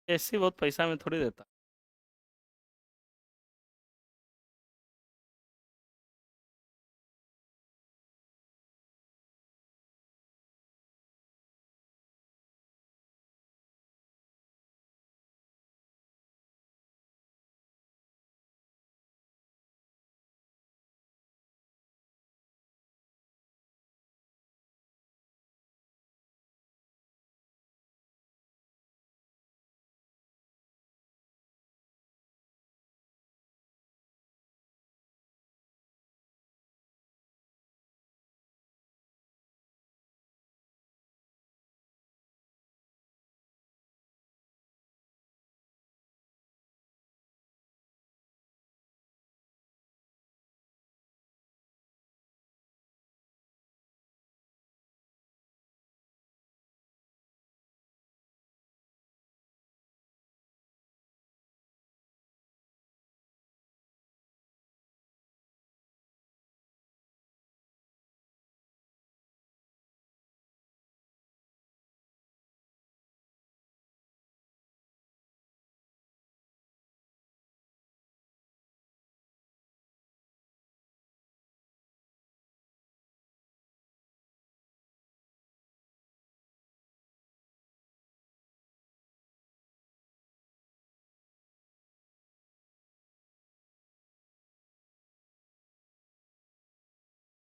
SC बहुत पैसा में थोड़ी देता।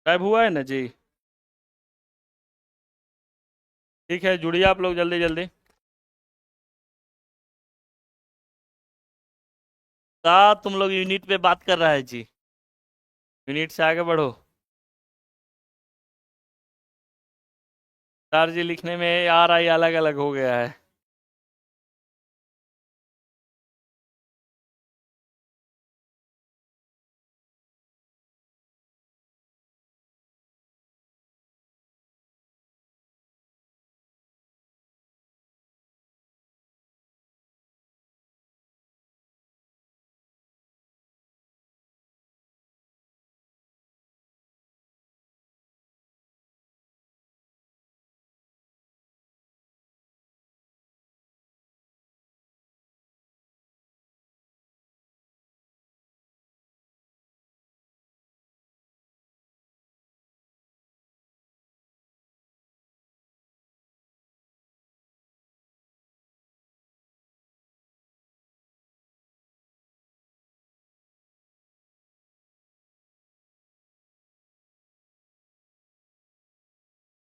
गायब हुआ है ना जी। ठीक है, जुड़िए आप लोग जल्दी जल्दी। का तुम लोग यूनिट पे बात कर रहा है जी। यूनिट से आगे बढ़ो। सर जी लिखने में आर आई अलग अलग हो गया है।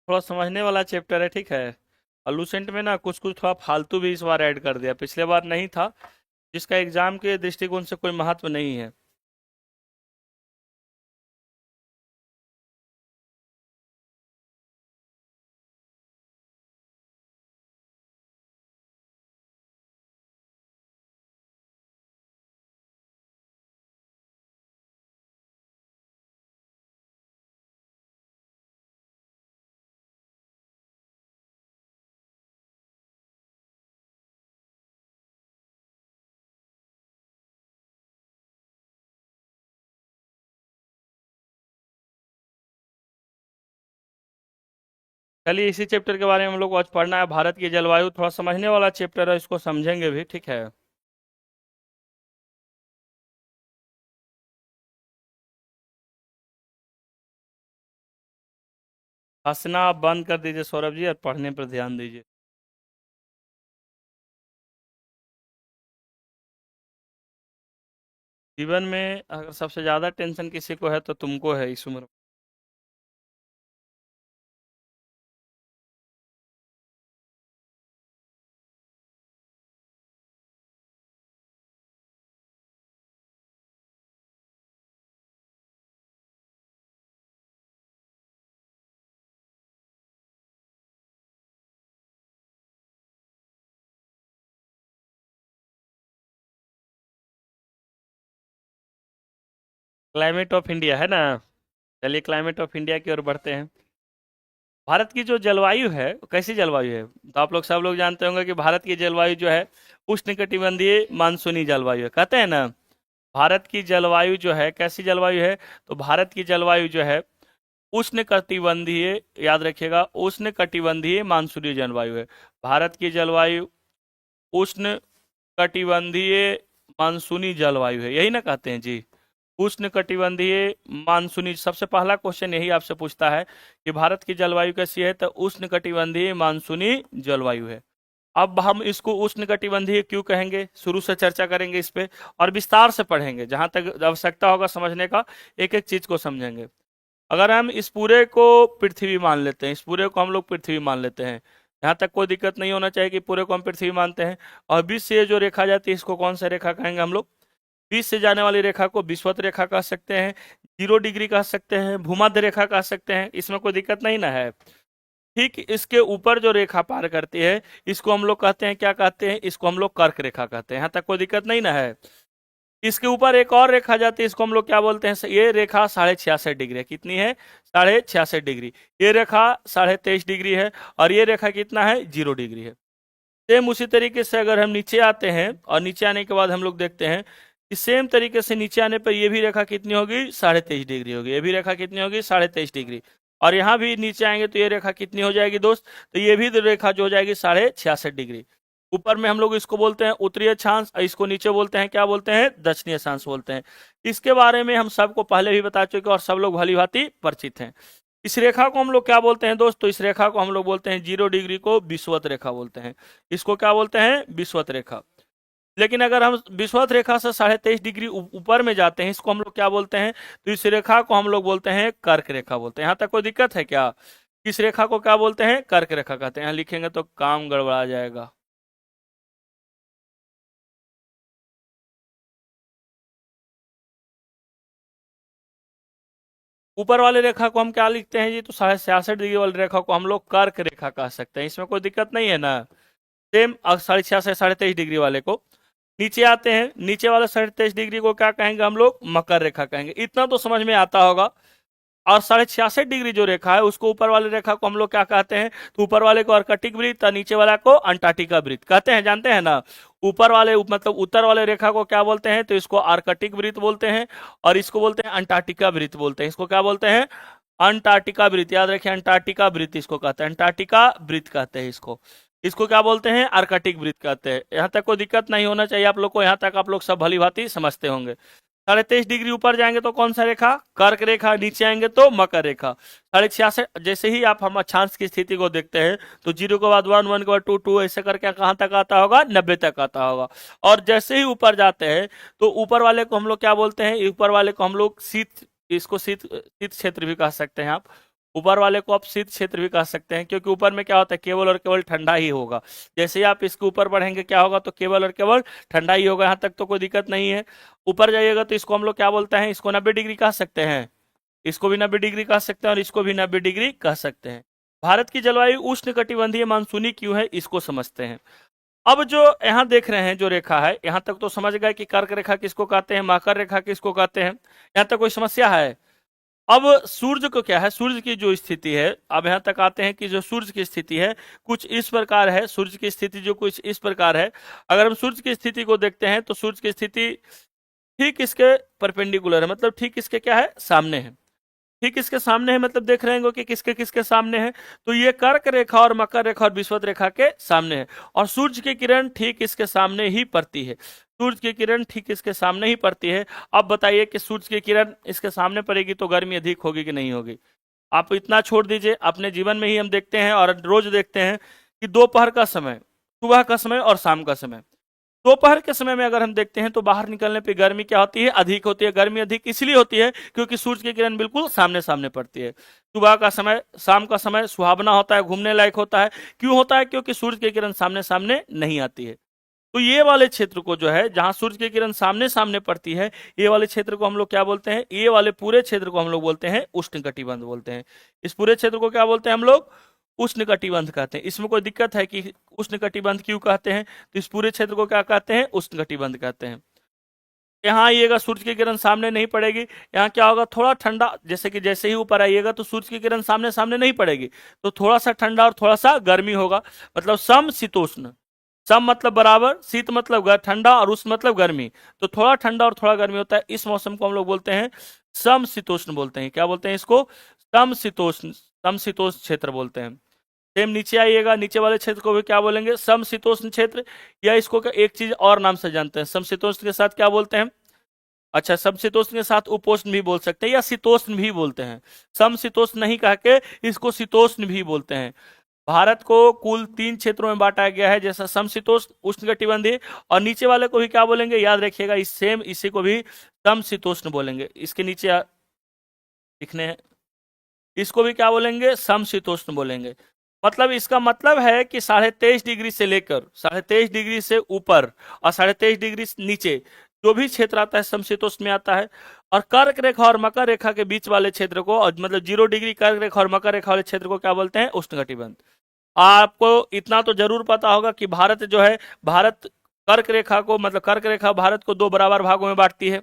थोड़ा समझने वाला चैप्टर है, ठीक है। और लूसेंट में ना कुछ कुछ थोड़ा फालतू भी इस बार ऐड कर दिया, पिछले बार नहीं था, जिसका एग्जाम के दृष्टिकोण से कोई महत्व नहीं है। चलिए इसी चैप्टर के बारे में हम लोग को आज पढ़ना है, भारत की जलवायु। थोड़ा समझने वाला चैप्टर है, इसको समझेंगे भी, ठीक है। हंसना आप बंद कर दीजिए सौरभ जी, और पढ़ने पर ध्यान दीजिए। जीवन में अगर सबसे ज्यादा टेंशन किसी को है तो तुमको है इस उम्र में। क्लाइमेट ऑफ इंडिया है ना। चलिए क्लाइमेट ऑफ इंडिया की ओर बढ़ते हैं। भारत की जो जलवायु है वो कैसी जलवायु है, तो आप लोग सब लोग जानते होंगे कि भारत की जलवायु जो है उष्णकटिबंधीय मानसूनी जलवायु है, कहते हैं ना। भारत की जलवायु जो है कैसी जलवायु है, तो भारत की जलवायु जो है उष्णकटिबंधीय, याद रखिएगा, उष्णकटिबंधीय मानसूनी जलवायु है। भारत की जलवायु उष्ण कटिबंधीय मानसूनी जलवायु है, यही ना कहते हैं जी। उष्ण कटिबंधीय मानसूनी, सबसे पहला क्वेश्चन यही आपसे पूछता है कि भारत की जलवायु कैसी है, तो उष्ण कटिबंधीय मानसूनी जलवायु है। अब हम इसको उष्ण कटिबंधीय क्यों कहेंगे, शुरू से चर्चा करेंगे इस पे और विस्तार से पढ़ेंगे, जहां तक आवश्यकता होगा समझने का एक एक चीज को समझेंगे। अगर हम इस पूरे को पृथ्वी मान लेते हैं, इस पूरे को हम लोग पृथ्वी मान लेते हैं, यहाँ तक कोई दिक्कत नहीं होना चाहिए कि पूरे को हम पृथ्वी मानते हैं। और बीच से जो रेखा जाती है इसको कौन सा रेखा कहेंगे हम लोग, बीच से जाने वाली रेखा को विषुवत रेखा कह सकते हैं, 0 डिग्री कह सकते हैं, भूमध्य रेखा कह सकते हैं, इसमें कोई दिक्कत नहीं ना है। ठीक इसके ऊपर जो रेखा पार करती है इसको हम लोग कहते हैं, क्या कहते हैं, इसको हम लोग कर्क रेखा कहते हैं, यहाँ तक कोई दिक्कत नहीं ना है। इसके ऊपर एक और रेखा जाती है, इसको हम लोग क्या बोलते हैं, ये रेखा 66.5 डिग्री है, कितनी है, 66.5 डिग्री। ये रेखा 23.5 डिग्री है और ये रेखा कितना है, 0 डिग्री है। सेम उसी तरीके से अगर हम नीचे आते हैं और नीचे आने के बाद हम लोग देखते हैं कि सेम तरीके से नीचे आने पर ये भी रेखा कितनी होगी, 23.5 डिग्री होगी, ये भी रेखा कितनी होगी, 23.5 डिग्री। और यहाँ भी नीचे आएंगे तो ये रेखा कितनी हो जाएगी दोस्त, तो ये भी रेखा जो हो जाएगी 66.5 डिग्री। ऊपर में हम लोग इसको बोलते हैं उत्तरी अक्षांश और इसको नीचे बोलते हैं, क्या बोलते हैं, दक्षिणी अक्षांश बोलते हैं। इसके बारे में हम सबको पहले भी बता चुके और सब लोग भली भांति परिचित हैं। इस रेखा को हम लोग क्या बोलते हैं दोस्तों, इस रेखा को हम लोग बोलते हैं 0 डिग्री को विषुवत रेखा बोलते हैं। इसको क्या बोलते हैं, विषुवत रेखा। लेकिन अगर हम विषुवत रेखा से 23.5 डिग्री ऊपर में जाते हैं, इसको हम लोग क्या बोलते हैं, तो इस रेखा को हम लोग बोलते हैं कर्क रेखा बोलते हैं। यहाँ तक कोई दिक्कत है क्या, इस रेखा को क्या बोलते हैं, कर्क रेखा कहते हैं। यहाँ लिखेंगे तो काम गड़बड़ा जाएगा। ऊपर वाले रेखा को हम क्या लिखते हैं जी, तो 66.5 डिग्री वाली रेखा को हम लोग कर्क रेखा कह सकते हैं, इसमें कोई दिक्कत नहीं है ना। सेम 66 23.5 डिग्री वाले को नीचे आते हैं, नीचे वाले 23.5 डिग्री को क्या कहेंगे हम लोग, मकर रेखा कहेंगे। इतना तो समझ में आता होगा। और 66.5 डिग्री जो रेखा है उसको ऊपर वाले रेखा को हम लोग क्या कहते हैं, तो ऊपर वाले को अर्कटिक वृत्त और नीचे वाला को अंटार्कटिका वृत्त कहते हैं, जानते हैं ना। ऊपर वाले मतलब उत्तर वाले रेखा को क्या बोलते हैं, तो इसको आर्कटिक वृत्त बोलते हैं और इसको बोलते हैं अंटार्कटिका वृत्त बोलते हैं। इसको क्या बोलते हैं, अंटार्कटिका वृत्त, याद रखिए अंटार्कटिका वृत्त इसको कहते हैं, अंटार्कटिका वृत्त कहते हैं इसको। इसको क्या बोलते हैं, आर्कटिक वृत्त कहते हैं। यहाँ तक कोई दिक्कत नहीं होना चाहिए आप लोग को, यहाँ तक आप लोग सब भली भांति समझते होंगे। 23.5 डिग्री ऊपर जाएंगे तो कौन सा रेखा, कर्क रेखा, नीचे आएंगे तो मकर रेखा। 66 जैसे ही आप हम अक्षांश की स्थिति को देखते हैं तो 0 के बाद 1, 1 के बाद 2, 2 ऐसे करके कहाँ तक आता होगा, 90 तक आता होगा। और जैसे ही ऊपर जाते हैं तो ऊपर वाले को हम लोग क्या बोलते हैं, ऊपर वाले को हम लोग शीत, इसको शीत शीत क्षेत्र भी कह सकते हैं आप। ऊपर वाले को आप शीत क्षेत्र भी कह सकते हैं, क्योंकि ऊपर में क्या होता है, केवल और केवल ठंडा ही होगा। जैसे ही आप इसके ऊपर बढ़ेंगे क्या होगा, तो केवल और केवल ठंडा ही होगा, यहाँ तक तो कोई दिक्कत नहीं है। ऊपर जाइएगा तो इसको हम लोग क्या बोलते हैं, इसको 90 डिग्री कह सकते हैं, इसको भी 90 डिग्री कह सकते हैं और इसको भी 90 डिग्री कह सकते हैं। भारत की जलवायु उष्ण कटिबंधीय मानसूनी क्यों है, इसको समझते हैं। अब जो यहाँ देख रहे हैं जो रेखा है, यहाँ तक तो समझ गए कि कर्क रेखा किसको कहते हैं, मकर रेखा किसको कहते हैं, यहाँ तक कोई समस्या है। अब सूर्य को क्या है, सूर्य की जो स्थिति है, अब यहां तक आते हैं कि जो सूर्य की स्थिति है कुछ इस प्रकार है। सूर्य की स्थिति जो कुछ इस प्रकार है, अगर हम सूर्य की स्थिति को देखते हैं तो सूर्य की स्थिति ठीक इसके परपेंडिकुलर है, मतलब ठीक इसके क्या है, सामने है। ठीक इसके सामने है मतलब देख रहे हैं कि किसके किसके सामने है, तो ये कर्क रेखा और मकर रेखा और विषुवत रेखा के सामने है। और सूर्य की किरण ठीक इसके सामने ही पड़ती है, सूर्य की किरण ठीक इसके सामने ही पड़ती है। अब बताइए कि सूर्य की किरण इसके सामने पड़ेगी तो गर्मी अधिक होगी कि नहीं होगी। आप इतना छोड़ दीजिए, अपने जीवन में ही हम देखते हैं और रोज देखते हैं कि दोपहर का समय, सुबह का समय और शाम का समय, दोपहर के समय में अगर हम देखते हैं तो बाहर निकलने पे गर्मी क्या होती है, अधिक होती है। गर्मी अधिक इसलिए होती है क्योंकि सूर्य की किरण बिल्कुल सामने सामने पड़ती है। सुबह का समय, शाम का समय सुहावना होता है, घूमने लायक होता है। क्यों होता है, क्योंकि सूर्य की किरण सामने सामने नहीं आती है। तो ये वाले क्षेत्र को जो है जहां सूर्य की किरण सामने सामने पड़ती है, ये वाले क्षेत्र को हम लोग क्या बोलते हैं, ये वाले पूरे क्षेत्र को हम लोग बोलते हैं उष्ण कटिबंध बोलते हैं। इस पूरे क्षेत्र को क्या बोलते हैं हम लोग, उष्ण कटिबंध कहते हैं। इसमें कोई दिक्कत है कि उष्ण कटिबंध क्यों कहते हैं, तो इस पूरे क्षेत्र को क्या कहते हैं, उष्ण कटिबंध कहते हैं। यहाँ आइएगा सूर्य की किरण सामने नहीं पड़ेगी, यहाँ क्या होगा, थोड़ा ठंडा, जैसे कि जैसे ही ऊपर आइएगा तो सूर्य की किरण सामने सामने नहीं पड़ेगी तो थोड़ा सा ठंडा और थोड़ा सा गर्मी होगा, मतलब समशीतोष्ण। सम मतलब बराबर, शीत मतलब ठंडा और उष्ण मतलब गर्मी, तो थोड़ा ठंडा और थोड़ा गर्मी होता है। इस मौसम को हम लोग बोलते हैं समशीतोष्ण बोलते हैं। क्या बोलते हैं इसको, समशीतोष्ण, समशीतोष्ण क्षेत्र बोलते हैं। सेम नीचे आइएगा, नीचे वाले क्षेत्र को भी क्या बोलेंगे, समशीतोष्ण क्षेत्र, या इसको एक चीज और नाम से जानते हैं, समशीतोष्ण के साथ क्या बोलते हैं, अच्छा समशीतोष्ण के साथ उपोष्ण भी बोल सकते हैं या शीतोष्ण भी बोलते हैं। समशीतोष्ण नहीं कह के इसको शीतोष्ण भी बोलते हैं। भारत को कुल 3 क्षेत्रों में बांटा गया है, जैसा समशीतोष्ण, उष्णकटिबंधीय, और नीचे वाले को भी क्या बोलेंगे, याद रखिएगा, इस सेम इसी को भी समशीतोष्ण बोलेंगे। इसके नीचे लिखने हैं, इसको भी क्या बोलेंगे, समशीतोष्ण बोलेंगे। मतलब इसका मतलब है कि 23.5 डिग्री से लेकर 23.5 डिग्री से ऊपर और 23.5 डिग्री से नीचे जो भी क्षेत्र आता है समशीतोष्ण में आता है। और कर्क रेखा और मकर रेखा के बीच वाले क्षेत्र को, और मतलब 0 डिग्री कर्क रेखा और मकर रेखा वाले क्षेत्र को क्या बोलते हैं, उष्णकटिबंध। आपको इतना तो जरूर पता होगा कि भारत जो है, भारत कर्क रेखा को, मतलब कर्क रेखा भारत को 2 बराबर भागों में बांटती है।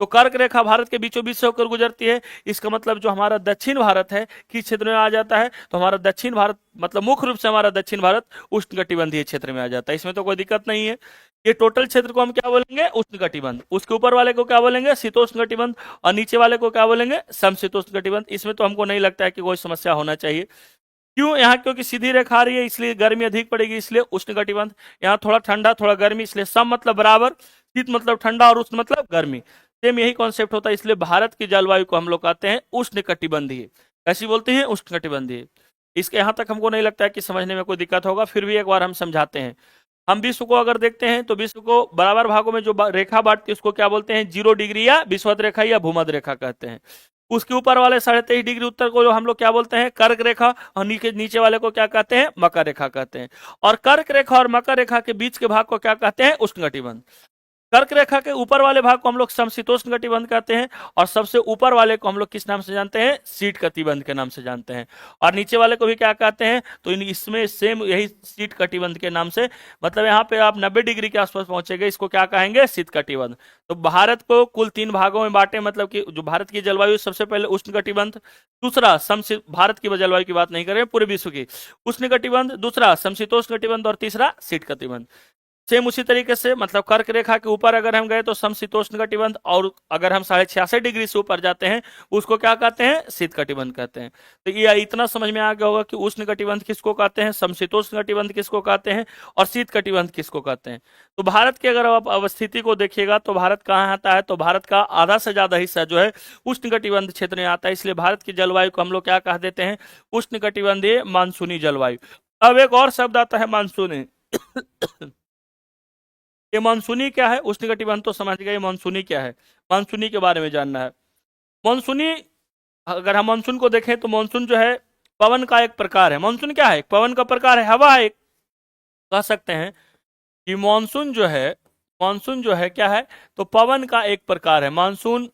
तो कर्क रेखा भारत के बीचों बीच से होकर गुजरती है। इसका मतलब जो हमारा दक्षिण भारत है किस क्षेत्र में आ जाता है, तो हमारा दक्षिण भारत, मतलब मुख्य रूप से हमारा दक्षिण भारत उष्णकटिबंधीय क्षेत्र में आ जाता है। इसमें तो कोई दिक्कत नहीं है। ये टोटल क्षेत्र को हम क्या बोलेंगे, उष्णकटिबंध। उसके ऊपर वाले को क्या बोलेंगे, शीतोष्णकटिबंध, और नीचे वाले को क्या बोलेंगे, समशीतोष्णकटिबंध। इसमें तो हमको नहीं लगता है कि कोई समस्या होना चाहिए। क्यों, यहाँ क्योंकि सीधी रेखा आ रही है इसलिए गर्मी अधिक पड़ेगी, इसलिए उष्णकटिबंध। यहाँ थोड़ा ठंडा थोड़ा गर्मी, इसलिए सम मतलब बराबर, शीत मतलब ठंडा और उष्ण मतलब गर्मी। सेम यही कॉन्सेप्ट होता है, इसलिए भारत की जलवायु को हम लोग कहते हैं उष्णकटिबंधीय। कैसी बोलते हैं, उष्णकटिबंधीय। इसके यहाँ तक हमको नहीं लगता है कि समझने में कोई दिक्कत होगा, फिर भी एक बार हम समझाते हैं। हम विश्व को अगर देखते हैं तो विश्व को बराबर भागों में जो रेखा बांटती है उसको क्या बोलते हैं, 0 डिग्री या विषुवत रेखा या भूमध्य रेखा कहते हैं। उसके ऊपर वाले 23.5 डिग्री उत्तर को जो हम लोग क्या बोलते हैं, कर्क रेखा, और नीचे वाले को क्या कहते हैं, मकर रेखा कहते हैं। और कर्क रेखा और मकर रेखा के बीच के भाग को क्या कहते हैं, उष्णकटिबंध। कर्क रेखा के ऊपर वाले भाग को हम लोग समशीतोष्ण कटिबंध कहते हैं, और सबसे ऊपर वाले को हम लोग किस नाम से जानते हैं, शीत कटिबंध के नाम से जानते हैं। और नीचे वाले को भी क्या कहते हैं, तो इसमें सेम यही शीत कटिबंध के नाम से, मतलब यहाँ पे आप 90 डिग्री के आसपास पहुंचेंगे, इसको क्या कहेंगे, शीत कटिबंध। तो भारत को कुल 3 भागों में बांटे, मतलब कि जो भारत की जलवायु, सबसे पहले उष्ण कटिबंध, दूसरा भारत की जलवायु की बात नहीं करें, पूरे विश्व की, उष्ण कटिबंध, दूसरा समशीतोष्ण कटिबंध, और तीसरा शीत कटिबंध। सेम उसी तरीके से, मतलब कर्क रेखा के ऊपर अगर हम गए तो समशीतोष्ण कटिबंध, और अगर हम 66.5 डिग्री से ऊपर जाते हैं उसको क्या कहते हैं, शीत कटिबंध कहते हैं। तो ये इतना समझ में आ गया होगा कि उष्ण कटिबंध किसको कहते हैं, समशीतोष्ण कटिबंध किसको कहते हैं, और शीत कटिबंध किसको कहते हैं। तो भारत की अगर आप अवस्थिति को देखिएगा तो भारत कहाँ आता है, तो भारत का आधा से ज्यादा हिस्सा जो है उष्ण कटिबंध क्षेत्र में आता है। इसलिए भारत की जलवायु को हम लोग क्या कह देते हैं, उष्ण कटिबंधीय मानसूनी जलवायु। अब एक और शब्द आता है, मानसूनी। ये मानसूनी क्या है, उष्णकटिबंध तो समझ गए, मानसूनी क्या है, मानसूनी के बारे में जानना है। मानसूनी, अगर हम मानसून को देखें तो मानसून जो है पवन का एक प्रकार है। मानसून क्या है, पवन का प्रकार है, हवा है। कह सकते हैं कि मानसून जो है क्या है, तो पवन का एक प्रकार है। मानसून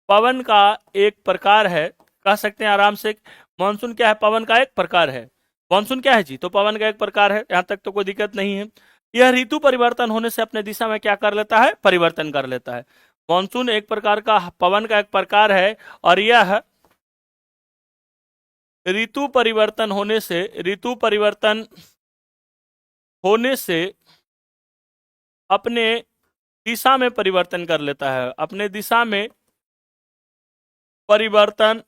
पवन का एक प्रकार है, कह सकते हैं आराम से, मानसून क्या है, पवन का एक प्रकार है। मानसून क्या है जी, तो पवन का एक प्रकार है, यहां तक तो कोई दिक्कत नहीं है। यह ऋतु परिवर्तन होने से अपने दिशा में क्या कर लेता है, परिवर्तन कर लेता है। मानसून एक प्रकार का पवन का एक प्रकार है, और यह ऋतु परिवर्तन होने से अपने दिशा में परिवर्तन कर लेता है, अपने दिशा में परिवर्तन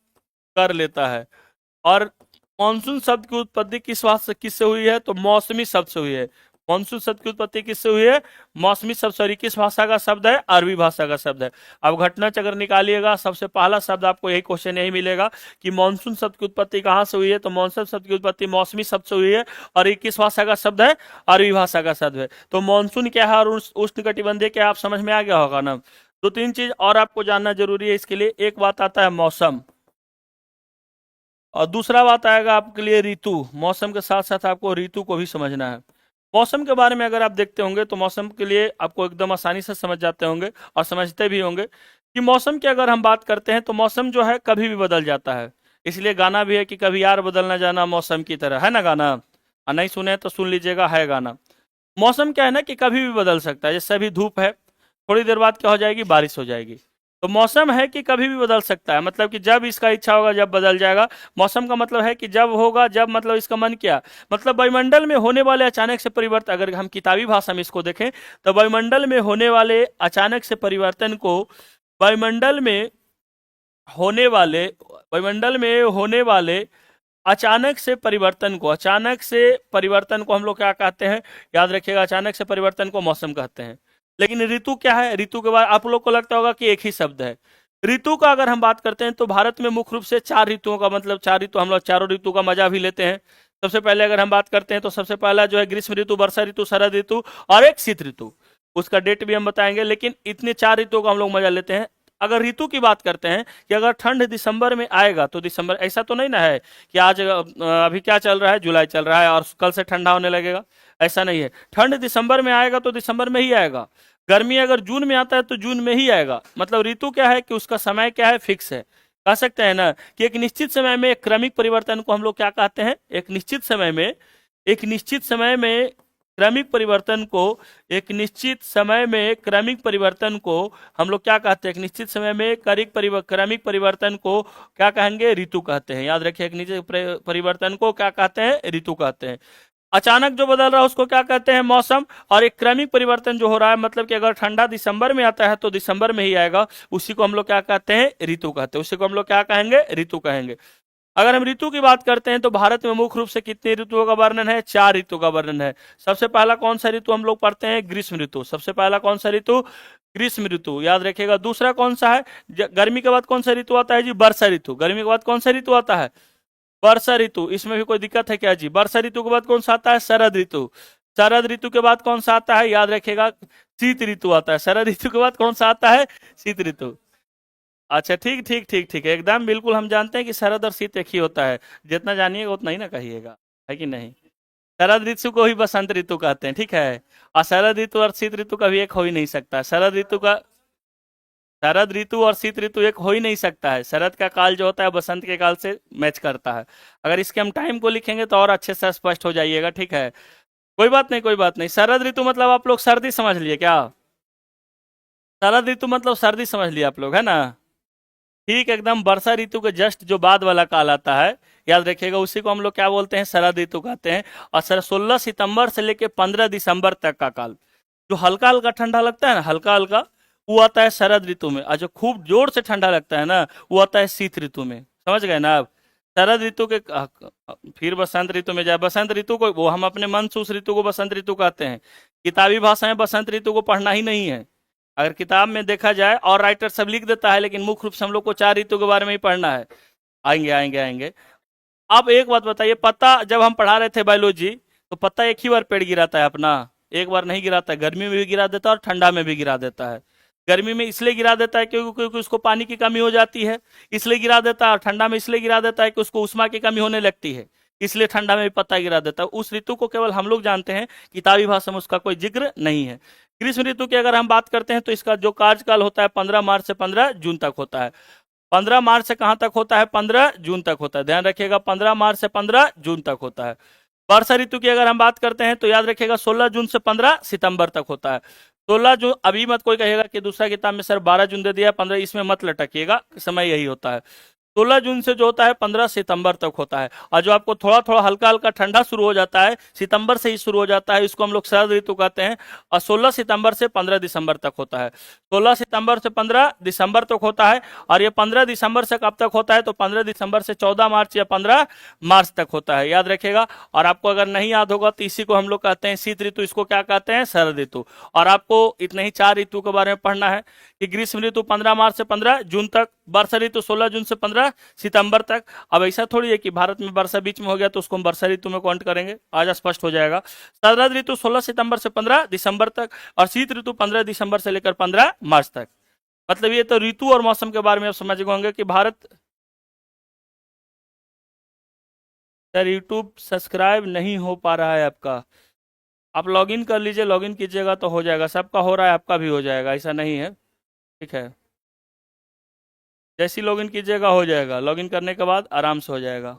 कर लेता है। और मानसून शब्द की उत्पत्ति किससे हुई है, तो मौसमी शब्द से हुई है। मानसून शब्द की उत्पत्ति किससे हुई है, मौसमी शब्द, सॉरी, किस भाषा का शब्द है, अरबी भाषा का शब्द है। अब घटना चक्र निकालिएगा, सबसे पहला शब्द आपको यही क्वेश्चन यही मिलेगा कि मानसून शब्द की उत्पत्ति कहाँ से हुई है, तो मानसून शब्द की उत्पत्ति मौसमी शब्द से हुई है, और ये किस भाषा का शब्द है, अरबी भाषा का शब्द है। तो मानसून क्या है और उष्णकटिबंधीय क्या, आप समझ में आ गया होगा ना। 2-3 चीज और आपको जानना जरूरी है इसके लिए। एक बात आता है मौसम, और दूसरा बात आएगा आपके लिए ऋतु। मौसम के साथ साथ आपको ऋतु को भी समझना है। मौसम के बारे में अगर आप देखते होंगे तो मौसम के लिए आपको एकदम आसानी से समझ जाते होंगे और समझते भी होंगे कि मौसम की अगर हम बात करते हैं तो मौसम जो है कभी भी बदल जाता है। इसलिए गाना भी है कि कभी यार बदल ना जाना मौसम की तरह, है ना गाना। नहीं सुने तो सुन लीजिएगा, है गाना। मौसम क्या है ना कि कभी भी बदल सकता है। जैसे अभी धूप है, थोड़ी देर बाद क्या हो जाएगी, बारिश हो जाएगी। तो मौसम है कि कभी भी बदल सकता है, मतलब कि जब इसका इच्छा होगा जब बदल जाएगा। मौसम का मतलब है कि जब होगा जब, मतलब इसका मन क्या, मतलब वायुमंडल में होने वाले अचानक से परिवर्तन, अगर हम किताबी भाषा में इसको देखें तो वायुमंडल में होने वाले अचानक से परिवर्तन को वायुमंडल में होने वाले अचानक से परिवर्तन को हम लोग क्या कहते हैं? याद रखिएगा, अचानक से परिवर्तन को मौसम कहते हैं। लेकिन ऋतु क्या है? ऋतु के बाद आप लोग को लगता होगा कि एक ही शब्द है। ऋतु का अगर हम बात करते हैं तो भारत में मुख्य रूप से 4 ऋतुओं का, मतलब 4 ऋतु, हम लोग चारों ऋतु का मजा भी लेते हैं। सबसे पहले अगर हम बात करते हैं तो सबसे पहला जो है ग्रीष्म ऋतु, वर्षा ऋतु, शरद ऋतु और एक शीत ऋतु। उसका डेट भी हम बताएंगे, लेकिन इतने 4 ऋतुओं का हम लोग मजा लेते हैं। अगर ऋतु की बात करते हैं कि अगर ठंड दिसंबर में आएगा तो दिसंबर, ऐसा तो नहीं ना है कि आज अभी क्या चल रहा है, जुलाई चल रहा है और कल से ठंडा होने लगेगा, ऐसा नहीं है। ठंड दिसंबर में आएगा तो दिसंबर में ही आएगा। गर्मी अगर जून में आता है तो जून में ही आएगा। मतलब ऋतु क्या है कि उसका समय क्या है, फिक्स है। कह सकते हैं ना कि एक निश्चित समय में एक क्रमिक परिवर्तन को हम लोग क्या कहते हैं? क्रमिक परिवर्तन को एक निश्चित समय में क्रमिक परिवर्तन को हम लोग क्या कहते हैं? एक निश्चित समय में क्रमिक परिवर्तन को क्या कहेंगे? ऋतु कहते हैं। याद रखिए, एक निश्चित परिवर्तन को क्या कहते हैं? ऋतु कहते हैं। अचानक जो बदल रहा है उसको क्या कहते हैं? मौसम। और एक क्रमिक परिवर्तन जो हो रहा है, मतलब कि अगर ठंडा दिसंबर में आता है तो दिसंबर में ही आएगा, उसी को हम लोग क्या कहते हैं? ऋतु कहते हैं। उसी को हम लोग क्या कहेंगे? ऋतु कहेंगे। अगर हम ऋतु की बात करते हैं तो भारत में मुख्य रूप से कितने ऋतुओं का वर्णन है? 4 ऋतु का वर्णन है। सबसे पहला कौन सा ऋतु हम लोग पढ़ते हैं? ग्रीष्म ऋतु। सबसे पहला कौन सा ऋतु? ग्रीष्म ऋतु। याद रखिएगा। दूसरा कौन सा है? गर्मी के बाद कौन सा ऋतु आता है जी? वर्षा ऋतु। गर्मी के बाद कौन सा ऋतु आता है? वर्षा ऋतु। इसमें भी कोई दिक्कत है क्या जी? वर्षा ऋतु के बाद कौन सा आता है? शरद ऋतु। शरद ऋतु के बाद कौन सा आता है? याद रखिएगा, शीत ऋतु आता है। शरद ऋतु के बाद कौन सा आता है? शीत ऋतु। अच्छा, ठीक ठीक ठीक ठीक, एकदम बिल्कुल। हम जानते हैं कि शरद और शीत एक ही होता है। जितना जानिएगा उतना ही ना कहिएगा, है कि नहीं? शरद ऋतु को ही बसंत ऋतु कहते हैं, ठीक है। और शरद ऋतु और शीत ऋतु कभी एक हो ही नहीं सकता। शरद ऋतु और शीत ऋतु एक हो ही नहीं सकता है। शरद का काल जो होता है बसंत के काल से मैच करता है। अगर इसके हम टाइम को लिखेंगे तो और अच्छे से स्पष्ट हो जाइएगा, ठीक है। कोई बात नहीं, कोई बात नहीं। शरद ऋतु मतलब आप लोग सर्दी समझ लिए क्या? शरद ऋतु मतलब सर्दी समझ लिए आप लोग, है ना? ठीक, एकदम। वर्षा ऋतु के जस्ट जो बाद वाला काल आता है, याद रखिएगा, उसी को हम लोग क्या बोलते हैं? शरद ऋतु कहते हैं। और सर 16 सितंबर से लेके 15 दिसंबर तक का काल, जो हल्का हल्का ठंडा लगता है ना, हल्का हल्का, वो आता है शरद ऋतु में। और जो खूब जोर से ठंडा लगता है ना, वो आता है शीत ऋतु में। समझ गए ना आप? शरद ऋतु के फिर बसंत ऋतु में जाए। बसंत ऋतु को वो हम अपने मन से उस ऋतु को बसंत ऋतु कहते हैं। किताबी भाषा में बसंत ऋतु को पढ़ना ही नहीं है। अगर किताब में देखा जाए, और राइटर सब लिख देता है, लेकिन मुख्य रूप से हम लोग को 4 ऋतु के बारे में ही पढ़ना है। आएंगे आएंगे आएंगे। अब एक बात बताइए, पत्ता जब हम पढ़ा रहे थे बायोलॉजी, तो पत्ता एक ही बार पेड़ गिराता है अपना? एक बार नहीं गिराता है। गर्मी में भी गिरा देता है और ठंडा में भी गिरा देता है। गर्मी में इसलिए गिरा देता है क्योंकि उसको पानी की कमी हो जाती है, इसलिए गिरा देता है। और ठंडा में इसलिए गिरा देता है कि उसको उष्मा की कमी होने लगती है, इसलिए ठंडा में भी पत्ता गिरा देता है। उस ऋतु को केवल हम लोग जानते हैं, किताबी भाषा में उसका कोई जिक्र नहीं है। ग्रीष्म ऋतु की अगर हम बात करते हैं तो इसका जो कार्यकाल होता है 15 मार्च से 15 जून तक होता है। 15 मार्च से कहां तक होता है? 15 जून तक होता है। ध्यान रखिएगा, 15 मार्च से 15 जून तक होता है। वर्षा ऋतु की अगर हम बात करते हैं तो याद रखिएगा 16 जून से 15 सितंबर तक होता है। 16 जून, अभी मत कोई कहेगा कि दूसरा किताब में सर 12 जून दे दिया 15, इसमें मत लटकिएगा, समय यही होता है। 16 जून से जो होता है 15 सितंबर तक होता है। और जो आपको थोड़ा थोड़ा हल्का हल्का ठंडा शुरू हो जाता है, सितंबर से ही शुरू हो जाता है, इसको हम लोग शरद ऋतु कहते हैं। और 16 सितंबर से 15 दिसंबर तक होता है। 16 सितंबर से 15 दिसंबर तक होता है। और ये 15 दिसंबर से कब तक होता है? तो 15 दिसंबर से 14 मार्च या 15 मार्च तक होता है, याद रखिएगा। और आपको अगर नहीं याद होगा तो इसी को हम लोग कहते हैं शीत ऋतु, इसको क्या कहते हैं? शरद ऋतु। और आपको इतने ही 4 ऋतु के बारे में पढ़ना है कि ग्रीष्म ऋतु 15 मार्च से 15 जून तक, वर्षा ऋतु 16 जून से 15 सितंबर तक। अब ऐसा थोड़ी है कि भारत में वर्षा बीच में हो गया तो उसको हम वर्षा ऋतु में काउंट करेंगे, आज स्पष्ट हो जाएगा। शरद ऋतु 16 सितंबर से 15 दिसंबर तक, और शीत ऋतु 15 दिसंबर से लेकर 15 मार्च तक। मतलब ये तो ऋतु और मौसम के बारे में आप समझ गए होंगे कि भारत। सर यूट्यूब सब्सक्राइब नहीं हो पा रहा है आपका। आप लॉगिन कर लीजिए, लॉगिन कीजिएगा तो हो जाएगा। सबका हो रहा है, आपका भी हो जाएगा, ऐसा नहीं है, ठीक है। जैसे ही लॉगिन कीजिएगा हो जाएगा, लॉगिन करने के बाद आराम से हो जाएगा।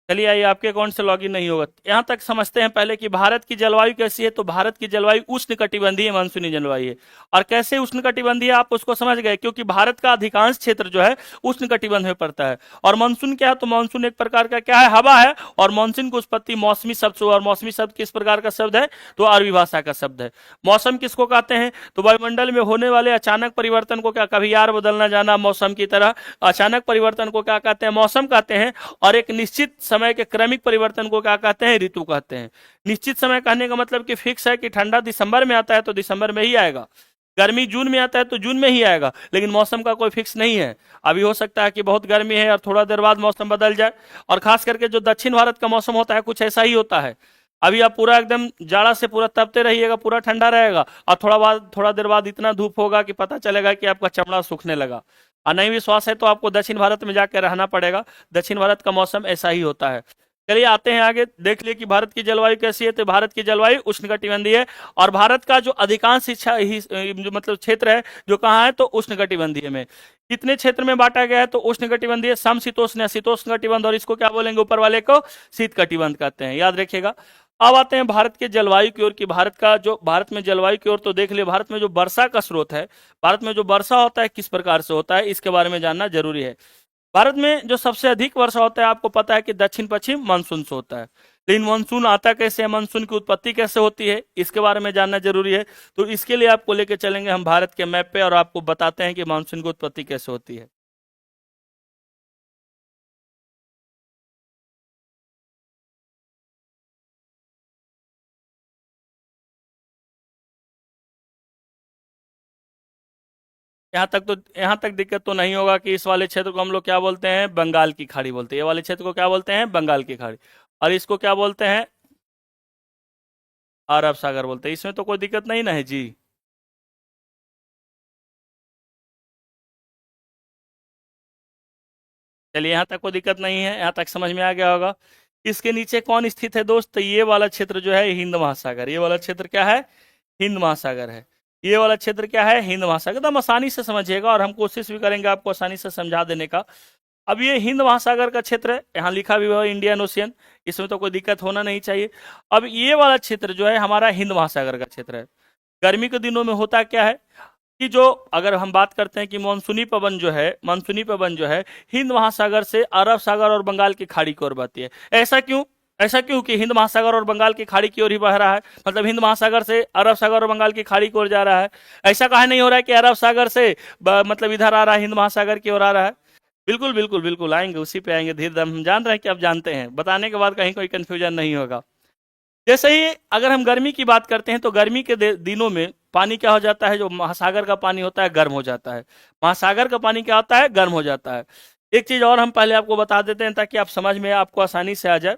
चलिए आइए, आपके अकाउंट से लॉगिन नहीं होगा। यहाँ तक समझते हैं पहले कि भारत की जलवायु कैसी है। तो भारत की जलवायु उष्णकटिबंधीय मानसूनी जलवायु है। और कैसे उष्णकटिबंधीय, आप उसको समझ गए, क्योंकि भारत का अधिकांश क्षेत्र जो है उष्णकटिबंध में पड़ता है। और मानसून क्या है, तो मानसून एक प्रकार का क्या है, हवा है। और मानसून की उत्पत्ति मौसमी शब्द से हुआ। और मौसमी शब्द किस प्रकार का शब्द है, तो अरबी भाषा का शब्द है। मौसम किसको कहते हैं, तो वायुमंडल में होने वाले अचानक परिवर्तन को क्या, कभी यार बदलना जाना मौसम की तरह, अचानक परिवर्तन को क्या कहते हैं, मौसम कहते हैं। और एक निश्चित समय के क्रमिक परिवर्तन को क्या कहते हैं, ऋतु कहते हैं। निश्चित समय कहने का मतलब कि फिक्स है कि ठंडा दिसंबर में आता है तो दिसंबर में ही आएगा, गर्मी जून में आता है तो जून में ही आएगा। लेकिन मौसम का कोई फिक्स नहीं है। अभी हो सकता है कि बहुत गर्मी है और थोड़ा देर बाद मौसम बदल जाए। और खास करके जो दक्षिण भारत का मौसम होता है कुछ ऐसा ही होता है। अभी आप पूरा एकदम जाड़ा से पूरा तपते रहिएगा, पूरा ठंडा रहेगा, और थोड़ा देर बाद इतना धूप होगा कि पता चलेगा कि आपका चमड़ा सूखने लगा। और नहीं विश्वास है तो आपको दक्षिण भारत में जाकर रहना पड़ेगा। दक्षिण भारत का मौसम ऐसा ही होता है। चलिए आते हैं आगे, देख लिए कि भारत की जलवायु कैसी है। तो भारत की जलवायु उष्णकटिबंधीय है। और भारत का जो अधिकांश जो मतलब क्षेत्र है जो कहाँ है, तो उष्णकटिबंधीय में। कितने क्षेत्र में बांटा गया है, तो उष्णकटिबंधीय, समशीतोष्ण या शीतोष्ण कटिबंध, और इसको क्या बोलेंगे ऊपर वाले को, शीत कटिबंध कहते हैं, याद रखिएगा। अब आते हैं भारत के जलवायु की ओर, कि भारत में जलवायु की ओर। तो देख लिया, भारत में जो वर्षा का स्रोत है, भारत में जो वर्षा होता है किस प्रकार से होता है, इसके बारे में जानना जरूरी है। भारत में जो सबसे अधिक वर्षा होता है, आपको पता है कि दक्षिण पश्चिम मानसून से होता है। लेकिन मानसून आता कैसे है, मानसून की उत्पत्ति कैसे होती है, इसके बारे में जानना जरूरी है। तो इसके लिए आपको लेके चलेंगे हम भारत के मैप पे, और आपको बताते हैं कि मानसून की उत्पत्ति कैसे होती है। यहाँ तक दिक्कत तो नहीं होगा कि इस वाले क्षेत्र को हम लोग क्या बोलते हैं, बंगाल की खाड़ी बोलते हैं। ये वाले क्षेत्र को क्या बोलते हैं, बंगाल की खाड़ी। और इसको क्या बोलते हैं, अरब सागर बोलते हैं। इसमें तो कोई दिक्कत नहीं ना है जी। चलिए, यहाँ तक कोई दिक्कत नहीं है, यहाँ तक समझ में आ गया होगा। इसके नीचे कौन स्थित है दोस्त, तो ये वाला क्षेत्र जो है हिंद महासागर। ये वाला क्षेत्र क्या है, हिंद महासागर है। ये वाला क्षेत्र क्या है, हिंद महासागर। एकदम आसानी से समझिएगा, और हम कोशिश भी करेंगे आपको आसानी से समझा देने का। अब ये हिंद महासागर का क्षेत्र है, यहाँ लिखा भी हुआ है इंडियन ओशियन, इसमें तो कोई दिक्कत होना नहीं चाहिए। अब ये वाला क्षेत्र जो है हमारा हिंद महासागर का क्षेत्र है। गर्मी के दिनों में होता क्या है कि जो, अगर हम बात करते हैं कि मानसूनी पवन जो है हिंद महासागर से अरब सागर और बंगाल की खाड़ी की ओर बहती है। ऐसा क्यों कि हिंद महासागर और बंगाल की खाड़ी की ओर ही बह रहा है, मतलब हिंद महासागर से अरब सागर और बंगाल की खाड़ी की ओर जा रहा है। ऐसा काहे नहीं हो रहा है कि अरब सागर से मतलब इधर आ रहा है, हिंद महासागर की ओर आ रहा है। बिल्कुल बिल्कुल बिल्कुल आएंगे, उसी पे आएंगे धीरे धीरे। हम जान रहे हैं कि आप जानते हैं, बताने के बाद कहीं कोई कंफ्यूजन नहीं होगा। जैसे ही अगर हम गर्मी की बात करते हैं, तो गर्मी के दिनों में पानी क्या हो जाता है, जो महासागर का पानी होता है गर्म हो जाता है। महासागर का पानी क्या होता है, गर्म हो जाता है। एक चीज और हम पहले आपको बता देते हैं ताकि आप समझ में आपको आसानी से आ जाए।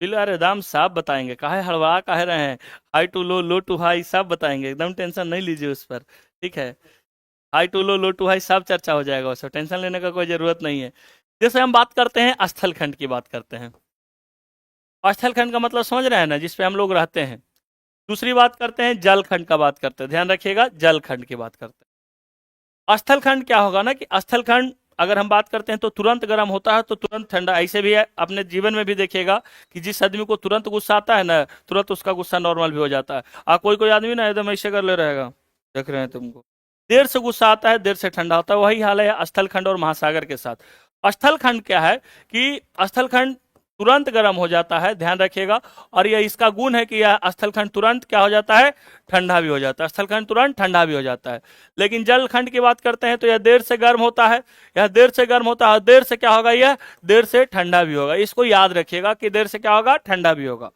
बिल अरे दाम साहब बताएंगे, काहे हड़बड़ा काहे रहे हैं। High to low, low to high सब बताएंगे, एकदम टेंशन नहीं लीजिए उस पर। ठीक है, high to low, low to high सब चर्चा हो जाएगा, उससे टेंशन लेने का कोई जरूरत नहीं है। जैसे हम बात करते हैं स्थल खंड की बात करते हैं। स्थल खंड का मतलब समझ रहे हैं ना, जिसपे हम लोग रहते हैं। दूसरी बात करते हैं जल खंड का बात करते हैं, ध्यान रखिएगा जल खंड की बात करते हैं। स्थल खंड क्या होगा ना, कि स्थल खंड अगर हम बात करते हैं तो तुरंत गर्म होता है तो तुरंत ठंडा। ऐसे भी है, अपने जीवन में भी देखिएगा कि जिस आदमी को तुरंत गुस्सा आता है ना, तुरंत उसका गुस्सा नॉर्मल भी हो जाता है। कोई कोई आदमी ना एकदम ऐसे कर ले रहेगा, देख रहे हैं तुमको, देर से गुस्सा आता है, देर से ठंडा होता है। वही हाल है स्थल खंड और महासागर के साथ। स्थल खंड क्या है कि स्थल खंड तुरंत गर्म हो जाता है, ध्यान रखिएगा। और यह इसका गुण है कि यह स्थलखंड तुरंत क्या हो जाता है, ठंडा भी हो जाता है। स्थलखंड तुरंत ठंडा भी हो जाता है। लेकिन जल खंड की बात करते हैं तो यह देर से गर्म होता है। यह देर से गर्म होता है, देर से क्या होगा, यह देर से ठंडा भी होगा। इसको याद रखिएगा कि देर से क्या होगा, ठंडा भी होगा।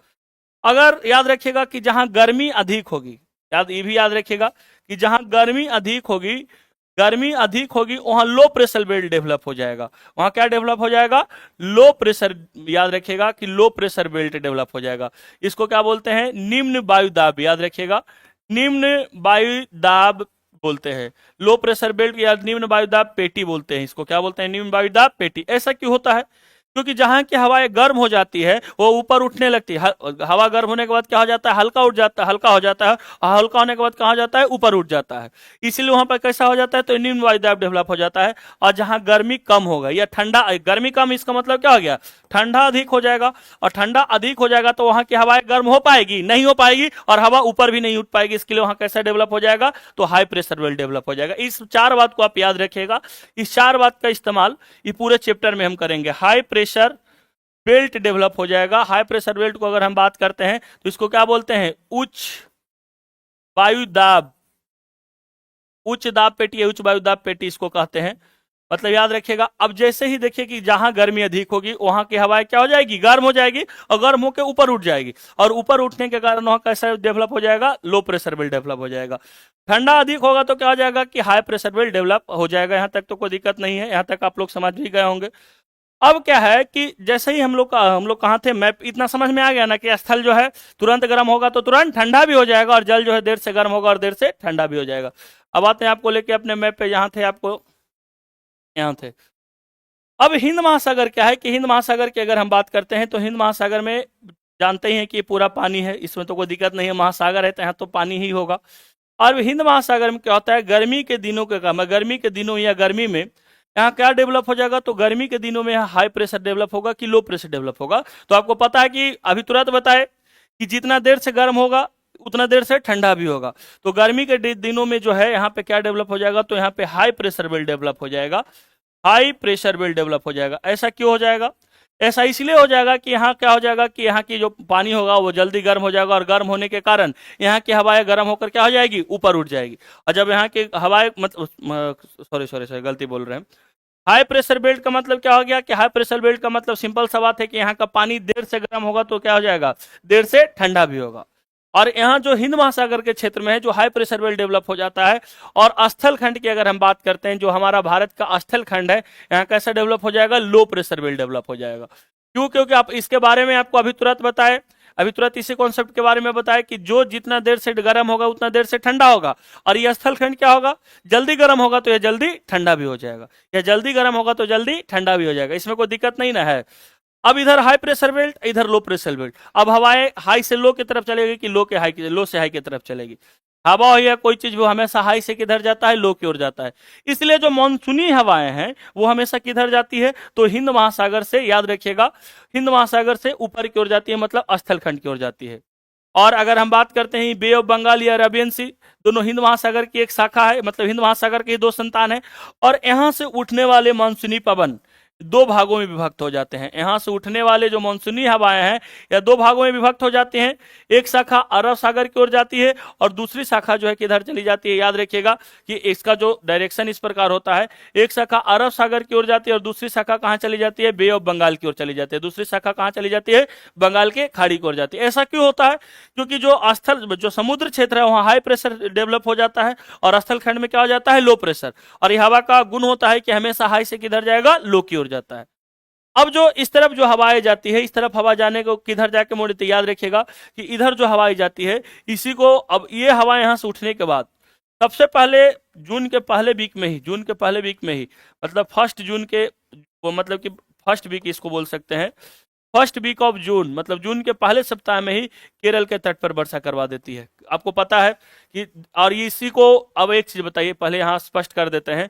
अगर याद रखिएगा कि जहां गर्मी अधिक होगी, ये भी याद रखिएगा कि जहां गर्मी अधिक होगी वहां लो प्रेशर बेल्ट डेवलप हो जाएगा। वहां क्या डेवलप हो जाएगा, लो प्रेशर, याद रखिएगा कि लो प्रेशर बेल्ट डेवलप हो जाएगा। इसको क्या बोलते हैं, निम्न वायु दाब, याद रखिएगा निम्न वायु दाब बोलते हैं। लो प्रेशर बेल्ट या निम्न वायु दाब पेटी बोलते हैं, इसको क्या बोलते हैं, निम्न वायु दाब पेटी। ऐसा क्यों होता है, क्योंकि जहां की हवाएं गर्म हो जाती है वो ऊपर उठने लगती है। हवा गर्म होने के बाद क्या हो जाता है, हल्का उठ जाता है, हल्का हो जाता है, और हल्का होने के बाद कहाँ जाता है, ऊपर उठ जाता है। इसलिए वहां पर कैसा हो जाता है, तो निम्न वायुदाब डेवलप हो जाता है। और जहां गर्मी कम होगा या ठंडा, गर्मी कम, इसका मतलब क्या हो गया, ठंडा अधिक हो जाएगा। और ठंडा अधिक हो जाएगा तो वहां की हवाएं गर्म हो पाएगी, नहीं हो पाएगी, और हवा ऊपर भी नहीं उठ पाएगी। इसके लिए वहां कैसा डेवलप हो जाएगा, तो हाई प्रेशर बेल्ट डेवलप हो जाएगा। इस चार बात को आप याद रखिएगा। इस चार बात का इस्तेमाल ये पूरे चैप्टर में हम करेंगे। हाई प्रेशर बेल्ट डेवलप हो जाएगा। हाई प्रेशर बेल्ट को अगर हम बात करते हैं तो इसको क्या बोलते हैं, उच्च वायु दाब, उच्च दाब पेटी, उच्च वायु दाब पेटी इसको कहते हैं। मतलब याद रखिएगा। अब जैसे ही देखिए कि जहां गर्मी अधिक होगी वहां की हवाएं क्या हो जाएगी, गर्म हो जाएगी, और गर्म होकर ऊपर उठ जाएगी, और ऊपर उठने के कारण वहां कैसा डेवलप हो जाएगा, लो प्रेशर बेल्ट डेवलप हो जाएगा। ठंडा अधिक होगा तो क्या हो जाएगा कि हाई प्रेशर बेल्ट डेवलप हो जाएगा। यहां तक तो कोई दिक्कत नहीं है, यहां तक आप लोग समझ भी गए होंगे। अब क्या है कि जैसे ही हम लोग कहाँ थे, मैप इतना समझ में आ गया ना कि स्थल जो है तुरंत गर्म होगा तो तुरंत ठंडा भी हो जाएगा, और जल जो है देर से गर्म होगा और देर से ठंडा भी हो जाएगा। अब आते हैं आपको लेके अपने मैप पे, यहाँ थे आपको, यहाँ थे। अब हिंद महासागर क्या है कि हिंद महासागर की अगर हम बात करते हैं तो हिंद महासागर में जानते ही हैं कि पूरा पानी है, इसमें तो कोई दिक्कत नहीं है, महासागर है तो यहाँ तो पानी ही होगा। और हिंद महासागर में क्या होता है, गर्मी के दिनों के काम, गर्मी के दिनों या गर्मी में यहाँ क्या डेवलप हो जाएगा, तो गर्मी के दिनों में हाई प्रेशर डेवलप होगा कि लो प्रेशर डेवलप होगा। तो आपको पता है कि अभी तुरंत बताए कि जितना देर से गर्म होगा उतना देर से ठंडा भी होगा। तो गर्मी के दिनों में जो है यहाँ पे क्या डेवलप हो जाएगा, तो यहाँ पे हाई प्रेशर बेल्ट डेवलप हो जाएगा। हाई प्रेशर बेल्ट डेवलप हो जाएगा। ऐसा क्यों हो जाएगा, ऐसा इसलिए हो जाएगा कि यहाँ क्या हो जाएगा कि यहाँ की जो पानी होगा वो जल्दी गर्म हो जाएगा, और गर्म होने के कारण यहाँ की हवाएं गर्म होकर क्या हो जाएगी, ऊपर उठ जाएगी। और जब यहाँ की हवाएं सॉरी गलती बोल रहे हैं, हाई प्रेशर बेल्ट का मतलब क्या हो गया कि हाई प्रेशर बेल्ट का मतलब सिंपल सा बात है कि यहाँ का पानी देर से गर्म होगा तो क्या हो जाएगा, देर से ठंडा भी होगा। और यहाँ जो हिंद महासागर के क्षेत्र में है जो हाई प्रेशर बेल्ट डेवलप हो जाता है। और स्थल खंड की अगर हम बात करते हैं, जो हमारा भारत का स्थल खंड है, यहाँ कैसा डेवलप हो जाएगा, लो प्रेशर बेल्ट डेवलप हो जाएगा। क्यों, क्योंकि आप इसके बारे में आपको अभी तुरंत बताए, अभी तुरंत इसी कॉन्सेप्ट के बारे में बताया कि जो जितना देर से गर्म होगा उतना देर से ठंडा होगा। और यह स्थल खंड क्या होगा, जल्दी गर्म होगा तो यह जल्दी ठंडा भी हो जाएगा, या जल्दी गर्म होगा तो जल्दी ठंडा भी हो जाएगा। इसमें कोई दिक्कत नहीं ना है। अब इधर हाई प्रेशर बेल्ट, इधर लो प्रेशर बेल्ट। अब हवाएं हाई से लो की तरफ चलेगी कि लो से हाई की तरफ चलेगी। हवा हो या कोई चीज वो हमेशा हाई से किधर जाता है, लो की ओर जाता है। इसलिए जो मानसूनी हवाएं हैं वो हमेशा किधर जाती है, तो हिंद महासागर से, याद रखिएगा, हिंद महासागर से ऊपर की ओर जाती है, मतलब स्थल खंड की ओर जाती है। और अगर हम बात करते हैं बे ऑफ बंगाल या अरेबियन सी, दोनों हिंद महासागर की एक शाखा है, मतलब हिंद महासागर के दो संतान है। और यहां से उठने वाले मानसूनी पवन दो भागों में विभक्त हो जाते हैं। यहां से उठने वाले जो मानसूनी हवाएं हैं या दो भागों में विभक्त हो जाते हैं। एक शाखा अरब सागर की ओर जाती है और दूसरी शाखा जो है किधर चली जाती है, याद रखिएगा कि इसका जो डायरेक्शन इस प्रकार होता है, एक शाखा अरब सागर की ओर जाती है और दूसरी शाखा कहां चली जाती है, बे ऑफ बंगाल की ओर चली जाती है। दूसरी शाखा कहां चली जाती है, बंगाल के खाड़ी की ओर जाती है। ऐसा क्यों होता है, क्योंकि जो समुद्र क्षेत्र है वहां हाई प्रेशर डेवलप हो जाता है और स्थल खंड में क्या हो जाता है, लो प्रेशर। और यह हवा का गुण होता है कि हमेशा हाई से किधर जाएगा, लो की ओर जाता है। अब जो इस तरफ जो हवाएं जाती है, इस तरफ हवा जाने को किधर जाके मोड़ती है, याद रखिएगा कि इधर जो हवाएं जाती है इसी को, अब ये हवा यहां से उठने के बाद सबसे पहले जून के पहले वीक में ही मतलब फर्स्ट जून के, वो मतलब कि फर्स्ट वीक इसको बोल सकते हैं, फर्स्ट वीक ऑफ जून, मतलब जून के पहले सप्ताह में ही केरल के तट पर वर्षा करवा देती है। आपको पता है कि, और इसी को, अब एक चीज बताइए, पहले यहां स्पष्ट कर देते हैं।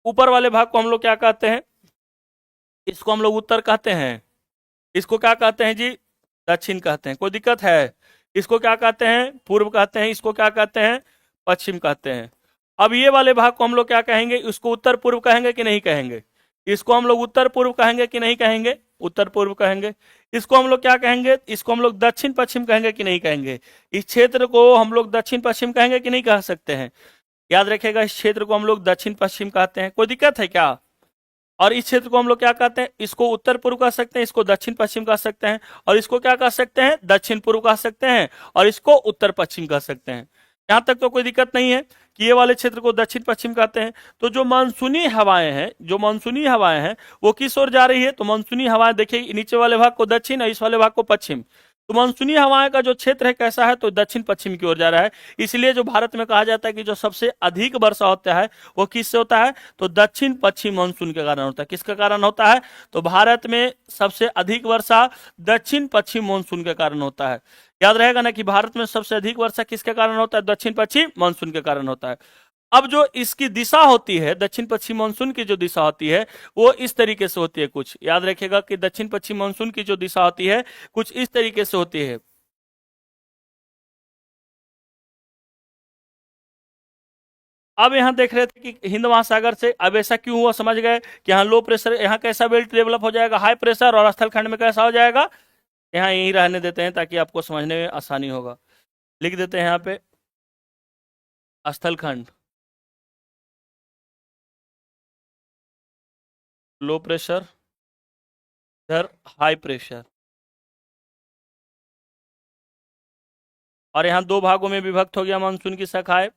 ऊपर वाले भाग को हम लोग क्या कहते हैं, इसको हम लोग उत्तर कहते हैं, इसको क्या कहते हैं जी, दक्षिण कहते हैं। कोई दिक्कत है, इसको क्या कहते हैं, पूर्व कहते हैं, इसको क्या कहते हैं, पश्चिम कहते हैं। अब ये वाले भाग को हम लोग क्या कहेंगे, इसको उत्तर पूर्व कहेंगे कि नहीं कहेंगे, इसको हम लोग उत्तर पूर्व कहेंगे कि नहीं कहेंगे, उत्तर पूर्व कहेंगे। इसको हम लोग क्या कहेंगे, इसको हम लोग दक्षिण पश्चिम कहेंगे कि नहीं कहेंगे। इस क्षेत्र को हम लोग दक्षिण पश्चिम कहेंगे कि नहीं कह सकते हैं, याद रखिएगा, इस क्षेत्र को हम लोग दक्षिण पश्चिम कहते हैं। कोई दिक्कत है क्या। और इस क्षेत्र को हम लोग क्या कहते हैं, इसको उत्तर पूर्व कह सकते हैं, इसको दक्षिण पश्चिम कह सकते हैं, और इसको क्या कह सकते हैं, दक्षिण पूर्व कह सकते हैं, और इसको उत्तर पश्चिम कह सकते हैं। यहां तक तो कोई दिक्कत नहीं है कि ये वाले क्षेत्र को दक्षिण पश्चिम कहते हैं। तो जो मानसूनी हवाएं हैं वो किस ओर जा रही है, तो मानसूनी हवाएं देखिए, नीचे वाले भाग को दक्षिण और इस वाले भाग को पश्चिम। तो मानसूनी हवाएं का जो क्षेत्र है कैसा है, तो दक्षिण पश्चिम की ओर जा रहा है। इसलिए जो भारत में कहा जाता है कि जो सबसे अधिक वर्षा होता है वो किससे होता है, तो दक्षिण पश्चिम मानसून के कारण होता है। किसके कारण होता है, तो भारत में सबसे अधिक वर्षा दक्षिण पश्चिम मानसून के कारण होता है। याद रहेगा ना कि भारत में सबसे अधिक वर्षा किसके कारण होता है, दक्षिण पश्चिम मानसून के कारण होता है। अब जो इसकी दिशा होती है, दक्षिण पश्चिम मानसून की जो दिशा होती है वो इस तरीके से होती है। कुछ याद रखिएगा कि दक्षिण पश्चिम मानसून की जो दिशा होती है कुछ इस तरीके से होती है। अब यहां देख रहे थे कि हिंद महासागर से, अब ऐसा क्यों हुआ समझ गए कि यहाँ लो प्रेशर, यहाँ कैसा बेल्ट डेवलप हो जाएगा, हाई प्रेशर, और स्थलखंड में कैसा हो जाएगा, यहाँ यही रहने देते हैं ताकि आपको समझने में आसानी होगा। लिख देते हैं यहाँ पे स्थलखंड, लो प्रेशर, इधर हाई प्रेशर, और यहाँ दो भागों में विभक्त हो गया मानसून की शाखाएं,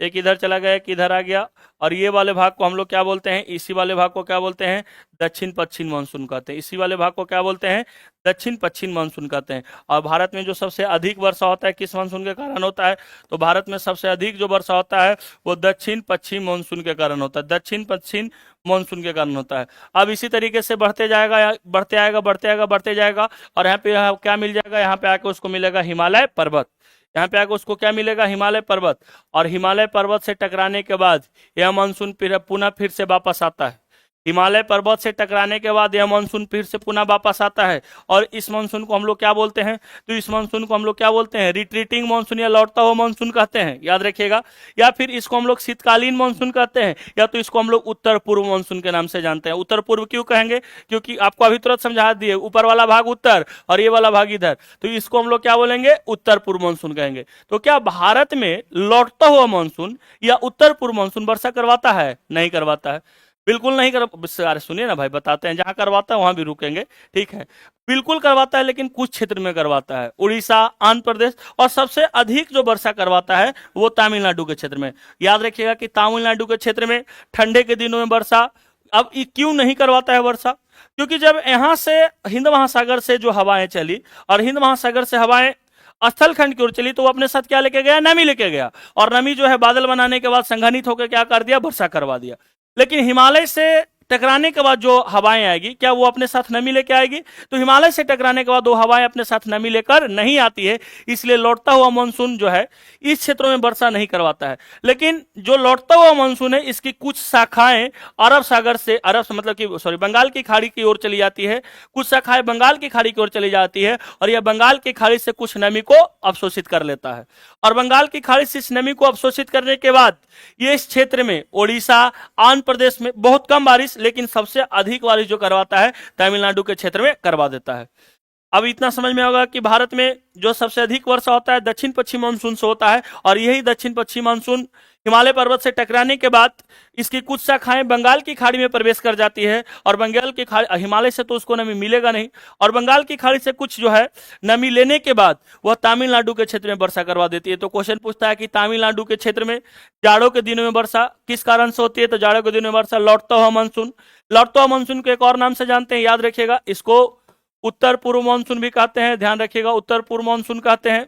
एक इधर चला गया एक इधर आ गया। और ये वाले भाग को हम लोग क्या बोलते हैं, इसी वाले भाग को क्या बोलते हैं, दक्षिण पश्चिम मानसून कहते हैं। इसी वाले भाग को क्या बोलते हैं, दक्षिण पश्चिम मानसून कहते हैं। और भारत में जो सबसे अधिक वर्षा होता है किस मानसून के कारण होता है, तो भारत में सबसे अधिक जो वर्षा होता है वो दक्षिण पश्चिम मानसून के कारण होता है, दक्षिण पश्चिम मानसून के कारण होता है। अब इसी तरीके से बढ़ते जाएगा, बढ़ते आएगा, बढ़ते आएगा, बढ़ते जाएगा, और यहाँ पे क्या मिल जाएगा, यहाँ पे आके उसको मिलेगा हिमालय पर्वत। यहाँ पे आकर उसको क्या मिलेगा, हिमालय पर्वत। और हिमालय पर्वत से टकराने के बाद यह मानसून पुनः फिर से वापस आता है। हिमालय पर्वत से टकराने के बाद यह मानसून फिर से पुनः वापस आता है। और इस मानसून को हम लोग क्या बोलते हैं, तो इस मानसून को हम लोग क्या बोलते हैं, रिट्रीटिंग मानसून या लौटता हुआ मानसून कहते हैं, याद रखिएगा। या फिर इसको हम लोग शीतकालीन मानसून कहते हैं, या तो इसको हम लोग उत्तर पूर्व मानसून के नाम से जानते हैं। उत्तर पूर्व क्यों कहेंगे, क्योंकि आपको अभी तुरंत समझा दिए, ऊपर वाला भाग उत्तर और ये वाला भाग इधर, तो इसको हम लोग क्या बोलेंगे, उत्तर पूर्व मानसून कहेंगे। तो क्या भारत में लौटता हुआ मानसून या उत्तर पूर्व मानसून वर्षा करवाता है, नहीं करवाता है, बिल्कुल नहीं कर, अरे सुनिए ना भाई, बताते हैं, जहां करवाता है वहां भी रुकेंगे, ठीक है। बिल्कुल करवाता है, लेकिन कुछ क्षेत्र में करवाता है, उड़ीसा, आंध्र प्रदेश, और सबसे अधिक जो वर्षा करवाता है वो तमिलनाडु के क्षेत्र में। याद रखिएगा कि तमिलनाडु के क्षेत्र में ठंडे के दिनों में वर्षा, अब क्यों नहीं करवाता है वर्षा, क्योंकि जब यहां से हिंद महासागर से जो हवाएं चली और हिंद महासागर से हवाएं स्थलखंड की ओर चली, तो वो अपने साथ क्या लेके गया, नमी लेके गया, और नमी जो है बादल बनाने के बाद संघनित होकर क्या कर दिया, वर्षा करवा दिया। लेकिन हिमालय से टकराने के बाद जो हवाएं आएगी, क्या वो अपने साथ नमी लेकर आएगी, तो हिमालय से टकराने के बाद वो हवाएं अपने साथ नमी लेकर नहीं आती है। इसलिए लौटता हुआ मानसून जो है इस क्षेत्रों में वर्षा नहीं करवाता है। लेकिन जो लौटता हुआ मानसून है इसकी कुछ शाखाएं अरब सागर से, अरब मतलब कि सॉरी, बंगाल की खाड़ी की ओर चली जाती है, कुछ शाखाएं बंगाल की खाड़ी की ओर चली जाती है, और यह बंगाल की खाड़ी से कुछ नमी को अवशोषित कर लेता है। और बंगाल की खाड़ी से इस नमी को अवशोषित करने के बाद ये इस क्षेत्र में ओडिशा, आंध्र प्रदेश में बहुत कम बारिश, लेकिन सबसे अधिक बारिश जो करवाता है तमिलनाडु के क्षेत्र में करवा देता है। अब इतना समझ में होगा कि भारत में जो सबसे अधिक वर्षा होता है दक्षिण पश्चिम मानसून से होता है, और यही दक्षिण पश्चिम मानसून हिमालय पर्वत से टकराने के बाद इसकी कुछ शाखाएं बंगाल की खाड़ी में प्रवेश कर जाती है, और बंगाल की खाड़ी, हिमालय से तो उसको नमी मिलेगा नहीं, और बंगाल की खाड़ी से कुछ जो है नमी लेने के बाद वह तमिलनाडु के क्षेत्र में वर्षा करवा देती है। तो क्वेश्चन पूछता है कि तमिलनाडु के क्षेत्र में जाड़ों के दिनों में वर्षा किस कारण से होती है, तो जाड़ों के दिनों में वर्षा लौटता हुआ मानसून। लौटता हुआ मानसून को एक और नाम से जानते हैं, याद रखिएगा, इसको उत्तर पूर्व मानसून भी कहते हैं, ध्यान रखिएगा, उत्तर पूर्व मानसून कहते हैं।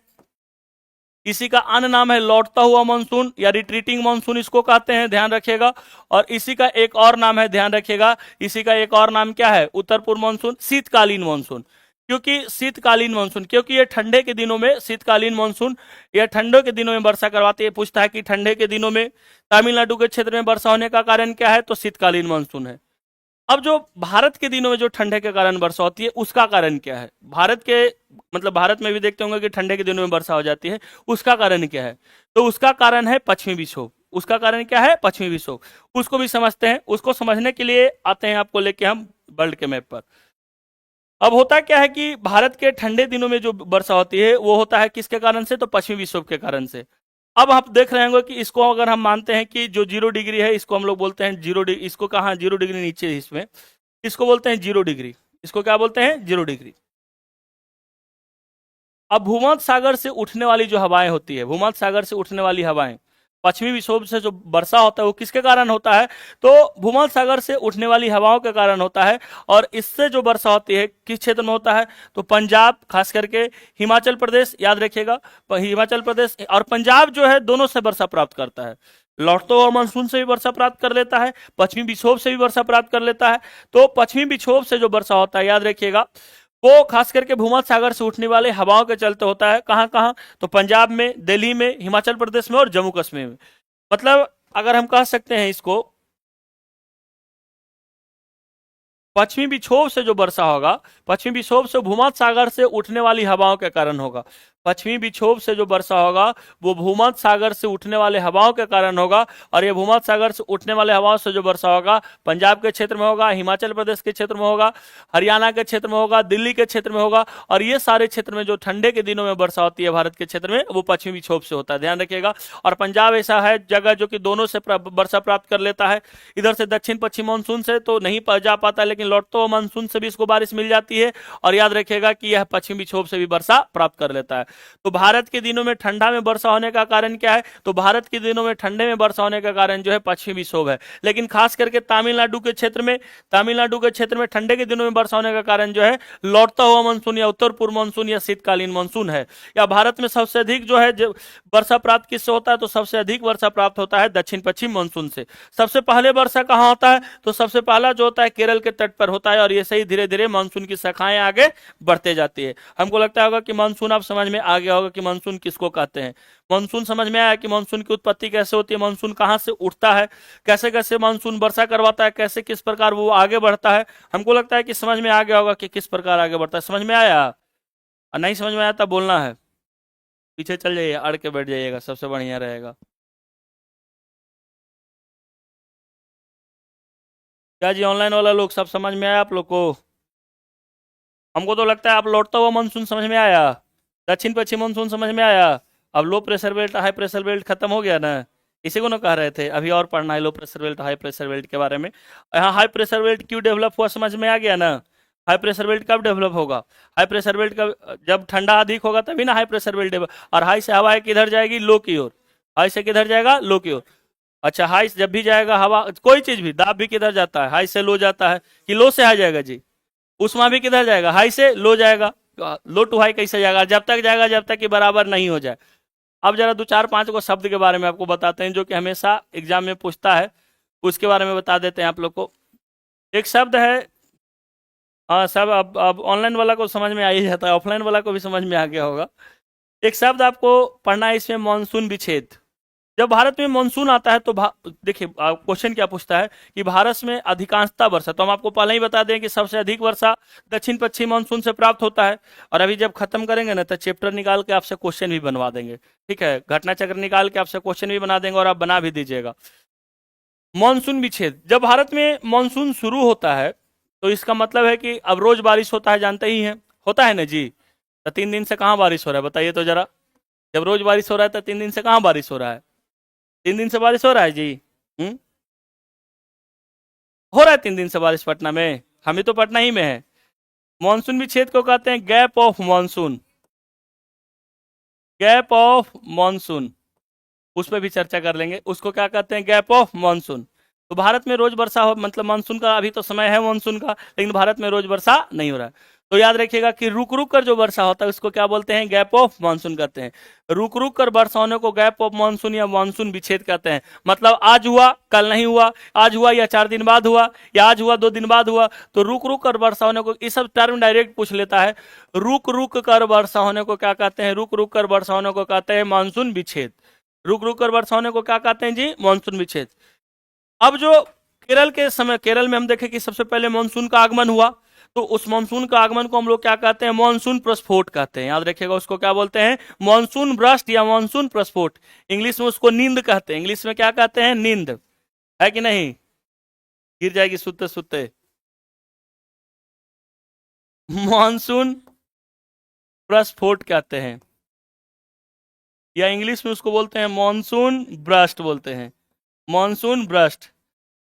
इसी का अन्य नाम है लौटता हुआ मानसून या रिट्रीटिंग मानसून इसको कहते हैं, ध्यान रखिएगा। और इसी का एक और नाम है, ध्यान रखिएगा, इसी का एक और नाम क्या है, उत्तर पूर्व मानसून, शीतकालीन मानसून। क्योंकि शीतकालीन मानसून, क्योंकि ये ठंडे के दिनों में, शीतकालीन मानसून यह ठंडों के दिनों में वर्षा करवाती है। पूछता है कि ठंडे के दिनों में तमिलनाडु के क्षेत्र में वर्षा होने का कारण क्या है, तो शीतकालीन मानसून है। अब जो भारत के दिनों में जो ठंडे के कारण वर्षा होती है उसका कारण क्या है, भारत के मतलब भारत में भी देखते होंगे कि ठंडे के दिनों में वर्षा हो जाती है, उसका कारण क्या है, तो उसका कारण है पश्चिमी विक्षोभ। उसका कारण क्या है, पश्चिमी विक्षोभ। उसको भी समझते हैं। उसको समझने के लिए आते हैं आपको लेके हम वर्ल्ड के मैप पर। अब होता क्या है कि भारत के ठंडे दिनों में जो वर्षा होती है वो होता है किसके कारण से, तो पश्चिमी विक्षोभ के कारण से। अब आप देख रहे होंगे कि इसको अगर हम मानते हैं कि जो 0 डिग्री है इसको हम लोग बोलते हैं 0 डिग्री, इसको कहा 0 डिग्री नीचे है इसमें, इसको बोलते हैं 0 डिग्री, इसको क्या बोलते हैं, 0 डिग्री। अब भूमध्य सागर से उठने वाली जो हवाएं होती है, भूमध्य सागर से उठने वाली हवाएं, पश्चिमी विक्षोभ से जो वर्षा होता है वो किसके कारण होता है, तो भूमध्य सागर से उठने वाली हवाओं के कारण होता है। और इससे जो वर्षा होती है किस क्षेत्र में होता है, तो पंजाब, खास करके हिमाचल प्रदेश, याद रखिएगा, हिमाचल प्रदेश और पंजाब जो है दोनों से वर्षा प्राप्त करता है। लौटते हुए मानसून से भी वर्षा प्राप्त कर लेता है, पश्चिमी विक्षोभ से भी वर्षा प्राप्त कर लेता है। तो पश्चिमी विक्षोभ से जो वर्षा होता है, याद रखिएगा, वो खास करके भूमध्य सागर से उठने वाले हवाओं के चलते होता है। कहां कहां, तो पंजाब में, दिल्ली में, हिमाचल प्रदेश में और जम्मू कश्मीर में। मतलब अगर हम कह सकते हैं इसको, पश्चिमी विक्षोभ से जो वर्षा होगा, पश्चिमी विक्षोभ से भूमध्य सागर से उठने वाली हवाओं के कारण होगा। पश्चिमी विक्षोभ से जो वर्षा होगा वो भूमध्य सागर से उठने वाले हवाओं के कारण होगा। और ये भूमध्य सागर से उठने वाले हवाओं से जो वर्षा होगा पंजाब के क्षेत्र में होगा, हिमाचल प्रदेश के क्षेत्र में होगा, हरियाणा के क्षेत्र में होगा, दिल्ली के क्षेत्र में होगा। और ये सारे क्षेत्र में जो ठंडे के दिनों में वर्षा होती है भारत के क्षेत्र में, वो पश्चिमी विक्षोभ से होता है, ध्यान रखिएगा। और पंजाब ऐसा है जगह जो कि दोनों से वर्षा प्राप्त कर लेता है। इधर से दक्षिण पश्चिम मानसून से तो नहीं जा पाता, लेकिन लौटते हुए मानसून से भी इसको बारिश मिल जाती है। और याद रखिएगा कि यह पश्चिमी विक्षोभ से भी वर्षा प्राप्त कर लेता है। तो भारत के दिनों में ठंडा में वर्षा होने का कारण क्या है, तो भारत के दिनों में ठंडे में वर्षा होने का कारण जो है पश्चिमी विक्षोभ है। लेकिन खास करके तमिलनाडु के क्षेत्र में ठंडे के दिनों में वर्षा होने का कारण जो है लौटता हुआ मानसून या उत्तर पूर्व मानसून या शीतकालीन मानसून है। या भारत में सबसे अधिक जो है वर्षा प्राप्त किससे होता है, तो सबसे अधिक वर्षा प्राप्त होता है दक्षिण पश्चिम मानसून से। सबसे पहले वर्षा कहां होता है, तो सबसे पहला जो होता है केरल के तट पर होता है। और ये सही धीरे धीरे मानसून की शाखाएं आगे बढ़ते जाती है। हमको लगता होगा कि मानसून आप समझ में आ गया होगा कि मानसून किसको कहते हैं। मानसून समझ में आया कि मानसून की उत्पत्ति कैसे होती है, मानसून कहां से उठता है, कैसे कैसे मानसून वर्षा करवाता है, कैसे किस प्रकार वो आगे बढ़ता है। हमको लगता है कि समझ में आ गया होगा कि किस प्रकार आगे बढ़ता है। समझ में आया, और नहीं समझ में आया तब बोलना है, पीछे चल जाइए, अड़ के बैठ जाइएगा, सबसे बढ़िया रहेगा। क्या जी ऑनलाइन वाला लोग सब समझ में आया आप लोग को? हमको तो लगता है आप लौटता हुआ मानसून समझ में आया, दक्षिण पश्चिम मानसून समझ में आया। अब low pressure belt high pressure belt खत्म हो गया ना, इसी को ना कह रहे थे अभी और पढ़ना है low pressure belt high pressure belt के बारे में। यहाँ हाई प्रेशर बेल्ट क्यों डेवलप हुआ समझ में आ गया ना। हाई प्रेशर बेल्ट कब डेवलप होगा, हाई प्रेशर बेल्ट का जब ठंडा अधिक होगा तभी ना हाई प्रेशर बेल्ट डेवलप। और हाई से हवा किधर जाएगी, लो की ओर। हाई से किधर जाएगा, लो की ओर। अच्छा, हाई से जब भी जाएगा हवा, कोई चीज भी, दाब भी किधर जाता है, हाई से लो जाता है कि लो से हाई जाएगा जी। उष्मा भी किधर जाएगा, हाई से लो जाएगा। लो टू हाई कैसे जाएगा, जब तक जाएगा जब तक कि बराबर नहीं हो जाए। अब जरा दो चार पांच को शब्द के बारे में आपको बताते हैं जो कि हमेशा एग्जाम में पूछता है, उसके बारे में बता देते हैं आप लोग को। एक शब्द है, हाँ सब अब ऑनलाइन वाला को समझ में आ ही जाता है, ऑफलाइन वाला को भी समझ में आ गया होगा। एक शब्द आपको पढ़ना है इसमें, मानसून विच्छेद। जब भारत में मानसून आता है तो देखिए क्वेश्चन क्या पूछता है कि भारत में अधिकांशतः वर्षा, तो हम आपको पहले ही बता दें कि सबसे अधिक वर्षा दक्षिण पश्चिम मानसून से प्राप्त होता है। और अभी जब खत्म करेंगे ना तो चैप्टर निकाल के आपसे क्वेश्चन भी बनवा देंगे, ठीक है, घटना चक्र निकाल के आपसे क्वेश्चन भी बना देंगे और आप बना भी दीजिएगा। मानसून विच्छेद, जब भारत में मानसून शुरू होता है तो इसका मतलब है कि अब रोज बारिश होता है, जानते ही हैं, होता है ना जी। तो 3 दिन से कहाँ बारिश हो रहा है बताइए तो जरा। जब रोज बारिश हो रहा है तो 3 दिन से कहाँ बारिश हो रहा है, 3 दिन से बारिश हो रहा है जी। हम्म, हो रहा है 3 दिन से बारिश पटना में, हम ही तो पटना ही में है। मानसून विच्छेद को कहते हैं gap of monsoon, gap of monsoon, उस पर भी चर्चा कर लेंगे, उसको क्या कहते हैं, गैप ऑफ मानसून। तो भारत में रोज वर्षा हो, मतलब मानसून का अभी तो समय है मानसून का, लेकिन भारत में रोज वर्षा नहीं हो रहा है। तो याद रखिएगा कि रुक रुक कर जो वर्षा होता है उसको क्या बोलते हैं, गैप ऑफ मानसून कहते हैं। रुक रुक कर वर्षा होने को गैप ऑफ मानसून या मानसून विच्छेद कहते हैं। मतलब आज हुआ कल नहीं हुआ, आज हुआ या 4 दिन बाद हुआ, या आज हुआ 2 दिन बाद हुआ। तो रुक रुक कर वर्षा होने को, ये सब टर्म डायरेक्ट पूछ लेता है। रुक रुक कर वर्षा होने को क्या कहते हैं, रुक रुक कर वर्षा होने को कहते हैं मानसून विच्छेद। रुक रुक कर वर्षा होने को क्या कहते हैं जी, मानसून विच्छेद। अब जो केरल के समय, केरल में हम देखें कि सबसे पहले मानसून का आगमन हुआ, तो उस मानसून का आगमन को हम लोग क्या कहते हैं, मानसून प्रस्फोट कहते हैं। याद रखिएगा उसको क्या बोलते हैं, मानसून ब्रस्ट या मानसून प्रस्फोट। इंग्लिश में उसको नींद कहते हैं, इंग्लिश में क्या कहते हैं, नींद, है कि नहीं, गिर जाएगी सुते सुते। मानसून प्रस्फोट कहते हैं, या इंग्लिश में उसको बोलते हैं मानसून ब्रस्ट बोलते हैं, मानसून ब्रस्ट।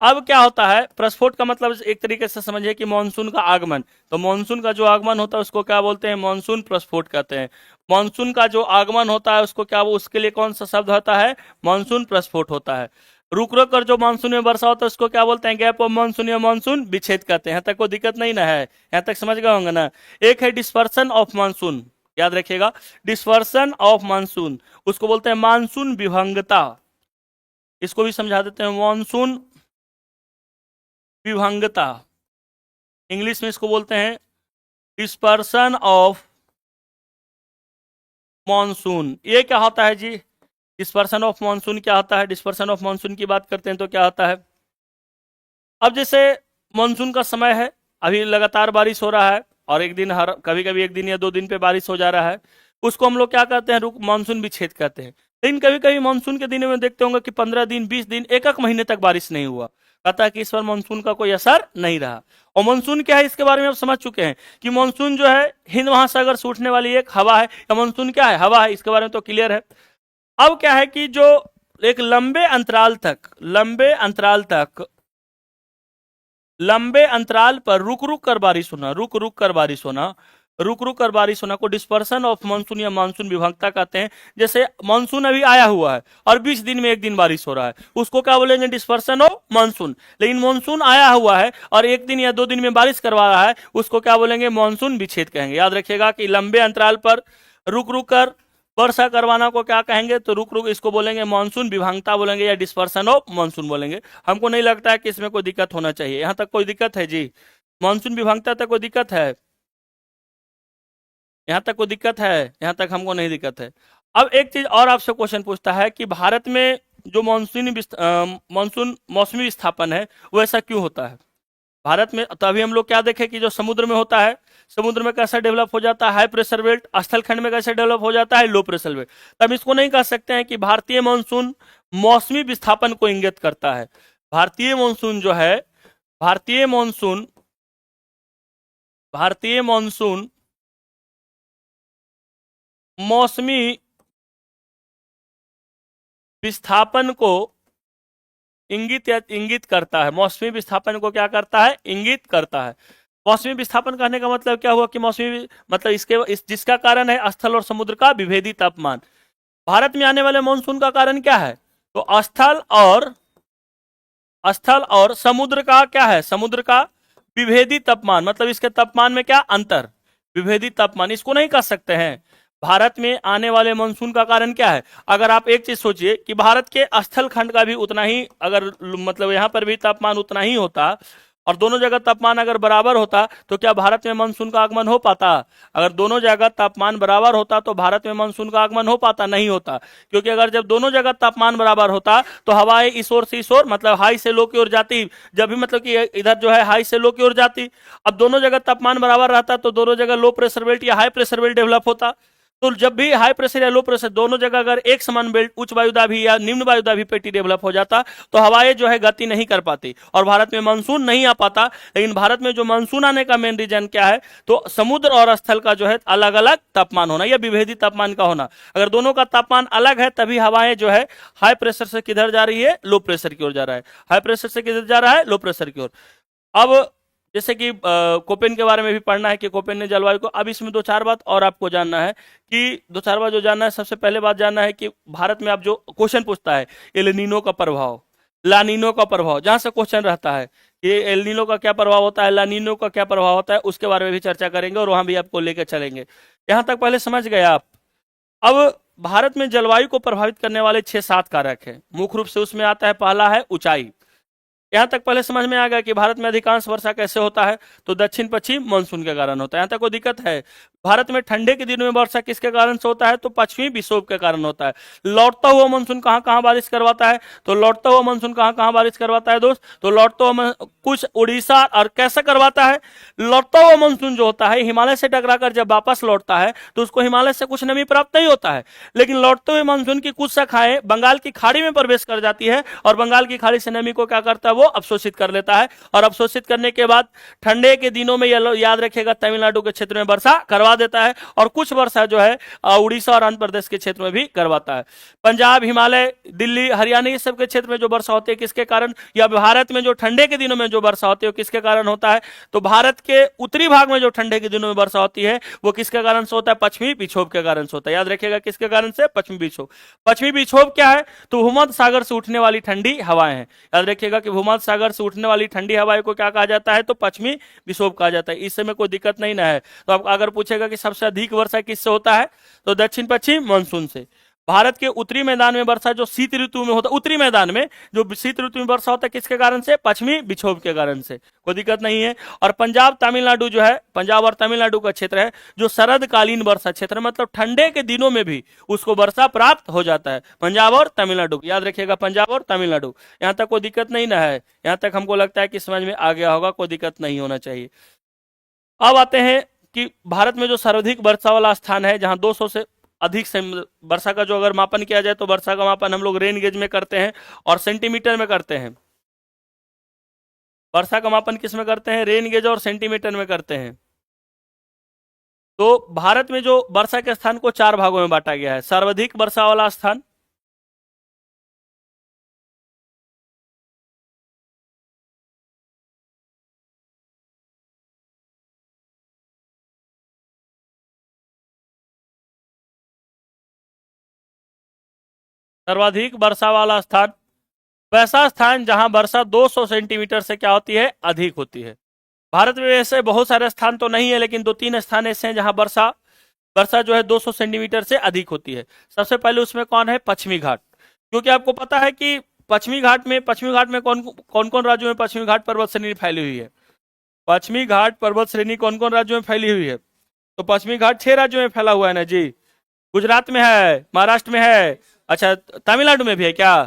अब क्या होता है, प्रस्फोट का मतलब एक तरीके से समझिए कि मानसून का आगमन। तो मानसून का जो आगमन होता है उसको क्या बोलते हैं, मानसून प्रस्फोट कहते हैं। मानसून का जो आगमन होता है उसको क्या, उसके लिए कौन सा शब्द होता है, मानसून प्रस्फोट होता है। रुक रुक कर जो मानसून में वर्षा होता है उसको क्या बोलते हैं, गैप ऑफ मानसून या मानसून विच्छेद कहते हैं। यहाँ तक कोई दिक्कत नहीं ना है, यहाँ तक समझ गए होंगे ना। एक है डिस्पर्सन ऑफ मानसून, याद रखिएगा, डिस्पर्सन ऑफ मानसून, उसको बोलते हैं मानसून विभंगता। इसको भी समझा देते हैं, मानसून विभंगता, इंग्लिश में इसको बोलते हैं डिस्पर्सन ऑफ मॉनसून। ये क्या होता है जी, डिस्पर्सन ऑफ मॉनसून क्या होता है, डिस्पर्सन ऑफ मॉनसून की बात करते हैं तो क्या होता है। अब जैसे मॉनसून का समय है, अभी लगातार बारिश हो रहा है और एक दिन, हर कभी कभी एक दिन या 2 दिन पे बारिश हो जा रहा है, उसको हम लोग क्या कहते हैं, रुक मानसून विच्छेद कहते हैं। लेकिन कभी कभी मानसून के दिनों में देखते होंगे कि 15 दिन 20 दिन एक एक महीने तक बारिश नहीं हुआ, कहता है कि इस पर मानसून का कोई असर नहीं रहा। और मानसून क्या है इसके बारे में आप समझ चुके हैं कि मानसून जो है हिंद महासागर से उठने वाली एक हवा है, या मानसून क्या है, हवा है, इसके बारे में तो क्लियर है। अब क्या है कि जो एक लंबे अंतराल पर रुक रुक कर बारिश होना, रुक रुक कर बारिश होना को डिस्पर्सन ऑफ मानसून या मानसून विभक्ता कहते हैं। जैसे मानसून अभी आया हुआ है और 20 दिन में एक दिन बारिश हो रहा है, उसको क्या बोलेंगे, डिस्पर्सन ऑफ मानसून। लेकिन मानसून आया हुआ है और 1 दिन या 2 दिन में बारिश करवा रहा है, उसको क्या बोलेंगे, मानसून विच्छेद कहेंगे। याद रखिएगा कि लंबे अंतराल पर रुक रुक कर वर्षा करवाना को क्या कहेंगे, तो रुक रुक इसको बोलेंगे मानसून विभंगता बोलेंगे या डिस्पर्सन ऑफ मानसून बोलेंगे। हमको नहीं लगता है कि इसमें कोई दिक्कत होना चाहिए। यहां तक कोई दिक्कत है जी, मानसून विभंगता तक कोई दिक्कत है, यहां तक कोई दिक्कत है, यहां तक हमको नहीं दिक्कत है। अब एक चीज और आपसे क्वेश्चन पूछता है कि भारत में जो मानसून मौसमी विस्थापन है वो ऐसा क्यों होता है भारत में। तो अभी हम लोग क्या देखें कि जो समुद्र में होता है, समुद्र में कैसा डेवलप हो जाता है, हाई प्रेशर बेल्ट, स्थलखंड में कैसे डेवलप हो जाता है, लो प्रेशर बेल्ट। तब इसको नहीं कह सकते हैं कि भारतीय मानसून मौसमी विस्थापन को इंगित करता है। भारतीय मानसून जो है, भारतीय मानसून भारतीय मानसून मौसमी विस्थापन को इंगित करता है। मौसमी विस्थापन को क्या करता है, इंगित करता है। मौसमी विस्थापन कहने का मतलब क्या हुआ कि मौसमी मतलब जिसका कारण है स्थल और समुद्र का विभेदी तापमान। भारत में आने वाले मानसून का कारण क्या है, तो स्थल और समुद्र का क्या है, समुद्र का विभेदी तापमान, मतलब इसके तापमान में क्या अंतर, विभेदी तापमान। इसको नहीं कह सकते हैं भारत में आने वाले मानसून का कारण क्या है। अगर आप एक चीज सोचिए कि भारत के स्थल खंड का भी उतना ही, अगर मतलब यहां पर भी तापमान उतना ही होता और दोनों जगह तापमान अगर बराबर होता तो क्या भारत में मानसून का आगमन हो पाता। अगर दोनों जगह तापमान बराबर होता तो भारत में मानसून का आगमन हो पाता, नहीं होता। क्योंकि अगर जब दोनों जगह तापमान बराबर होता तो हवाएं इस ओर से इस ओर, मतलब हाई से लो की ओर जाती, जब भी मतलब कि इधर जो है हाई से लो की ओर जाती। अब दोनों जगह तापमान बराबर रहता तो दोनों जगह लो प्रेशर बेल्ट या हाई प्रेशर बेल्ट डेवलप होता। तो जब भी हाई प्रेशर या लो प्रेशर दोनों जगह अगर एक समान बेल्ट, उच्च वायुदाभी या निम्न वायुदाभी पेटी डेवलप हो जाता तो हवाएं जो है गति नहीं कर पाती और भारत में मानसून नहीं आ पाता। लेकिन भारत में जो मानसून आने का मेन रीजन क्या है, तो समुद्र और स्थल का जो है अलग अलग तापमान होना या विभेदी तापमान का होना। अगर दोनों का तापमान अलग है तभी हवाएं जो है हाई प्रेशर से किधर जा रही है, लो प्रेशर की ओर जा रहा है, हाई प्रेशर से किधर जा रहा है, लो प्रेशर की ओर। अब जैसे कि कोपेन के बारे में भी पढ़ना है कि कोपेन ने जलवायु को, अब इसमें 2-4 बात और आपको जानना है कि 2-4 बात जो जानना है, सबसे पहले बात जानना है कि भारत में आप जो क्वेश्चन पूछता है एल नीनो का प्रभाव, लानीनो का प्रभाव, जहां से क्वेश्चन रहता है ये एल नीनो का क्या प्रभाव होता है, लानीनो का क्या प्रभाव होता है, उसके बारे में भी चर्चा करेंगे और वहां भी आपको लेकर चलेंगे। यहां तक पहले समझ गए आप। अब भारत में जलवायु को प्रभावित करने वाले 6-7 कारक है, मुख्य रूप से उसमें आता है, पहला है ऊंचाई। यहां तक पहले समझ में आ गया कि भारत में अधिकांश वर्षा कैसे होता है, तो दक्षिण पश्चिम मानसून के कारण होता है। यहां तक कोई दिक्कत है। भारत में ठंडे के दिनों में वर्षा किसके कारण से होता है, तो पश्चिमी विक्षोभ के कारण होता है। लौटता हुआ मानसून कहां कहां बारिश करवाता है, तो लौटता हुआ मानसून कहां कहां बारिश करवाता है दोस्त, तो लौटता हुआ कुछ उड़ीसा और कैसे करवाता है, लौटता हुआ मानसून जो होता है हिमालय से टकराकर जब वापस लौटता है तो उसको हिमालय से कुछ नमी प्राप्त नहीं होता है। लेकिन लौटते हुए मानसून की कुछ शाखाएं बंगाल की खाड़ी में प्रवेश कर जाती है और बंगाल की खाड़ी से नमी को क्या करता है, वो अवशोषित कर लेता है। और अवशोषित करने के बाद ठंडे के दिनों में याद रखिएगा तमिलनाडु के क्षेत्र में वर्षा करवा करवा देता है, और कुछ वर्षा जो है उड़ीसा और आंध्र प्रदेश के क्षेत्र में भी करवाता है। पंजाब, हिमालय, दिल्ली, हरियाणा, ये सब के क्षेत्र में जो वर्षा होती है किसके कारण, या भारत में जो ठंडे के दिनों में जो वर्षा होती है वो किसके कारण होता है, तो भारत के उत्तरी भाग में जो ठंडे के दिनों में वर्षा होती है वो किसके कारण से होता है, पश्चिमी विक्षोभ के कारण से होता है। याद रखिएगा किसके कारण से, पश्चिमी विक्षोभ। पश्चिमी विक्षोभ क्या है, तो भूमध्य सागर से उठने वाली ठंडी हवाएं हैं। याद रखिएगा कि भूमध्य सागर से उठने वाली ठंडी हवाएं को क्या कहा जाता है, तो पश्चिमी विक्षोभ कहा जाता है। इस समय कोई दिक्कत नहीं ना है। तो अब अगर पूछेगा कि सबसे अधिक वर्षा किससे होता है, तो दक्षिण पश्चिम मानसून से। भारत के उत्तरी मैदान में वर्षा जो शीत ऋतु में होता है, उत्तरी मैदान में जो शीत ऋतु में वर्षा होता है किसके कारण से, पश्चिमी विक्षोभ के कारण से, कोई दिक्कत नहीं है। और पंजाब तमिलनाडु जो है, पंजाब और तमिलनाडु का क्षेत्र है जो शरदकालीन वर्षा क्षेत्र, मतलब ठंडे के दिनों में भी उसको वर्षा प्राप्त हो जाता है, पंजाब और तमिलनाडु। याद रखिएगा पंजाब और तमिलनाडु। यहां तक कोई दिक्कत नहीं ना है, यहां तक हमको लगता है कि समझ में आ गया होगा, कोई दिक्कत नहीं होना चाहिए। अब आते हैं कि भारत में जो सर्वाधिक वर्षा वाला स्थान है, जहां 200 से अधिक से वर्षा का जो अगर मापन किया जाए तो वर्षा का मापन हम लोग रेन गेज में करते हैं और सेंटीमीटर में करते हैं। वर्षा का मापन किस में करते हैं, रेन गेज और सेंटीमीटर में करते हैं। तो भारत में जो वर्षा के स्थान को 4 भागों में बांटा गया है। सर्वाधिक वर्षा वाला स्थान, सर्वाधिक वर्षा वाला स्थान वैसा स्थान जहां वर्षा 200 सेंटीमीटर से क्या होती है, अधिक होती है। भारत में ऐसे बहुत सारे स्थान तो नहीं है, लेकिन 2-3 स्थान ऐसे हैं जहां वर्षा वर्षा जो है 200 सेंटीमीटर से अधिक होती है। सबसे पहले उसमें कौन है, पश्चिमी घाट। क्योंकि आपको पता है कि पश्चिमी घाट में कौन कौन कौन राज्यों में पश्चिमी घाट पर्वत श्रेणी फैली हुई है। पश्चिमी घाट पर्वत श्रेणी कौन कौन राज्यों में फैली हुई है, तो पश्चिमी घाट 6 राज्यों में फैला हुआ है ना जी। गुजरात में है, महाराष्ट्र में है, अच्छा तमिलनाडु में भी है क्या,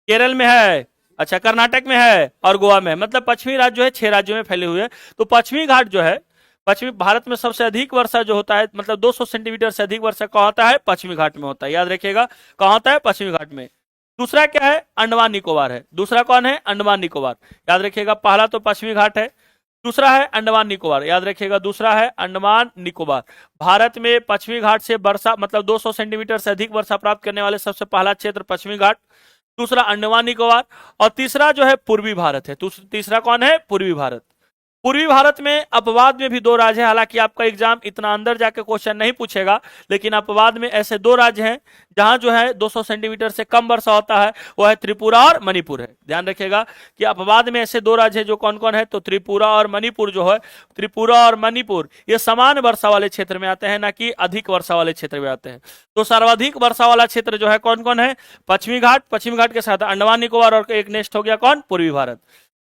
केरल में है, अच्छा कर्नाटक में है और गोवा में है। मतलब पश्चिमी राज्य जो है 6 राज्यों में फैले हुए हैं। तो पश्चिमी घाट जो है, पश्चिमी भारत में सबसे अधिक वर्षा जो होता है, मतलब 200 सेंटीमीटर से अधिक वर्षा कहाँ होता है, पश्चिमी घाट में होता है। याद रखिएगा कहाँ होता है, पश्चिमी घाट में। दूसरा क्या है, अंडमान निकोबार है। दूसरा कौन है, अंडमान निकोबार। याद रखिएगा पहला तो पश्चिमी घाट है, दूसरा है अंडमान निकोबार। याद रखिएगा दूसरा है अंडमान निकोबार। भारत में पश्चिमी घाट से वर्षा मतलब 200 सेंटीमीटर से अधिक वर्षा प्राप्त करने वाले सबसे पहला क्षेत्र पश्चिमी घाट, दूसरा अंडमान निकोबार, और तीसरा जो है पूर्वी भारत है। तीसरा कौन है, पूर्वी भारत। पूर्वी भारत में अपवाद में भी 2 राज्य हैं। हालांकि आपका एग्जाम इतना अंदर जाके क्वेश्चन नहीं पूछेगा, लेकिन अपवाद में ऐसे 2 राज्य हैं जहां जो है 200 सेंटीमीटर से कम वर्षा होता है, वो है त्रिपुरा और मणिपुर है। ध्यान रखिएगा कि अपवाद में ऐसे 2 राज्य हैं जो कौन कौन है, तो त्रिपुरा और मणिपुर जो है, त्रिपुरा और मणिपुर ये समान वर्षा वाले क्षेत्र में आते हैं, ना कि अधिक वर्षा वाले क्षेत्र में आते हैं। तो सर्वाधिक वर्षा वाला क्षेत्र जो है कौन कौन है, पश्चिमी घाट के साथ अंडमान निकोबार, और एक नेक्स्ट हो गया कौन, पूर्वी भारत।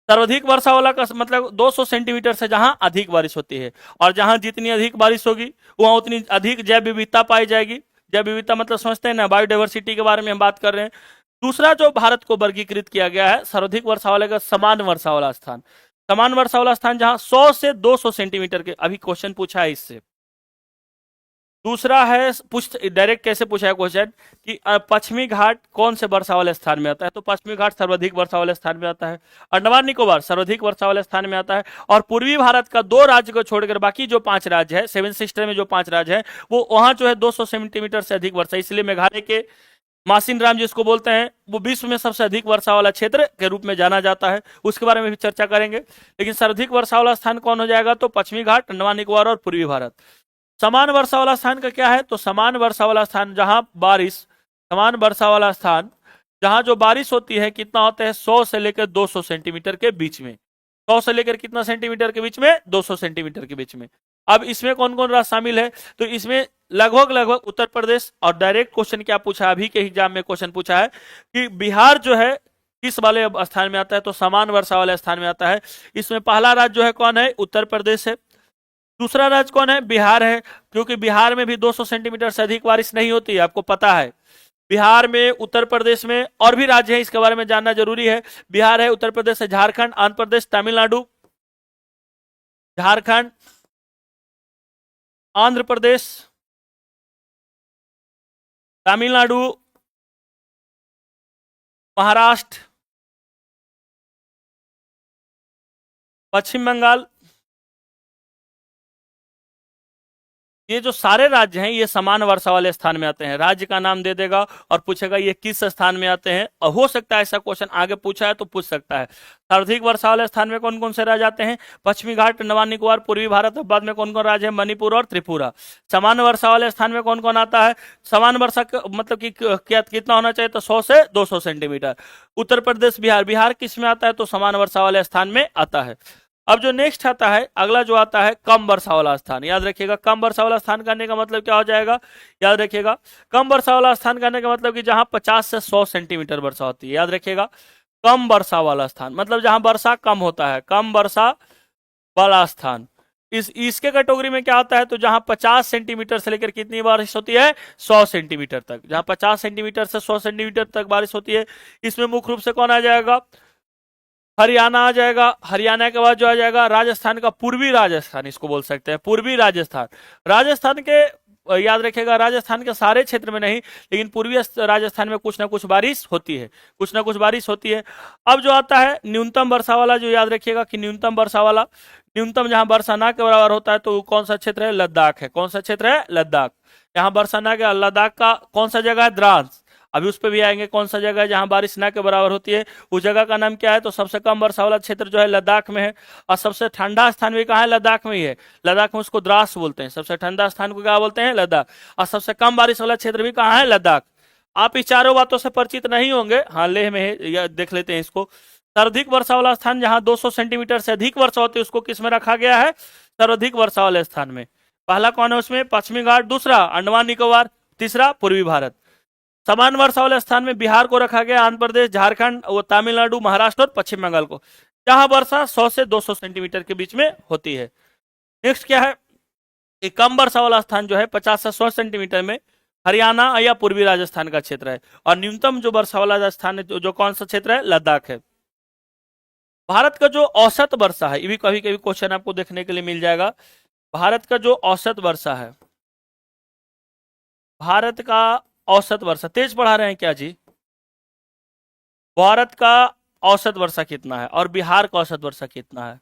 सर्वाधिक वर्षा वाला का मतलब 200 सेंटीमीटर से जहां अधिक बारिश होती है, और जहां जितनी अधिक बारिश होगी वहां उतनी अधिक जैव विविधता पाई जाएगी। जैव विविधता मतलब समझते हैं ना, बायोडाइवर्सिटी के बारे में हम बात कर रहे हैं। दूसरा जो भारत को वर्गीकृत किया गया है सर्वाधिक वर्षा वाले का, समान वर्षा वाला स्थान। समान वर्षा वाला स्थान जहां 100 से 200 सेंटीमीटर के, अभी क्वेश्चन पूछा है इससे। दूसरा है डायरेक्ट कैसे पूछा है क्वेश्चन कि पश्चिमी घाट कौन से वर्षा वाले स्थान में आता है, तो पश्चिमी घाट सर्वाधिक वर्षा वाले स्थान में आता है। अंडमान निकोबार सर्वाधिक वर्षा वाले स्थान में आता है। और पूर्वी भारत का 2 राज्य को छोड़कर बाकी जो 5 राज्य है, 7 सिस्टर में जो 5 राज्य है, वो वहां जो है 200 सेंटीमीटर से अधिक वर्षा। इसलिए मेघालय के मासिन राम जिसको बोलते हैं, वो विश्व में सबसे अधिक वर्षा वाला क्षेत्र के रूप में जाना जाता है। उसके बारे में भी चर्चा करेंगे। लेकिन सर्वाधिक वर्षा वाला स्थान कौन हो जाएगा, तो पश्चिमी घाट, अंडमान निकोबार और पूर्वी भारत। समान वर्षा वाला स्थान का क्या है, तो समान वर्षा वाला स्थान जहां बारिश, समान वर्षा वाला स्थान जहां जो बारिश होती है कितना होता है, 100 से लेकर 200 सेंटीमीटर के बीच में। 100 से लेकर कितना सेंटीमीटर के बीच में, 200 सेंटीमीटर के बीच में। अब इसमें कौन कौन राज्य शामिल है, तो इसमें लगभग उत्तर प्रदेश। और डायरेक्ट क्वेश्चन क्या पूछा, अभी के एग्जाम में क्वेश्चन पूछा है कि बिहार जो है किस वाले स्थान में आता है, तो समान वर्षा वाले स्थान में आता है। इसमें पहला राज्य जो है कौन है, उत्तर प्रदेश है। दूसरा राज्य कौन है, बिहार है, क्योंकि बिहार में भी 200 सेंटीमीटर से अधिक बारिश नहीं होती है, आपको पता है। बिहार में, उत्तर प्रदेश में और भी राज्य हैं, इसके बारे में जानना जरूरी है। बिहार है, उत्तर प्रदेश है, झारखंड, आंध्र प्रदेश, तमिलनाडु, झारखंड, आंध्र प्रदेश, तमिलनाडु, महाराष्ट्र, पश्चिम बंगाल, ये जो सारे राज्य हैं ये समान वर्षा वाले स्थान में आते हैं। राज्य का नाम दे देगा और पूछेगा ये किस स्थान में आते हैं, और हो सकता है ऐसा क्वेश्चन आगे पूछा है तो पूछ सकता है। सर्वाधिक वर्षा वाले स्थान में कौन कौन से राज्य आते हैं? पश्चिमी घाट, अंडमान निकोबार, पूर्वी भारत। बाद में कौन कौन राज्य है? मणिपुर और त्रिपुरा। समान वर्षा वाले स्थान में कौन कौन आता है? समान वर्षा मतलब कि क्या कितना होना चाहिए? तो 100 से 200 सेंटीमीटर। उत्तर प्रदेश, बिहार। बिहार किस में आता है? तो समान वर्षा वाले स्थान में आता है। अब जो नेक्स्ट आता है, अगला जो आता है कम वर्षा वाला स्थान। याद रखिएगा, कम वर्षा वाला स्थान करने का मतलब क्या हो जाएगा? याद रखिएगा, कम वर्षा वाला स्थान करने का मतलब कि जहां 50 से 100 सेंटीमीटर वर्षा होती है। याद रखिएगा, कम वर्षा वाला स्थान मतलब जहां वर्षा कम होता है, कम वर्षा वाला स्थान। इसके कैटेगरी में क्या आता है? तो जहां 50 सेंटीमीटर से लेकर कितनी बारिश होती है? 100 सेंटीमीटर तक। जहां 50 सेंटीमीटर से 100 सेंटीमीटर तक बारिश होती है, इसमें मुख्य रूप से कौन आ जाएगा? हरियाणा आ जाएगा। हरियाणा के बाद जो आ जाएगा राजस्थान का पूर्वी राजस्थान, इसको बोल सकते हैं पूर्वी राजस्थान। राजस्थान के याद रखिएगा, राजस्थान के सारे क्षेत्र में नहीं, लेकिन पूर्वी राजस्थान में कुछ ना कुछ बारिश होती है, कुछ ना कुछ बारिश होती है। अब जो आता है न्यूनतम वर्षा वाला, जो याद रखिएगा कि न्यूनतम वर्षा वाला, न्यूनतम जहां वर्षा ना के बराबर होता है तो कौन सा क्षेत्र है? लद्दाख है। कौन सा क्षेत्र है? लद्दाख। यहाँ वर्षा ना के, लद्दाख का कौन सा जगह है? द्रास। अभी उस पर भी आएंगे कौन सा जगह है जहां बारिश ना के बराबर होती है, उस जगह का नाम क्या है? तो सबसे कम वर्षा वाला क्षेत्र जो है लद्दाख में है। और सबसे ठंडा स्थान भी कहाँ है? लद्दाख में ही है। लद्दाख में उसको द्रास बोलते हैं। सबसे ठंडा स्थान को क्या बोलते हैं? लद्दाख। और सबसे कम बारिश वाला क्षेत्र भी कहाँ है? लद्दाख। आप इस चारों बातों से परिचित नहीं होंगे। हाँ, लेह में है, या देख लेते हैं इसको। सर्वाधिक वर्षा वाला स्थान जहां 200 सेंटीमीटर से अधिक वर्षा होती है उसको किस में रखा गया है? सर्वाधिक वर्षा वाले स्थान में। पहला कौन है उसमें? पश्चिमी घाट। दूसरा अंडमान निकोबार। तीसरा पूर्वी भारत। समान वर्षा वाले स्थान में बिहार को रखा गया, आंध्र प्रदेश, झारखंड, वो तमिलनाडु, महाराष्ट्र और पश्चिम बंगाल को, जहां वर्षा 100 से 200 सेंटीमीटर के बीच में होती है। नेक्स्ट क्या है? एक कम वर्षा वाला स्थान जो है 50 से 100 सेंटीमीटर में हरियाणा या पूर्वी राजस्थान का क्षेत्र है। और न्यूनतम जो वर्षा वाला स्थान है जो कौन सा क्षेत्र है? लद्दाख है। भारत का जो औसत वर्षा है, ये भी कभी कभी क्वेश्चन आपको देखने के लिए मिल जाएगा। भारत का जो औसत वर्षा है, भारत का औसत वर्षा, तेज पढ़ा रहे हैं क्या जी? भारत का औसत वर्षा कितना है और बिहार का औसत वर्षा कितना है?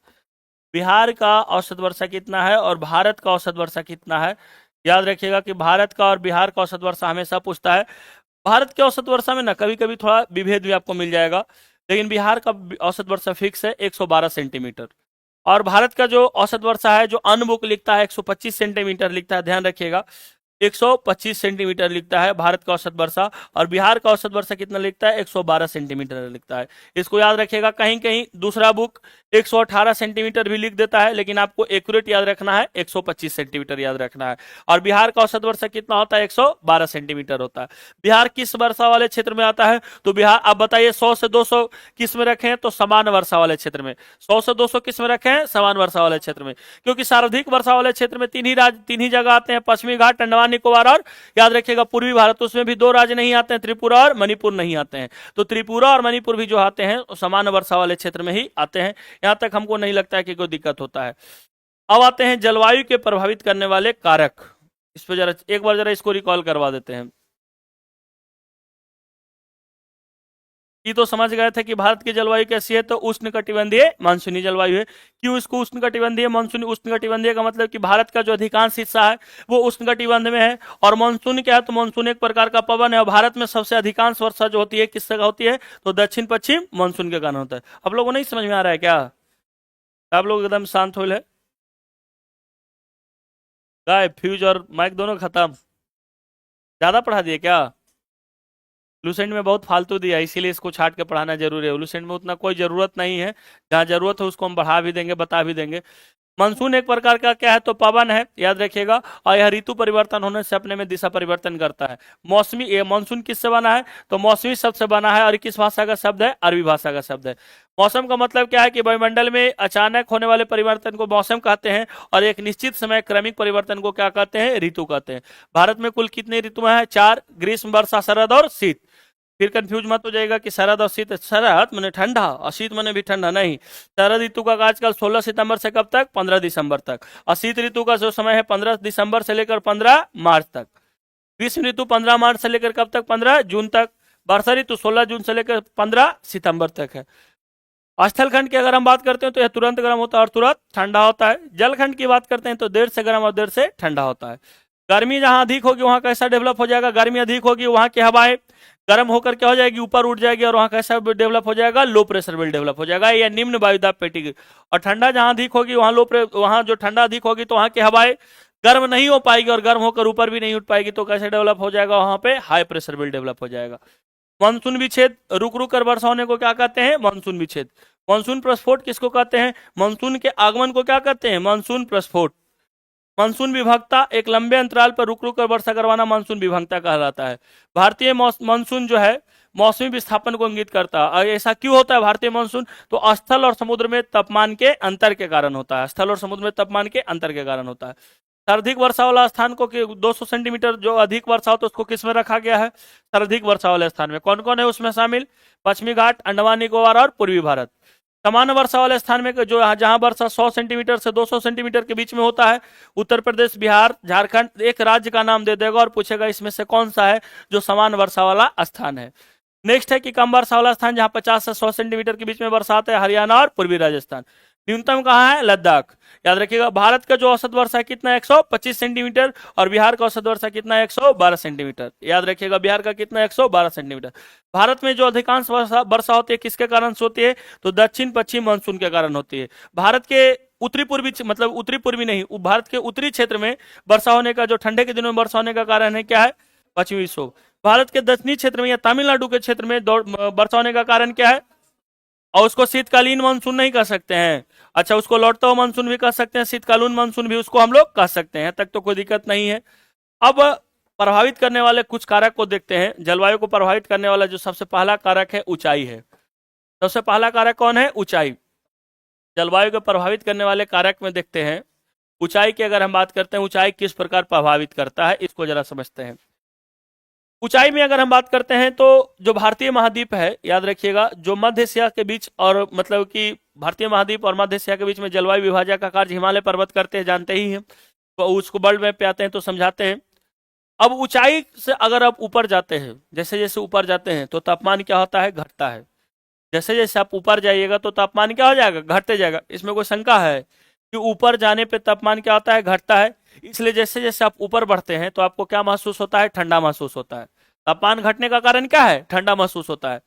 बिहार का औसत वर्षा कितना है और भारत का औसत वर्षा कितना है? याद रखिएगा कि भारत का और बिहार का औसत वर्षा हमेशा पूछता है। भारत के औसत वर्षा में ना कभी कभी थोड़ा विभेद भी आपको मिल जाएगा, लेकिन बिहार का औसत वर्षा फिक्स है 112 सेंटीमीटर। और भारत का जो औसत वर्षा है, जो अनबुक लिखता है 125 सेंटीमीटर लिखता है, ध्यान रखिएगा 125 सेंटीमीटर लिखता है भारत का औसत वर्षा। और बिहार का औसत वर्षा कितना लिखता है? 112 सेंटीमीटर लिखता है। इसको याद रखिएगा। कहीं कहीं दूसरा बुक 118 सेंटीमीटर भी लिख देता है, लेकिन आपको एक्यूरेट याद रखना है, 125 सेंटीमीटर याद रखना है। और बिहार का औसत वर्षा कितना होता है? 112 सेंटीमीटर होता है। बिहार किस वर्षा वाले क्षेत्र में आता है? तो बिहार, आप बताइए 100 से 200 किस में रखें? तो समान वर्षा वाले क्षेत्र में। 100 से 200 किस में रखें? समान वर्षा वाले क्षेत्र में। क्योंकि सर्वाधिक वर्षा वाले क्षेत्र में तीन ही जगह आते हैं, पश्चिमी घाट, अंडमान निकोबार और याद रखिएगा पूर्वी भारत। उसमें भी दो राज्य नहीं आते हैं, त्रिपुरा और मणिपुर नहीं आते हैं। तो त्रिपुरा और मणिपुर भी जो आते हैं समान वर्षा वाले क्षेत्र में ही आते हैं। यहां तक हमको नहीं लगता है कि कोई दिक्कत होता है। अब आते हैं जलवायु के प्रभावित करने वाले कारक। इस पर जरा एक बार जरा इसको रिकॉल करवा देते हैं। ये तो समझ गए थे कि भारत की जलवायु कैसी है, तो उष्णकटिबंधीय मानसूनी जलवायु है। क्यों इसको उष्णकटिबंधीय मानसूनी? उष्णकटिबंधीय का मतलब कि भारत का जो अधिकांश हिस्सा है वो उष्णकटिबंध में है। और मानसून क्या है? तो मानसून एक प्रकार का पवन है। और भारत में सबसे अधिकांश वर्षा जो होती है किस जगह होती है? तो दक्षिण पश्चिम मानसून के कारण होता है। आप लोगों को नहीं समझ में आ रहा है क्या? आप लोग एकदम शांत हो ले, गाय फ्यूज और माइक दोनों खत्म। ज्यादा पढ़ा दिए क्या? लुसेंट में बहुत फालतू दिया, इसीलिए इसको छाट के पढ़ाना जरूरी है। लुसेंट में उतना कोई जरूरत नहीं है, जहाँ जरूरत है उसको हम बढ़ा भी देंगे, बता भी देंगे। मानसून एक प्रकार का क्या है? तो पवन है, याद रखिएगा। और यह ऋतु परिवर्तन होने से अपने में दिशा परिवर्तन करता है। मौसमी, ये मानसून किससे बना है? तो मौसमी शब्द से बना है। और किस भाषा का शब्द है? अरबी भाषा का शब्द है। मौसम का मतलब क्या है? कि वायुमंडल में अचानक होने वाले परिवर्तन को मौसम कहते हैं। और एक निश्चित समय क्रमिक परिवर्तन को क्या कहते हैं? ऋतु कहते हैं। भारत में कुल कितनी ऋतुएं हैं? 4, ग्रीष्म, वर्षा, शरद और शीत। फिर कंफ्यूज मत हो जाएगा कि शरद और शीत। शरद मैंने ठंडा और शीत मैंने भी ठंडा नहीं। शरद ऋतु का आजकल 16 सितंबर से कब तक? 15 दिसंबर तक। और शीत ऋतु का जो समय है 15 दिसंबर से लेकर 15 मार्च तक। ग्रीष्म ऋतु 15 मार्च से लेकर कब तक? 15 जून तक। वर्षा ऋतु 16 जून से लेकर 15 सितंबर तक है। स्थलखंड की अगर हम बात करते हैं तो यह तुरंत गर्म होता है और तुरंत ठंडा होता है। जलखंड की बात करते हैं तो देर से गर्म और देर से ठंडा होता है। गर्मी जहां अधिक होगी वहां कैसा डेवलप हो जाएगा, गर्मी अधिक होगी वहां की हवाएं गर्म होकर क्या हो जाएगी, ऊपर उठ जाएगी और वहां कैसा डेवलप हो जाएगा, लो प्रेशर बेल्ट डेवलप हो जाएगा या निम्न वायुदाब पेटी। और ठंडा जहां अधिक होगी वहां जो ठंडा अधिक होगी तो वहां की हवाएं गर्म नहीं हो पाएगी और गर्म होकर ऊपर भी नहीं उठ पाएगी, तो कैसे डेवलप हो जाएगा, वहां पे हाई प्रेशर बेल्ट डेवलप हो जाएगा। मानसून विच्छेद, रुक रुक कर वर्षा होने को क्या कहते हैं, मानसून विच्छेद। मानसून प्रस्फोट किसको कहते हैं, मानसून के आगमन को क्या कहते हैं, मानसून प्रस्फोट। मानसून विभक्ता, एक लंबे अंतराल पर रुक रुक कर वर्षा करवाना मानसून विभक्ता कहलाता है। भारतीय मानसून जो है मौसमी विस्थापन को इंगित करता है। और ऐसा क्यों होता है भारतीय मानसून, तो स्थल और समुद्र में तापमान के अंतर के कारण होता है, स्थल और समुद्र में तापमान के अंतर के कारण होता है। सर्वाधिक वर्षा वाला स्थान को 200 सेंटीमीटर जो अधिक वर्षा हो तो उसको किस में रखा गया है, सर्वाधिक वर्षा वाले स्थान में। कौन कौन है उसमें शामिल, पश्चिमी घाट, अंडमान निकोबार और पूर्वी भारत। सामान्य वर्षा वाले स्थान में जो जहां वर्षा 100 सेंटीमीटर से 200 सेंटीमीटर के बीच में होता है, उत्तर प्रदेश, बिहार, झारखंड, एक राज्य का नाम दे देगा और पूछेगा इसमें से कौन सा है जो सामान्य वर्षा वाला स्थान है। नेक्स्ट है कि कम वर्षा वाला स्थान जहां 50 से 100 सेंटीमीटर के बीच में वर्षा आता है, हरियाणा और पूर्वी राजस्थान। न्यूनतम कहाँ है, लद्दाख। याद रखिएगा भारत का जो औसत वर्षा है कितना, 125 सेंटीमीटर और बिहार का औसत वर्षा कितना है, 112 सेंटीमीटर। याद रखिएगा बिहार का कितना, 112 सेंटीमीटर। भारत में जो अधिकांश वर्षा होती है किसके कारण से होती है, तो दक्षिण पश्चिम मानसून के कारण होती है। भारत के उत्तरी पूर्वी मतलब उत्तरी पूर्वी नहीं, भारत के उत्तरी क्षेत्र में वर्षा होने का, जो ठंडे के दिनों में वर्षा होने का कारण है क्या है, पश्चिमी विक्षोभ। भारत के दक्षिणी क्षेत्र में या तमिलनाडु के क्षेत्र में वर्षा होने का कारण क्या है, और उसको शीतकालीन मानसून नहीं कह सकते हैं, अच्छा उसको लौटता हुआ मानसून भी कह सकते हैं, शीतकालीन मानसून भी उसको हम लोग कह सकते हैं, तक तो कोई दिक्कत नहीं है। अब प्रभावित करने वाले कुछ कारक को देखते हैं। जलवायु को प्रभावित करने वाला जो सबसे पहला कारक है ऊंचाई है। सबसे पहला कारक कौन है, ऊंचाई। जलवायु को प्रभावित करने वाले कारक में देखते हैं ऊंचाई की अगर हम बात करते हैं, ऊंचाई किस प्रकार प्रभावित करता है इसको जरा समझते हैं। ऊंचाई में अगर हम बात करते हैं तो जो भारतीय महाद्वीप है, याद रखिएगा जो मध्य एशिया के बीच और मतलब कि भारतीय महाद्वीप और मध्य एशिया के बीच में जलवायु विभाजन का कार्य हिमालय पर्वत करते हैं, जानते ही हैं, तो उसको वर्ल्ड मैप पे आते हैं तो समझाते हैं। अब ऊंचाई से अगर आप ऊपर जाते हैं, जैसे जैसे ऊपर जाते हैं तो तापमान क्या होता है, घटता है। जैसे जैसे आप ऊपर जाइएगा तो तापमान क्या हो जाएगा, घटते जाएगा। इसमें कोई शंका है कि ऊपर जाने पे तापमान क्या होता है, घटता है। इसलिए जैसे जैसे आप ऊपर बढ़ते हैं तो आपको क्या महसूस होता है, ठंडा महसूस होता है। तापमान घटने का कारण क्या है, ठंडा महसूस होता है।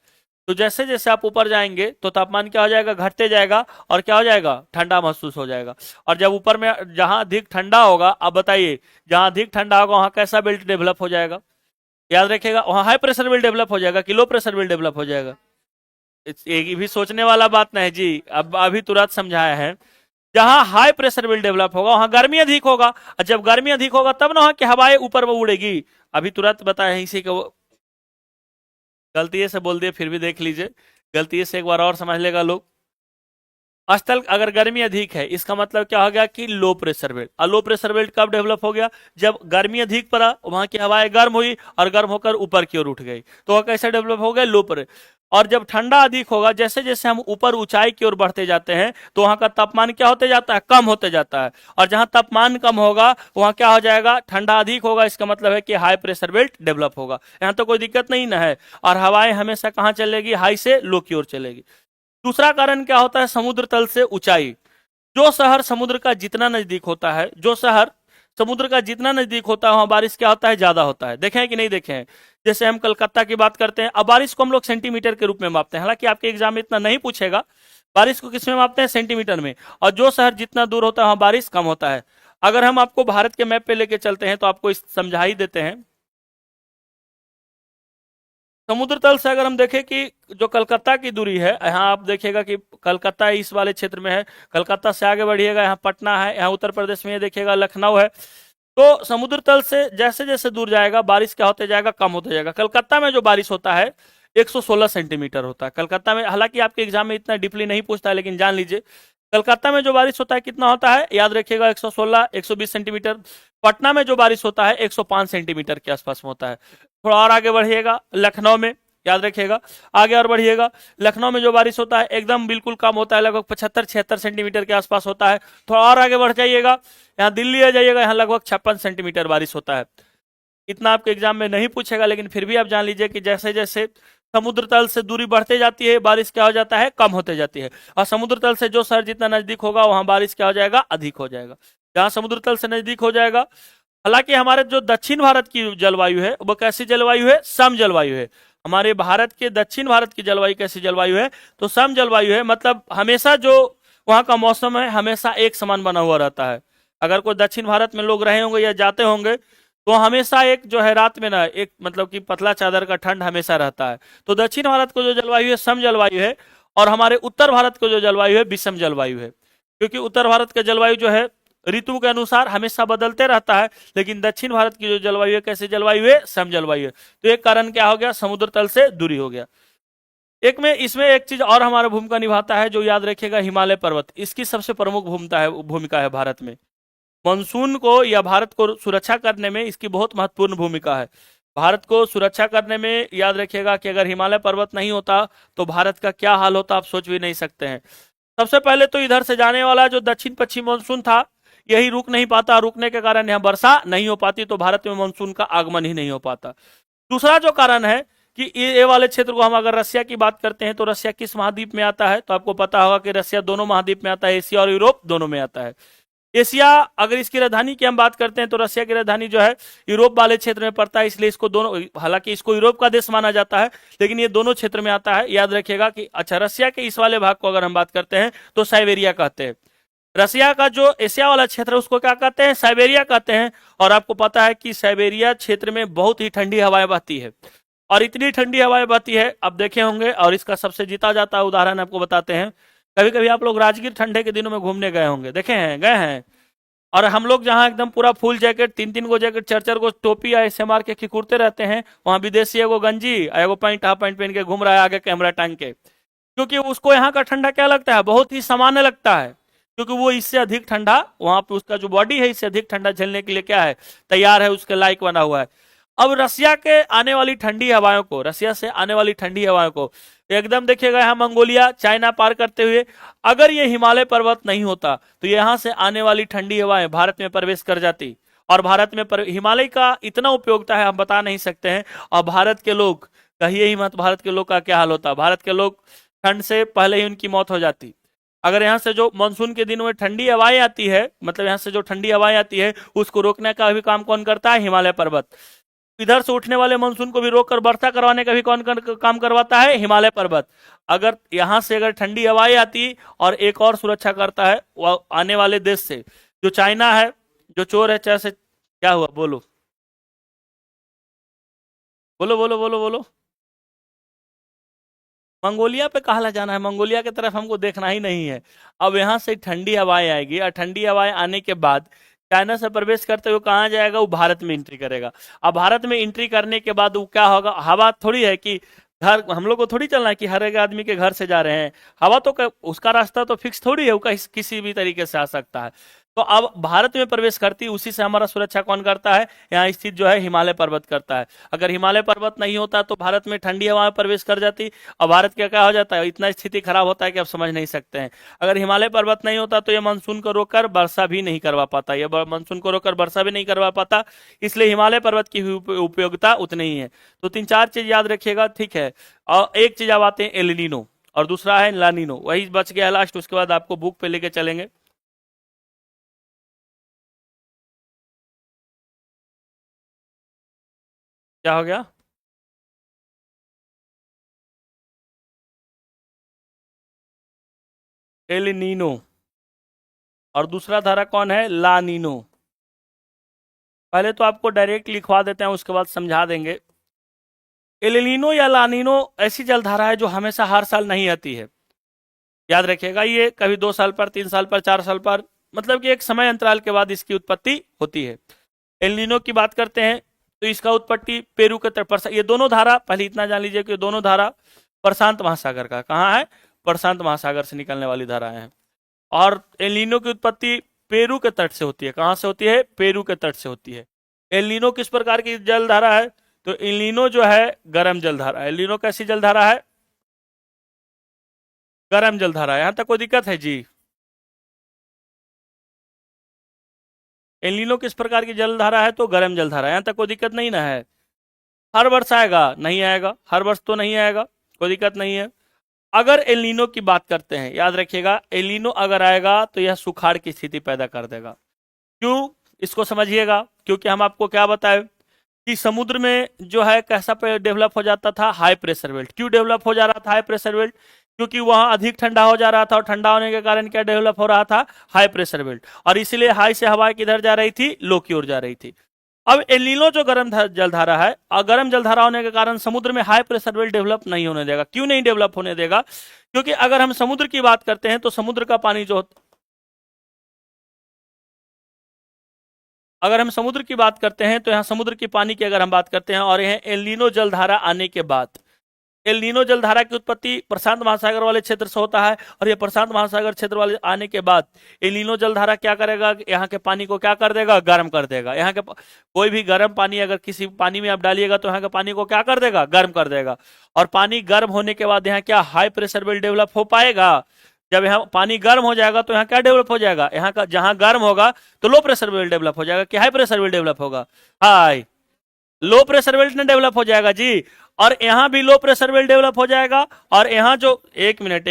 तो जैसे जैसे आप ऊपर जाएंगे तो तापमान क्या हो जाएगा, घटते जाएगा और क्या हो जाएगा, ठंडा महसूस हो जाएगा। और जब ऊपर में जहां अधिक ठंडा होगा, आप बताइए जहां अधिक ठंडा होगा वहां कैसा बेल्ट डेवलप हो जाएगा, याद रखिएगा वहां हाई प्रेशर बेल्ट डेवलप हो जाएगा कि लो प्रेशर बेल्ट डेवलप हो जाएगा। एक भी सोचने वाला बात नहीं जी, अब अभी तुरंत समझाया है। जहां हाई प्रेशर बेल्ट डेवलप होगा वहां गर्मी अधिक होगा, और जब गर्मी अधिक होगा तब ना कि हवाएं ऊपर में उड़ेगी। अभी तुरंत बताया इसी को, गलती से बोल दिए फिर भी देख लीजिए, गलती से एक बार और समझ लेगा लोग। स्थल अगर गर्मी अधिक है इसका मतलब क्या हो गया कि लो प्रेशर बेल्ट। और लो प्रेशर बेल्ट कब डेवलप हो गया, जब गर्मी अधिक पड़ा, वहां की हवाएं गर्म हुई और गर्म होकर ऊपर की ओर उठ गई, तो वह कैसे डेवलप हो गया, लो पर। और जब ठंडा अधिक होगा, जैसे जैसे हम ऊपर ऊंचाई की ओर बढ़ते जाते हैं तो वहां का तापमान क्या होते जाता है, कम होते जाता है। और जहां तापमान कम होगा वहां क्या हो जाएगा, ठंडा अधिक होगा, इसका मतलब है कि हाई प्रेशर बेल्ट डेवलप होगा। यहाँ तो कोई दिक्कत नहीं ना है। और हवाएं हमेशा कहाँ चलेगी, हाई से लो की ओर चलेगी। दूसरा कारण क्या होता है, समुद्र तल से ऊंचाई। जो शहर समुद्र का जितना नजदीक होता है, जो शहर समुद्र का जितना नजदीक होता है वहां बारिश क्या होता है, ज्यादा होता है। देखें कि नहीं देखें हैं? जैसे हम कलकत्ता की बात करते हैं, अब बारिश को हम लोग सेंटीमीटर के रूप में मापते हैं, हालांकि आपके एग्जाम में इतना नहीं पूछेगा, बारिश को किस में मापते हैं, सेंटीमीटर में। और जो शहर जितना दूर होता है वहां बारिश कम होता है। अगर हम आपको भारत के मैप पे लेके चलते हैं तो आपको समझा ही देते हैं। समुद्र तल से अगर हम देखें कि जो कलकत्ता की दूरी है, यहाँ आप देखिएगा कि कलकत्ता इस वाले क्षेत्र में है, कलकत्ता से आगे बढ़िएगा यहाँ पटना है, यहाँ उत्तर प्रदेश में ये देखिएगा लखनऊ है। तो समुद्र तल से जैसे जैसे दूर जाएगा बारिश क्या होते जाएगा, कम होते जाएगा। कलकत्ता में जो बारिश होता है 116 सेंटीमीटर होता है कलकत्ता में। हालांकि आपके एग्जाम में इतना डीपली नहीं पूछता है, लेकिन जान लीजिए कलकत्ता में जो बारिश होता है कितना होता है, याद रखिएगा 116 120 सेंटीमीटर। पटना में जो बारिश होता है 105 सेंटीमीटर के आसपास में होता है। थोड़ा और आगे बढ़िएगा लखनऊ में, याद रखिएगा आगे और बढ़िएगा, लखनऊ में जो बारिश होता है एकदम बिल्कुल कम होता है, लगभग 75-76 सेंटीमीटर के आसपास होता है। थोड़ा और आगे बढ़ जाइएगा, यहाँ दिल्ली आ जाइएगा, यहाँ लगभग 56 सेंटीमीटर बारिश होता है। इतना आपके एग्जाम में नहीं पूछेगा, लेकिन फिर भी आप जान लीजिए कि जैसे जैसे समुद्र तल से दूरी बढ़ते जाती है, बारिश क्या हो जाता है, कम होते जाती है। और समुद्र तल से जो शहर जितना नजदीक होगा वहां बारिश क्या हो जाएगा, अधिक हो जाएगा। जहां समुद्र तल से नजदीक हो जाएगा। हालांकि हमारे जो दक्षिण भारत की जलवायु है वो कैसी जलवायु है, सम जलवायु है। हमारे भारत के दक्षिण भारत की जलवायु कैसी जलवायु है, तो सम जलवायु है। मतलब हमेशा जो वहां का मौसम है हमेशा एक समान बना हुआ रहता है। अगर कोई दक्षिण भारत में लोग रहे होंगे या जाते होंगे तो हमेशा एक जो है रात में ना एक मतलब कि पतला चादर का ठंड हमेशा रहता है। तो दक्षिण भारत को जो जलवायु है सम जलवायु है, और हमारे उत्तर भारत को जो जलवायु है विषम जलवायु है। क्योंकि उत्तर भारत का जलवायु जो है ऋतु के अनुसार हमेशा बदलते रहता है, लेकिन दक्षिण भारत की जो जलवायु है कैसी जलवायु है, सम जलवायु है। तो एक कारण क्या हो गया, समुद्र तल से दूरी हो गया। एक में इसमें एक चीज और हमारा भूमिका निभाता है जो याद रखिएगा, हिमालय पर्वत। इसकी सबसे प्रमुख भूमिका है भारत में। मानसून को या भारत को सुरक्षा करने में इसकी बहुत महत्वपूर्ण भूमिका है। भारत को सुरक्षा करने में याद रखिएगा कि अगर हिमालय पर्वत नहीं होता तो भारत का क्या हाल होता आप सोच भी नहीं सकते हैं। सबसे पहले तो इधर से जाने वाला जो दक्षिण पश्चिम मानसून था यही रुक नहीं पाता, रुकने के कारण यहाँ वर्षा नहीं हो पाती, तो भारत में मानसून का आगमन ही नहीं हो पाता। दूसरा जो कारण है कि ये वाले क्षेत्र को हम अगर रसिया की बात करते हैं तो रसिया किस महाद्वीप में आता है, तो आपको पता होगा कि रसिया दोनों महाद्वीप में आता है, एशिया और यूरोप दोनों में आता है। एशिया अगर इसकी राजधानी की हम बात करते हैं तो रसिया की राजधानी जो है यूरोप वाले क्षेत्र में पड़ता है, इसलिए इसको दोनों, हालांकि इसको यूरोप का देश माना जाता है लेकिन ये दोनों क्षेत्र में आता है। याद रखिएगा कि अच्छा रसिया के इस वाले भाग को अगर हम बात करते हैं तो साइबेरिया कहते हैं। रसिया का जो एशिया वाला क्षेत्र है उसको क्या कहते हैं, साइबेरिया कहते हैं। और आपको पता है कि साइबेरिया क्षेत्र में बहुत ही ठंडी हवाएं बहती है, और इतनी ठंडी हवाएं बहती है आप देखे होंगे। और इसका सबसे जीता जाता उदाहरण आपको बताते हैं। कभी कभी आप लोग राजगीर ठंडे के दिनों में घूमने गए होंगे, देखे हैं, गए हैं। और हम लोग जहाँ एकदम पूरा फुल जैकेट, तीन तीन गो जैकेट, चार चार गो टोपी ऐसे मार के खिकुरते रहते हैं, वहां विदेशी एगो गंजी एगो पैंट, हाफ पैंट पहन के घूम रहा है आगे कैमरा टांग के। क्योंकि उसको यहाँ का ठंडा क्या लगता है, बहुत ही सामान्य लगता है। क्योंकि वो इससे अधिक ठंडा, वहां पे उसका जो बॉडी है इससे अधिक ठंडा झेलने के लिए क्या है, तैयार है, उसके लायक बना हुआ है। अब रसिया के आने वाली ठंडी हवाओं को, रसिया से आने वाली ठंडी हवाओं को एकदम देखिएगा, यहाँ मंगोलिया चाइना पार करते हुए अगर ये हिमालय पर्वत नहीं होता तो यहाँ से आने वाली ठंडी हवाएं भारत में प्रवेश कर जाती। और भारत में हिमालय का इतना उपयोगिता है हम बता नहीं सकते हैं। और भारत के लोग, कहिए ही मत, भारत के लोग का क्या हाल होता, भारत के लोग ठंड से पहले ही उनकी मौत हो जाती। अगर यहाँ से जो मानसून के दिनों में ठंडी हवाएं आती है, मतलब यहाँ से जो ठंडी हवाएं आती है उसको रोकने का भी काम कौन करता है, हिमालय पर्वत। इधर से उठने वाले मानसून को भी रोककर वर्षा करवाने का भी कौन काम करवाता है, हिमालय पर्वत। अगर यहां से अगर ठंडी हवाएं आती, और एक और सुरक्षा करता है वो आने वाले देश से, जो चाइना है, जो चोर है, चाहे से क्या हुआ, बोलो बोलो बोलो बोलो बोलो। मंगोलिया पे कहा जाना है, मंगोलिया की तरफ हमको देखना ही नहीं है। अब यहाँ से ठंडी हवाएं आएगी, और ठंडी हवाएं आने के बाद चाइना से प्रवेश करते हुए कहाँ जाएगा, वो भारत में एंट्री करेगा। अब भारत में एंट्री करने के बाद वो क्या होगा, हवा थोड़ी है कि घर हम लोग को थोड़ी चलना है कि हर एक आदमी के घर से जा रहे हैं। हवा तो उसका रास्ता तो फिक्स थोड़ी है, वो किसी भी तरीके से आ सकता है। तो अब भारत में प्रवेश करती, उसी से हमारा सुरक्षा कौन करता है, यहाँ स्थित जो है हिमालय पर्वत करता है। अगर हिमालय पर्वत नहीं होता तो भारत में ठंडी हवा में प्रवेश कर जाती, और भारत का क्या हो जाता है, इतना स्थिति खराब होता है कि आप समझ नहीं सकते हैं। अगर हिमालय पर्वत नहीं होता तो ये मानसून को रोककर वर्षा भी नहीं करवा पाता, ये मानसून को रोककर वर्षा भी नहीं करवा पाता। इसलिए हिमालय पर्वत की उपयोगिता उतनी ही है। तो तीन चार चीज याद रखिएगा, ठीक है। और एक चीज अब आते हैं एलिनीनो, और दूसरा है लानीनो, वही बच गया लास्ट, उसके बाद आपको बुक पे लेके चलेंगे। क्या हो गया, एलिनीनो, और दूसरा धारा कौन है, लानीनो। पहले तो आपको डायरेक्ट लिखवा देते हैं, उसके बाद समझा देंगे। एलिनीनो या लानीनो ऐसी जलधारा है जो हमेशा हर साल नहीं आती है। याद रखिएगा, ये कभी 2 साल पर, 3 साल पर, 4 साल पर, मतलब कि एक समय अंतराल के बाद इसकी उत्पत्ति होती है। एलिनीनो की बात करते हैं तो इसका उत्पत्ति पेरू के तट पर, ये दोनों धारा, पहले इतना जान लीजिए कि दोनों धारा प्रशांत महासागर का, कहाँ है, प्रशांत महासागर से निकलने वाली धाराएं हैं। और एलिनो की उत्पत्ति पेरू के तट से होती है, कहां से होती है, पेरू के तट से होती है। एलिनो किस प्रकार की जलधारा है, तो एलिनो जो है गर्म जलधारा है। एलिनो कैसी जलधारा है, गर्म जलधारा है। यहां तक कोई दिक्कत है जी, एलिनो किस प्रकार की जलधारा है, तो गर्म जलधारा, यहां तक कोई दिक्कत नहीं ना है। हर वर्ष आएगा? नहीं आएगा, हर वर्ष तो नहीं आएगा, कोई दिक्कत नहीं है। अगर एल नीनो की बात करते हैं, याद रखिएगा, एल नीनो अगर आएगा तो यह सुखाड़ की स्थिति पैदा कर देगा। क्यों? इसको समझिएगा, क्योंकि हम आपको क्या बताएं कि समुद्र में जो है कैसा डेवलप हो जाता था, हाई प्रेशर बेल्ट। क्यों डेवलप हो जा रहा था हाई प्रेशर बेल्ट? क्योंकि वहां अधिक ठंडा हो जा रहा था, और ठंडा होने के कारण क्या डेवलप हो रहा था, हाई प्रेशर बेल्ट। और इसीलिए हाई से हवा किधर जा रही थी, लो की ओर जा रही थी। अब एल नीनो जो जलधारा है, और गर्म जलधारा होने के कारण समुद्र में हाई प्रेशर बेल्ट डेवलप नहीं होने देगा। क्यों नहीं डेवलप होने देगा? क्योंकि अगर हम समुद्र की बात करते हैं तो समुद्र का पानी जो, अगर हम समुद्र की बात करते हैं तो यहाँ समुद्र की पानी की अगर हम बात करते हैं, और यह एल नीनो जलधारा आने के बाद, एल नीनो जलधारा की उत्पत्ति प्रशांत महासागर वाले क्षेत्र से होता है, और यह प्रशांत महासागर क्षेत्र वाले आने के बाद एल नीनो जलधारा क्या करेगा, यहाँ के पानी को क्या कर देगा, गर्म कर देगा। यहाँ के कोई भी गर्म पानी अगर किसी पानी में आप डालिएगा तो यहाँ के पानी को क्या कर देगा, गर्म कर देगा। और पानी गर्म होने के बाद यहाँ क्या हाई प्रेशर बेल्ट डेवलप हो पाएगा? जब यहाँ पानी गर्म हो जाएगा तो यहाँ क्या डेवलप हो जाएगा, यहाँ का जहां गर्म होगा तो लो प्रेशर बेल्ट डेवलप हो जाएगा कि हाई प्रेशर बेल्ट डेवलप होगा? हाई, लो प्रेशर बेल्ट ने डेवलप हो जाएगा जी। और यहां भी लो प्रेशर बेल्ट डेवलप हो जाएगा, और यहां जो एक मिनट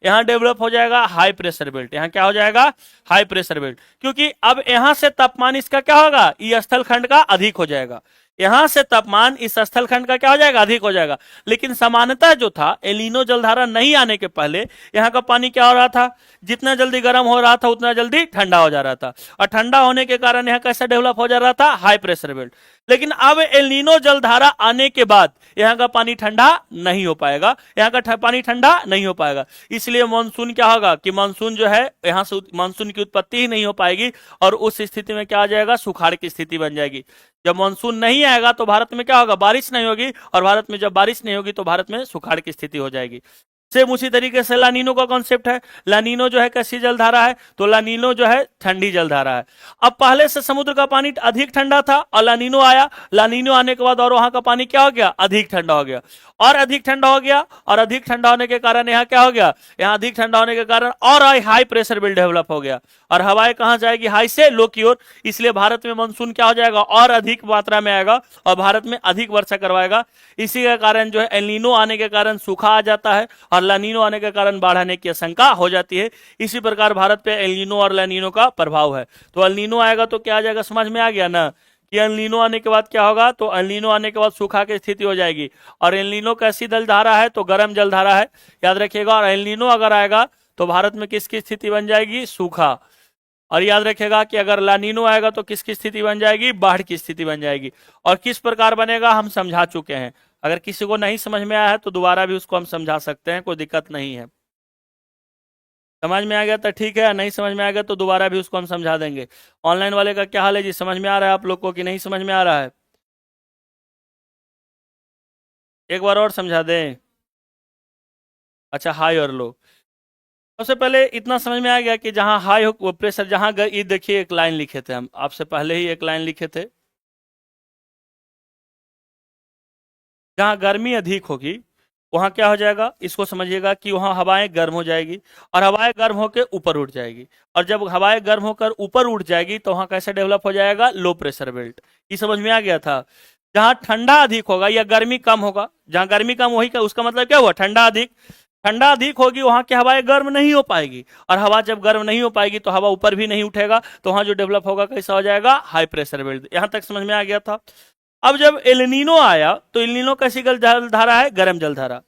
यहां डेवलप हो जाएगा हाई प्रेशर बेल्ट। यहां क्या हो जाएगा, हाई प्रेशर बेल्ट। क्योंकि अब यहां से तापमान इसका क्या होगा, ये स्थल खंड का अधिक हो जाएगा। यहां से तापमान इस स्थल खंड का क्या हो जाएगा, अधिक हो जाएगा। लेकिन सामान्यतः जो था एल नीनो जलधारा नहीं आने के पहले यहाँ का पानी क्या हो रहा था, जितना जल्दी गर्म हो रहा था उतना जल्दी ठंडा हो जा रहा था, और ठंडा होने के कारण यहाँ कैसा डेवलप हो जा रहा था, हाई प्रेशर बेल्ट। लेकिन अब एल नीनो जलधारा आने के बाद यहाँ का पानी ठंडा नहीं हो पाएगा, यहाँ का पानी ठंडा नहीं हो पाएगा। इसलिए मानसून क्या होगा कि मानसून जो है यहाँ से मानसून की उत्पत्ति ही नहीं हो पाएगी, और उस स्थिति में क्या आ जाएगा, सुखाड़ की स्थिति बन जाएगी। जब मानसून नहीं आएगा तो भारत में क्या होगा, बारिश नहीं होगी, और भारत में जब बारिश नहीं होगी तो भारत में सुखाड़ की स्थिति हो जाएगी। सेम उसी तरीके से लानीनो का कॉन्सेप्ट है। लानीनो जो है कैसी जलधारा है, तो लानीनो जो है ठंडी जलधारा है। अब पहले से समुद्र का पानी अधिक ठंडा था और लानीनो आया, लानीनो आने के बाद और वहां का पानी क्या हो गया, अधिक ठंडा हो गया, और अधिक ठंडा हो गया, और अधिक ठंडा होने के कारण यहाँ क्या हो गया, यहाँ अधिक ठंडा होने के कारण और हाई प्रेशर बेल्ट डेवलप हो गया, और हवाएं कहां जाएगी, हाई से लो की ओर। इसलिए भारत में मानसून क्या हो जाएगा, और अधिक मात्रा में आएगा, और भारत में अधिक वर्षा करवाएगा। इसी के कारण जो है एल नीनो आने के कारण सूखा आ जाता है, और लानीनो आने के कारण बाढ़ आने की आशंका हो जाती है। इसी प्रकार भारत पे एल नीनो और लानीनो का प्रभाव है। तो एल नीनो आएगा तो क्या आ जाएगा, समझ में आ गया ना कि एल नीनो आने के बाद क्या होगा, तो एल नीनो आने के बाद सूखा की स्थिति हो जाएगी। और एल नीनो कैसी जलधारा है, तो गर्म जलधारा है, याद रखिएगा। और एल नीनो अगर आएगा तो भारत में किसकी स्थिति बन जाएगी, सूखा। और याद रखेगा कि अगर लानीनो आएगा तो किसकी स्थिति बन जाएगी, बाढ़ की स्थिति बन जाएगी। और किस प्रकार बनेगा हम समझा चुके हैं। अगर किसी को नहीं समझ में आया है तो दोबारा भी उसको हम समझा सकते हैं, कोई दिक्कत नहीं है। समझ में आ गया तो ठीक है, नहीं समझ में आ गया तो दोबारा भी उसको हम समझा देंगे। ऑनलाइन वाले का क्या हाल है जी, समझ में आ रहा है आप लोग को कि नहीं समझ में आ रहा है? एक बार और समझा दें। अच्छा, हाई और लो। सबसे पहले इतना समझ में आ गया कि जहां हाई हो वो प्रेशर, जहां ये देखिए एक लाइन लिखे थे हम आपसे पहले ही, एक लाइन लिखे थे, जहां गर्मी अधिक होगी वहां क्या हो जाएगा, इसको समझिएगा कि वहां हवाएं गर्म हो जाएगी, और हवाएं गर्म होकर ऊपर उठ जाएगी। और जब हवाएं गर्म होकर ऊपर उठ जाएगी तो वहां कैसे डेवलप हो जाएगा, लो प्रेशर बेल्ट। ये समझ में आ गया था। जहां ठंडा अधिक होगा या गर्मी कम होगा, जहां गर्मी कम वही का उसका मतलब क्या हुआ, ठंडा अधिक। ठंडा अधिक होगी वहां की हवाएं गर्म नहीं हो पाएगी, और हवा जब गर्म नहीं हो पाएगी तो हवा ऊपर भी नहीं उठेगा, तो वहां जो डेवलप होगा कैसा हो जाएगा, हाई प्रेशर बेल्ट। यहां तक समझ में आ गया था। अब जब एल नीनो आया तो एल नीनो कैसी जलधारा है, गर्म जलधारा।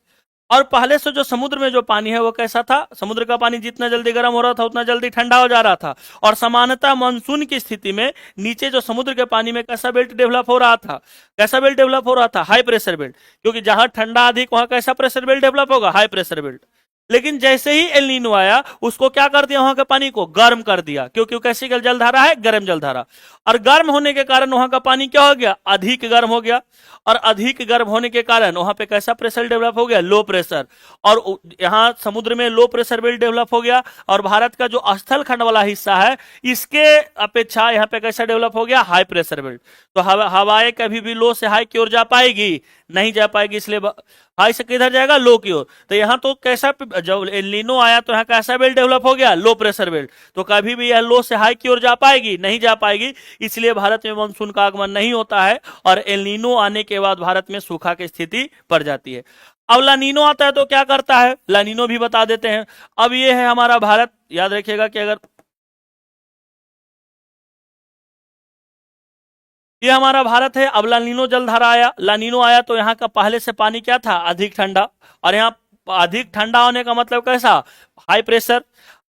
और पहले से जो समुद्र में जो पानी है वो कैसा था, समुद्र का पानी जितना जल्दी गर्म हो रहा था उतना जल्दी ठंडा हो जा रहा था। और सामान्यतः मानसून की स्थिति में नीचे जो समुद्र के पानी में कैसा बेल्ट डेवलप हो रहा था, कैसा बेल्ट डेवलप हो रहा था, हाई प्रेशर बेल्ट। क्योंकि जहां ठंडा अधिक वहां कैसा प्रेशर बेल्ट डेवलप होगा, हाई प्रेशर बेल्ट। लेकिन जैसे ही एल नीनो आया उसको क्या कर दिया, वहां के पानी को गर्म कर दिया, क्योंकि वो कैसी जलधारा है, गर्म जलधारा। और गर्म होने के कारण वहां का पानी क्या हो गया, अधिक गर्म हो गया। और अधिक गर्म होने के कारण वहां पे कैसा प्रेशर डेवलप हो गया, लो प्रेशर। और यहां समुद्र में लो प्रेशर बेल्ट डेवलप हो गया। और भारत का जो स्थल खंड वाला हिस्सा है इसके अपेक्षा यहाँ पे कैसा डेवलप हो गया, हाई प्रेशर बेल्ट। तो हवाएं कभी भी लो से हाई की ओर जा पाएगी नहीं जा पाएगी, इसलिए हाई से किधर जाएगा, लो की ओर। तो यहाँ तो कैसा, जब एल नीनो आया तो यहाँ कैसा बेल्ट डेवलप हो गया, लो प्रेशर बेल्ट। तो कभी भी यह लो से हाई की ओर जा पाएगी, नहीं जा पाएगी, इसलिए भारत में मानसून का आगमन नहीं होता है और एल नीनो आने के बाद भारत में सूखा की स्थिति पड़ जाती है। अब लानीनो आता है तो क्या करता है, लानीनो भी बता देते हैं। अब ये है हमारा भारत, याद रखिएगा कि अगर ये हमारा भारत है, अब लानीनो जलधारा आया, लानीनो आया तो यहाँ का पहले से पानी क्या था, अधिक ठंडा, और यहाँ अधिक ठंडा होने का मतलब कैसा, हाई प्रेशर।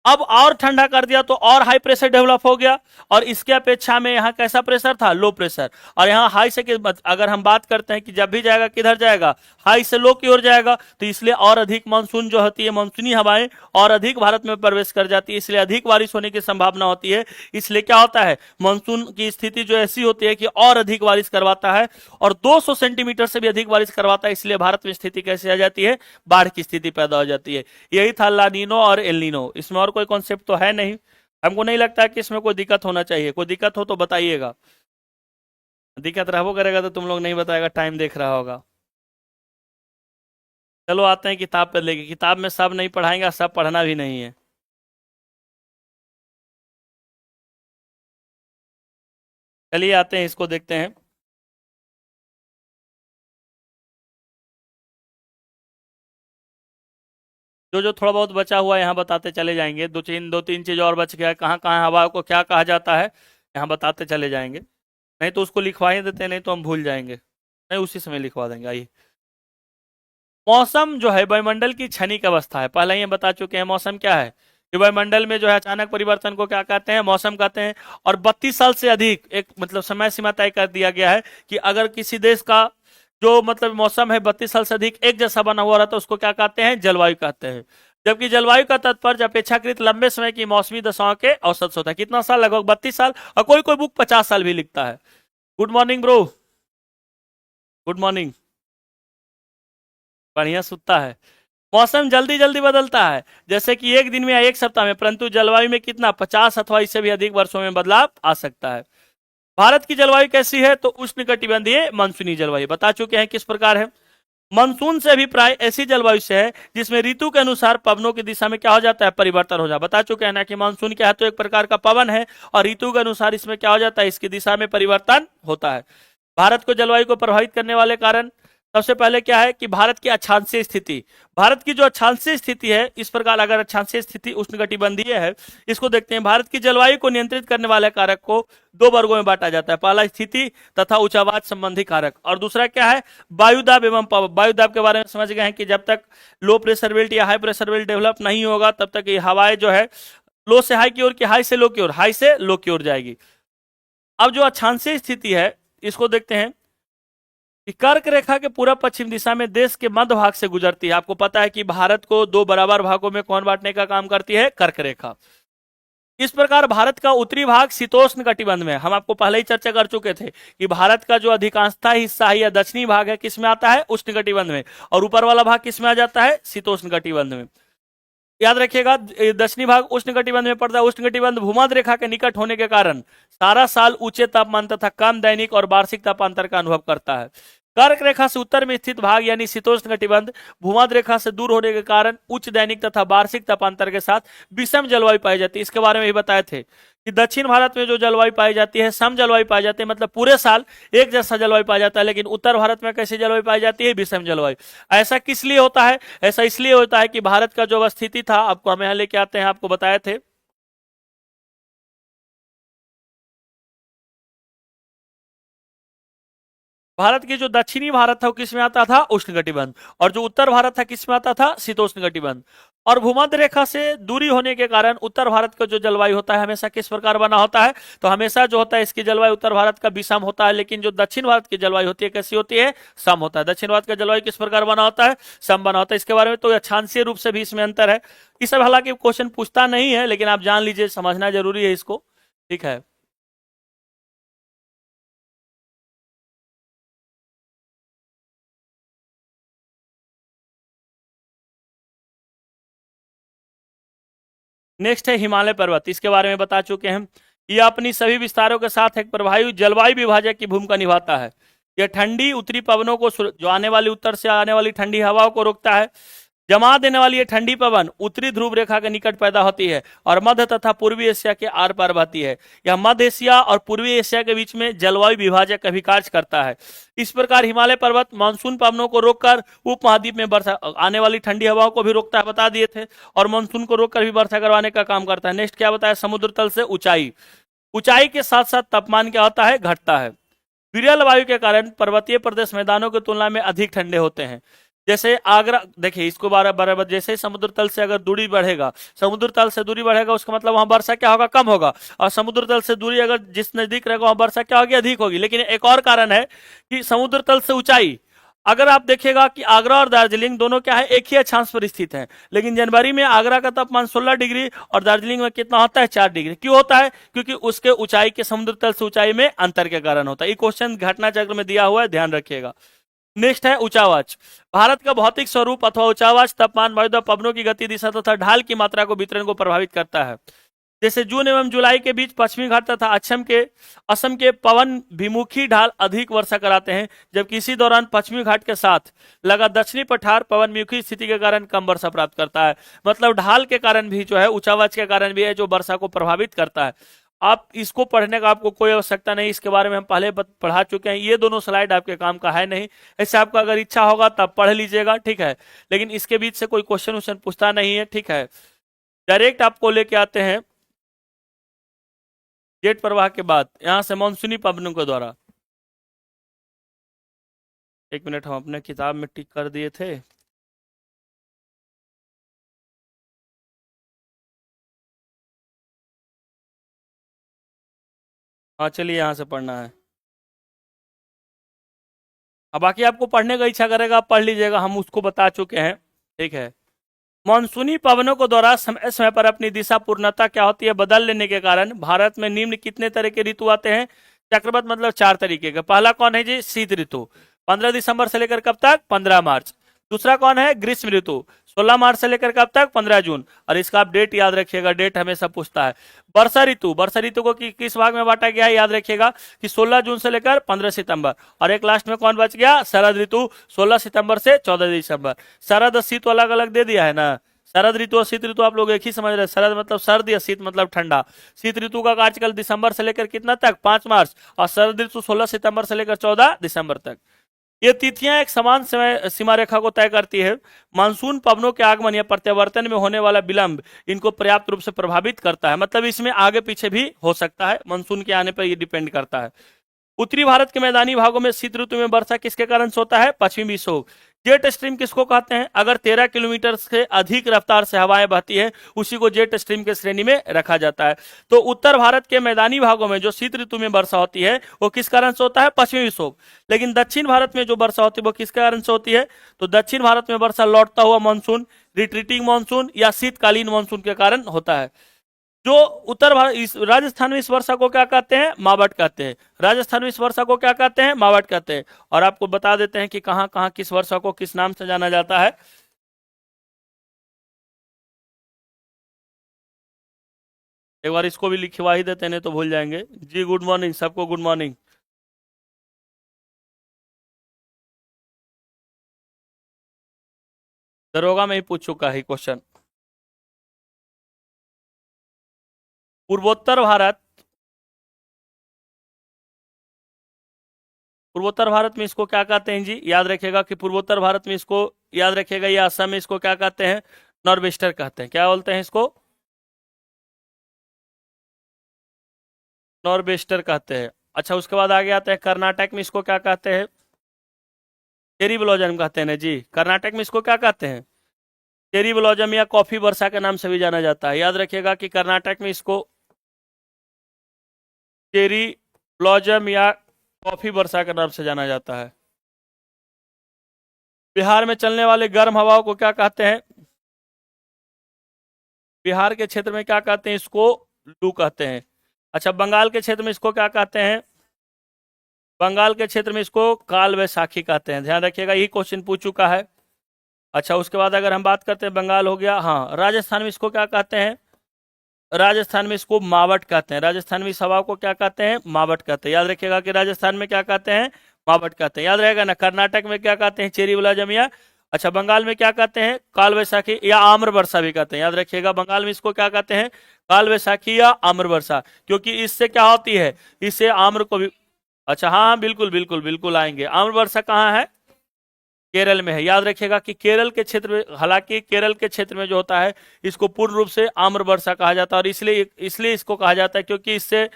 अब और ठंडा कर दिया तो और हाई प्रेशर डेवलप हो गया, और इसके अपेक्षा में यहाँ कैसा प्रेशर था, लो प्रेशर। और यहाँ हाई से अगर हम बात करते हैं कि जब भी जाएगा किधर जाएगा, हाई से लो की ओर जाएगा, तो इसलिए और अधिक मानसून जो होती है, मानसूनी हवाएं और अधिक भारत में प्रवेश कर जाती है, इसलिए अधिक बारिश होने की संभावना होती है। इसलिए क्या होता है, मानसून की स्थिति जो ऐसी होती है कि और अधिक बारिश करवाता है, और 200 सेंटीमीटर से भी अधिक बारिश करवाता है, इसलिए भारत में स्थिति कैसे आ जाती है, बाढ़ की स्थिति पैदा हो जाती है। यही था लानीनो और एल नीनो, इसमें और कोई कॉन्सेप्ट तो है नहीं। हमको नहीं लगता है कि इसमें कोई दिक्कत होना चाहिए, कोई दिक्कत हो तो बताइएगा। दिक्कत रहो करेगा तो तुम लोग नहीं बताएगा, टाइम देख रहा होगा। चलो आते हैं किताब पर लेके, किताब में सब नहीं पढ़ाएंगे, सब पढ़ना भी नहीं है। चलिए आते हैं, इसको देखते हैं। जो जो थोड़ा बहुत बचा हुआ है यहाँ बताते चले जाएंगे, दो तीन चीज और बच गया है, कहाँ कहाँ हवा को क्या कहा जाता है यहाँ बताते चले जाएंगे। नहीं तो उसको लिखवा ही देते हैं, नहीं तो हम भूल जाएंगे, नहीं उसी समय लिखवा देंगे। आइए, मौसम जो है वायुमंडल की क्षणिक अवस्था है, पहले ही बता चुके हैं मौसम क्या है, कि वायुमंडल में जो है अचानक परिवर्तन को क्या कहते हैं, मौसम कहते हैं। और 32 साल से अधिक एक मतलब समय सीमा तय कर दिया गया है कि अगर किसी देश का जो मतलब मौसम है 32 साल से अधिक एक जैसा बना हुआ रहता है, उसको क्या कहते हैं, जलवायु कहते हैं। जबकि जलवायु का तात्पर्य अपेक्षाकृत लंबे समय की मौसमी दशाओं के औसत से होता है। कितना साल, लगभग 32 साल, और कोई कोई बुक 50 साल भी लिखता है। Good morning bro, good morning, बढ़िया सुतता है। मौसम जल्दी जल्दी बदलता है, जैसे कि एक दिन में या एक सप्ताह में, परंतु जलवायु में कितना 50 अथवा इससे भी अधिक वर्षों में बदलाव आ सकता है। भारत की जलवायु कैसी है, तो उष्णकटिबंधीय मानसूनी जलवायु बता चुके हैं किस प्रकार है। मानसून से अभिप्राय ऐसी जलवायु से है जिसमें ऋतु के अनुसार पवनों की दिशा में क्या हो जाता है, परिवर्तन हो जाता है। बता चुके हैं ना कि मानसून क्या है, तो एक प्रकार का पवन है, और ऋतु के अनुसार इसमें क्या हो जाता है, इसकी दिशा में परिवर्तन होता है। भारत को जलवायु को प्रभावित करने वाले कारण सबसे पहले क्या है कि भारत की अक्षांशीय स्थिति, भारत की जो अक्षांशीय स्थिति है, इस प्रकार अगर अक्षांशीय स्थिति उष्णकटिबंधीय है, इसको देखते हैं। भारत की जलवायु को नियंत्रित करने वाले कारक को दो वर्गों में बांटा जाता है, पहला स्थिति तथा उच्चावाच संबंधी कारक, और दूसरा क्या है, वायुदाब एवं पवन। वायुदाब के बारे में समझ गए हैं कि जब तक लो प्रेशर बेल्ट या हाई प्रेशर बेल्ट डेवलप नहीं होगा, तब तक ये हवाएं जो है लो से हाई की ओर की, हाई से लो की ओर, हाई से लो की ओर जाएगी। अब जो अक्षांशीय स्थिति है, इसको देखते हैं कि कर्क रेखा के पूर्व पश्चिम दिशा में देश के मध्य भाग से गुजरती है। आपको पता है कि भारत को दो बराबर भागों में कौन बांटने का काम करती है, कर्क रेखा। इस प्रकार भारत का उत्तरी भाग शीतोष्ण कटिबंध में, हम आपको पहले ही चर्चा कर चुके थे कि भारत का जो अधिकांशता हिस्सा है या दक्षिणी भाग है, किस में आता है, उष्ण कटिबंध में, और ऊपर वाला भाग किस में आ जाता है, शीतोष्ण कटिबंध में। याद रखिएगा, दक्षिणी भाग उष्ण कटिबंध में पड़ता है। उष्ण कटिबंध भूमध्य रेखा के निकट होने के कारण सारा साल ऊंचे तापमान तथा कम दैनिक और वार्षिक तापांतर का अनुभव करता है। कर्क रेखा से उत्तर में स्थित भाग यानी शीतोष्ण कटिबंध भूमध्य रेखा से दूर होने के कारण उच्च दैनिक तथा वार्षिक तापांतर के साथ विषम जलवायु पाई जाती है। इसके बारे में भी बताए थे कि दक्षिण भारत में जो जलवायु पाई जाती है, सम जलवायु पाई जाती है, मतलब पूरे साल एक जैसा जलवायु पाया जाता है। लेकिन उत्तर भारत में कैसी जलवायु पाई जाती है, विषम जलवायु। ऐसा किस लिए होता है, ऐसा इसलिए होता है कि भारत का जो स्थिति था, आपको हम यहाँ लेके आते हैं, आपको बताए थे। भारत की जो दक्षिणी भारत था वो किस में आता था, उष्णकटिबंध, और जो उत्तर भारत था किस में आता था, शीतोष्णकटिबंध। और भूमध्य रेखा से दूरी होने के कारण उत्तर भारत का जो जलवायु होता है हमेशा किस प्रकार बना होता है, तो हमेशा जो होता है इसकी जलवायु उत्तर भारत का विषम होता है। लेकिन जो दक्षिण भारत की जलवायु होती है कैसी होती है, सम होता है। दक्षिण भारत का जलवायु किस प्रकार बना होता है, सम बना होता है। इसके बारे में तो अक्षांशीय रूप से भी इसमें अंतर है। इस सब हालांकि क्वेश्चन पूछता नहीं है, लेकिन आप जान लीजिए, समझना जरूरी है इसको, ठीक है। नेक्स्ट है हिमालय पर्वत, इसके बारे में बता चुके हैं। यह अपनी सभी विस्तारों के साथ एक प्रभावी जलवायु विभाजक की भूमिका निभाता है। यह ठंडी उत्तरी पवनों को जो आने वाली उत्तर से आने वाली ठंडी हवाओं को रोकता है। जमा देने वाली ये ठंडी पवन उत्तरी ध्रुव रेखा के निकट पैदा होती है और मध्य तथा पूर्वी एशिया के आर पार बहती है। यह मध्य एशिया और पूर्वी एशिया के बीच में जलवायु विभाजक का भी कार्य करता है। इस प्रकार हिमालय पर्वत मानसून पवनों को रोककर उपमहाद्वीप में वर्षा आने वाली ठंडी हवाओं को भी रोकता है, बता दिए थे, और मानसून को रोककर भी वर्षा करवाने का काम करता है। नेक्स्ट क्या बताया, समुद्र तल से ऊंचाई। ऊंचाई के साथ साथ तापमान क्या होता है, घटता है। विरल वायु के कारण पर्वतीय प्रदेश मैदानों की तुलना में अधिक ठंडे होते हैं। जैसे आगरा, देखिए इसको बराबर, जैसे ही समुद्र तल से अगर दूरी बढ़ेगा, समुद्र तल से दूरी बढ़ेगा, उसका मतलब वहां वर्षा क्या होगा, कम होगा। और समुद्र तल से दूरी अगर जिस नजदीक रहेगा वहां वर्षा क्या होगी, अधिक होगी। लेकिन एक और कारण है कि समुद्र तल से ऊंचाई, अगर आप देखिएगा कि आगरा और दार्जिलिंग दोनों क्या है, एक ही अक्षांश पर स्थित है। लेकिन जनवरी में आगरा का तापमान 16 डिग्री और दार्जिलिंग में कितना होता है, 4 डिग्री। क्यों होता है, क्योंकि उसके ऊंचाई के समुद्र तल से ऊंचाई में अंतर के कारण होता है। ये क्वेश्चन घटना चक्र में दिया हुआ है, ध्यान रखिएगा। नेक्स्ट है उचावाच। भारत का भौतिक स्वरूप अथवा उचावाच तापमान, वायु, पवनों की गति, दिशा तथा ढाल की मात्रा को वितरण को प्रभावित करता है। जैसे जून एवं जुलाई के बीच पश्चिमी घाट तथा असम के पवन विमुखी ढाल अधिक वर्षा कराते हैं, जबकि इसी दौरान पश्चिमी घाट के साथ लगा दक्षिणी पठार पवन विमुखी स्थिति के कारण कम वर्षा प्राप्त करता है। मतलब ढाल के कारण भी जो है, उचावाच के कारण भी है जो वर्षा को प्रभावित करता है। आप इसको पढ़ने का आपको कोई आवश्यकता नहीं, इसके बारे में हम पहले पढ़ा चुके हैं। ये दोनों स्लाइड आपके काम का है नहीं, ऐसे आपका अगर इच्छा होगा तब पढ़ लीजिएगा, ठीक है। लेकिन इसके बीच से कोई क्वेश्चन पूछता नहीं है, ठीक है। डायरेक्ट आपको लेके आते हैं जेट प्रवाह के बाद यहां से मानसूनी पवनों के द्वारा। एक मिनट, हम अपने किताब में टिक कर दिए थे। हाँ चलिए, यहां से पढ़ना है। अब बाकी आपको पढ़ने का इच्छा करेगा आप पढ़ लीजिएगा, हम उसको बता चुके हैं, ठीक है। मानसूनी पवनों के द्वारा समय समय पर अपनी दिशा पूर्णता क्या होती है, बदल लेने के कारण भारत में निम्न कितने तरह के ऋतु आते हैं। चक्रवात मतलब 4 तरीके के। पहला कौन है जी, शीत ऋतु, 15 दिसंबर से लेकर कब तक, 15 मार्च। दूसरा कौन है, ग्रीष्म ऋतु, 16 मार्च से लेकर कब तक, 15 जून। और इसका आप डेट याद रखिएगा, डेट हमेशा पूछता है। वर्षा ऋतु, वर्षा ऋतु को किस भाग में बांटा गया है, याद रखिएगा कि 16 जून से लेकर 15 सितंबर। और एक लास्ट में कौन बच गया, शरद ऋतु, 16 सितंबर से 14 दिसंबर। शरद और शीत तो अलग अलग दे दिया है ना, शरद ऋतु और शीत ऋतु आप लोग एक ही समझ रहे हैं। शरद मतलब सर्द या शीत मतलब ठंडा। शीत ऋतु का कार्यकाल दिसंबर से लेकर कितना तक, 5 मार्च। और शरद ऋतु 16 सितंबर से लेकर 14 दिसंबर तक। ये तिथियां एक समान समय सीमा रेखा को तय करती है। मानसून पवनों के आगमन या प्रत्यावर्तन में होने वाला विलंब इनको पर्याप्त रूप से प्रभावित करता है। मतलब इसमें आगे पीछे भी हो सकता है, मानसून के आने पर ये डिपेंड करता है। उत्तरी भारत के मैदानी भागों में शीत ऋतु में वर्षा किसके कारण से होता है, पश्चिमी विक्षोभ। जेट स्ट्रीम किसको कहते हैं, अगर 13 किलोमीटर से अधिक रफ्तार से हवाएं बहती है उसी को जेट स्ट्रीम के श्रेणी में रखा जाता है। तो उत्तर भारत के मैदानी भागों में जो शीत ऋतु में वर्षा होती है वो किस कारण से होता है, पश्चिमी विक्षोभ। लेकिन दक्षिण भारत में जो वर्षा होती है वो किस कारण से होती है, तो दक्षिण भारत में वर्षा लौटता हुआ मानसून, रिट्रीटिंग मानसून या शीतकालीन मानसून के कारण होता है। जो उत्तर भारत, राजस्थान में इस वर्षा को क्या कहते हैं, मावट कहते हैं। राजस्थान में इस वर्षा को क्या कहते हैं, मावट कहते हैं। और आपको बता देते हैं कि कहां कहां किस वर्षा को किस नाम से जाना जाता है। एक बार इसको भी लिखवा ही देते हैं तो भूल जाएंगे जी। गुड मॉर्निंग सबको, गुड मॉर्निंग। दरोगा में ही पूछ चुका है क्वेश्चन। पूर्वोत्तर भारत, पूर्वोत्तर भारत में इसको क्या कहते हैं जी, याद रखिएगा कि पूर्वोत्तर भारत में इसको, याद रखिएगा ये असम में इसको क्या कहते हैं, नॉर्वेस्टर कहते हैं। क्या बोलते हैं इसको, नॉर्वेस्टर कहते हैं। अच्छा, उसके बाद आगे आते हैं कर्नाटक में इसको क्या कहते हैं, चेरी ब्लॉजम कहते हैं ना जी। कर्नाटक में इसको क्या कहते हैं, चेरी ब्लॉजम या कॉफी वर्षा के नाम से भी जाना जाता है। याद रखिएगा कि कर्नाटक में इसको चेरी ब्लॉजम या कॉफी वर्षा के नाम से जाना जाता है। बिहार में चलने वाले गर्म हवाओं को क्या कहते हैं, बिहार के क्षेत्र में क्या कहते हैं, इसको लू कहते हैं। अच्छा, बंगाल के क्षेत्र में इसको क्या कहते हैं, बंगाल के क्षेत्र में इसको काल वैसाखी कहते हैं। ध्यान रखिएगा, यही क्वेश्चन पूछ चुका है। अच्छा, उसके बाद अगर हम बात करते हैं, बंगाल हो गया। हाँ, राजस्थान में इसको क्या कहते हैं, राजस्थान में इसको मावट कहते हैं। राजस्थान में इस हवा को क्या कहते हैं, मावट कहते हैं। याद रखिएगा कि राजस्थान में क्या कहते हैं, मावट कहते हैं, याद रहेगा ना। कर्नाटक में क्या कहते हैं, चेरी ब्लॉसम या, अच्छा बंगाल में क्या कहते हैं, काल वैसाखी या आम्र वर्षा भी कहते हैं, याद रखिएगा। बंगाल में इसको क्या कहते हैं, काल वैसाखी या आम्र वर्षा, क्योंकि इससे क्या होती है, इससे आम्र को भी, अच्छा हाँ हाँ बिल्कुल बिल्कुल बिल्कुल आएंगे। आम्र वर्षा कहाँ है, केरल में है। याद रखिएगा कि केरल के क्षेत्र में, हालांकि केरल के क्षेत्र में जो होता है इसको पूर्ण रूप से आम्र वर्षा कहा जाता है, और इसलिए इसलिए इसको कहा जाता है क्योंकि इससे,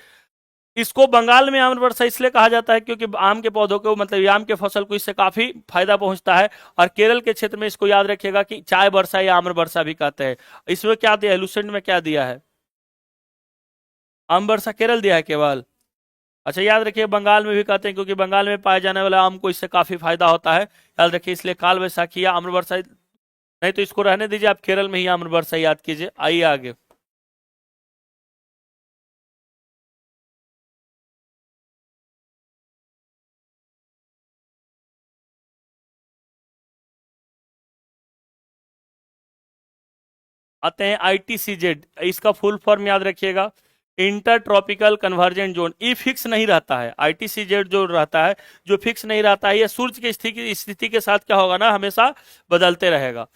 इसको बंगाल में आम्र वर्षा इसलिए कहा जाता है क्योंकि आम के पौधों को, मतलब आम के फसल को इससे काफी फायदा पहुंचता है। और केरल के क्षेत्र में इसको याद रखिएगा कि चाय वर्षा या आम्र वर्षा भी कहते हैं। इसमें क्या दिया है, लुसेंट में क्या दिया है, आम वर्षा केरल दिया है केवल। अच्छा याद रखिए बंगाल में भी कहते हैं, क्योंकि बंगाल में पाए जाने वाले आम को इससे काफी फायदा होता है, याद रखिए, इसलिए काल वैसाखी या आम्र वर्षा। नहीं तो इसको रहने दीजिए, आप केरल में ही आम्र वर्षा याद कीजिए। आइए आगे। आते हैं आईटीसीजेड, इसका फुल फॉर्म याद रखिएगा, इंटर ट्रॉपिकल कन्वर्जेंट जोन। ई फिक्स नहीं रहता है, आईटीसीजेड जो रहता है, जो फिक्स नहीं रहता है, ये सूर्य की स्थिति के साथ क्या होगा ना, हमेशा बदलते रहेगा।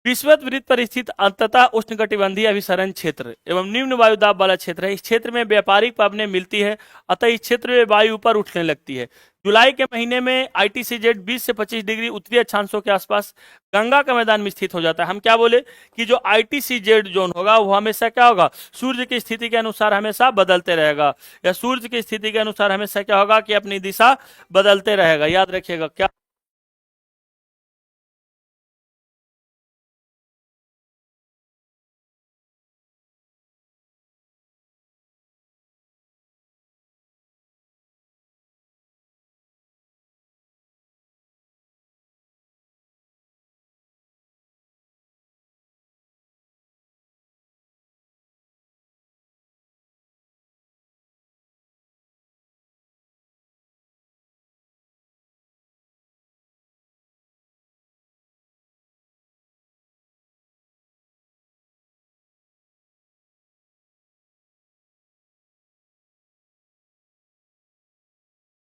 विषुवत वृत्त पर स्थित अंततः उष्णकटिबंधीय अभिसरण क्षेत्र एवं निम्न वायु दाब वाला क्षेत्र है। इस क्षेत्र में व्यापारिक पवनें मिलती है, अतः इस क्षेत्र में वायु ऊपर उठने लगती है। जुलाई के महीने में आईटीसीजेड 20 से 25 डिग्री उत्तरी अक्षांशों के आसपास गंगा का मैदान में स्थित हो जाता है। हम क्या बोले कि जो आईटीसीजेड जोन होगा वो हमेशा क्या होगा, सूर्य की स्थिति के अनुसार हमेशा बदलते रहेगा, या सूर्य की स्थिति के अनुसार हमेशा क्या होगा कि अपनी दिशा बदलते रहेगा। याद रखिएगा क्या,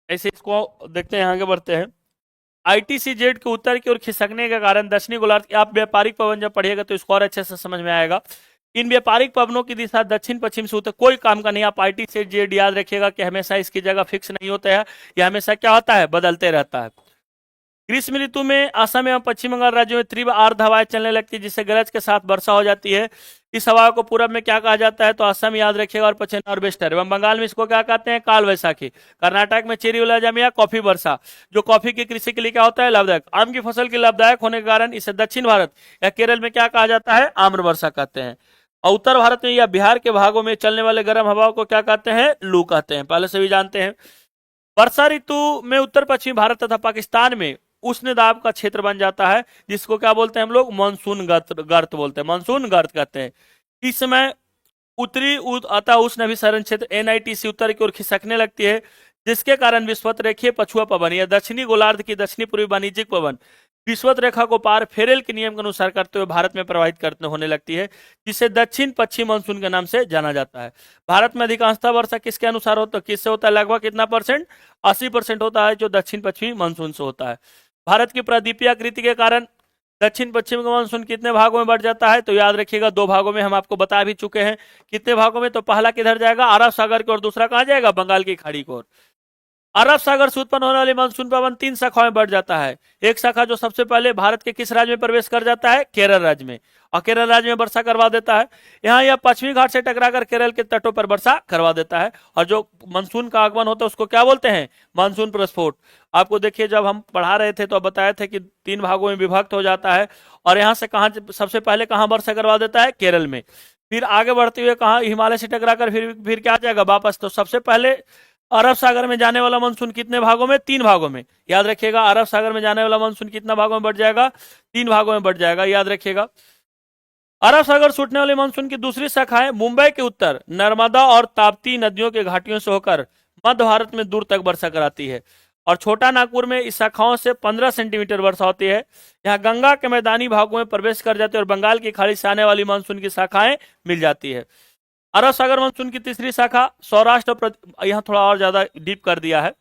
ऐसे इसको देखते हैं, आगे बढ़ते हैं। आईटीसीजेड के उत्तर की ओर खिसकने के कारण दक्षिणी गोलार्ध, आप व्यापारिक पवन जब पढ़िएगा तो इसको और अच्छे से समझ में आएगा। इन व्यापारिक पवनों की दिशा दक्षिण पश्चिम से उत्तर, कोई काम का नहीं। आप आईटीसीजेड याद रखिएगा कि हमेशा इसकी जगह फिक्स नहीं होता है, यह हमेशा क्या होता है, बदलते रहता है। ग्रीष्म ऋतु में असम एवं पश्चिम बंगाल राज्यों में तीव्र आर्द्र हवाएं चलने लगती है, जिससे गरज के साथ वर्षा हो जाती है। इस हवा को पूरब में क्या कहा जाता है, तो असम याद रखिएगा, और पश्चिम नॉर्वेस्टर, एवं बंगाल में इसको क्या कहते हैं, काल वैसाखी। कर्नाटक में चेरी ब्लॉसम या कॉफी वर्षा, जो कॉफी की कृषि के लिए क्या होता है, लाभदायक। आम की फसल की लाभदायक होने के कारण इसे दक्षिण भारत या केरल में क्या कहा जाता है, आम्र वर्षा कहते हैं। और उत्तर भारत में या बिहार के भागों में चलने वाले गर्म हवाओं को क्या कहते हैं, लू कहते हैं, पहले से भी जानते हैं। वर्षा ऋतु में उत्तर पश्चिमी भारत तथा पाकिस्तान में उष्ण दाब का क्षेत्र बन जाता है, जिसको क्या बोलते हैं हम लोग, मानसून गर्त गर्त बोलते हैं, मानसून गर्त कहते हैं। इस समय उत्तरी अतः उष्ण अभिसरण क्षेत्र एनआईटीसी उत्तर की ओर खिसकने लगती है, जिसके कारण विषुवत रेखीय पछुआ पवन या दक्षिणी गोलार्ध की दक्षिणी पूर्वी वाणिज्यिक पवन विषुवत रेखा को पार फेरेल के नियम के अनुसार करते हुए भारत में प्रवाहित करते होने लगती है, जिसे दक्षिण पश्चिम मानसून के नाम से जाना जाता है। भारत में अधिकांशतः वर्षा किसके अनुसार होता है, किससे होता है, लगभग कितना परसेंट, 80% होता है, जो दक्षिण पश्चिमी मानसून से होता है। भारत की प्रादीपीय आकृति के कारण दक्षिण पश्चिम का मानसून कितने भागों में बढ़ जाता है, तो याद रखिएगा 2 भागों में, हम आपको बता भी चुके हैं कितने भागों में। तो पहला किधर जाएगा, अरब सागर की ओर, दूसरा कहां जाएगा, बंगाल की खाड़ी की ओर। अरब सागर से उत्पन्न होने वाली मानसून पवन 3 शाखाओं में बढ़ जाता है। एक शाखा जो सबसे पहले भारत के किस राज्य में प्रवेश कर जाता है, केरल राज्य में, और केरल राज्य में वर्षा करवा देता है। यहाँ यह पश्चिमी घाट से टकराकर केरल के तटों पर वर्षा करवा देता है, और जो मानसून का आगमन होता है उसको क्या बोलते हैं, मानसून प्रस्फोट। आपको देखिए जब हम पढ़ा रहे थे तो बताए थे कि 3 भागों में विभक्त हो जाता है, और यहाँ से कहा सबसे पहले कहाँ वर्षा करवा देता है, केरल में। फिर आगे बढ़ते हुए कहा हिमालय से टकराकर फिर क्या जाएगा वापस। तो सबसे पहले अरब सागर में जाने वाला मानसून कितने भागों में, 3 भागों में। याद रखिएगा अरब सागर में जाने वाला मानसून कितना भागों में बढ़ जाएगा, 3 भागों में बढ़ जाएगा, याद रखिएगा। अरब सागर से उठने वाले मानसून की दूसरी शाखा है मुंबई के उत्तर नर्मदा और ताप्ती नदियों के घाटियों से होकर मध्य भारत में दूर तक वर्षा कराती है, और छोटा नागपुर में इस शाखाओं से 15 सेंटीमीटर वर्षा होती है। यहाँ गंगा के मैदानी भागों में प्रवेश कर जाती है, और बंगाल की खाड़ी से आने वाली मानसून की शाखाएं मिल जाती है। अरब सागर मानसून की तीसरी शाखा सौराष्ट्र, यहाँ थोड़ा और ज्यादा डीप कर दिया है,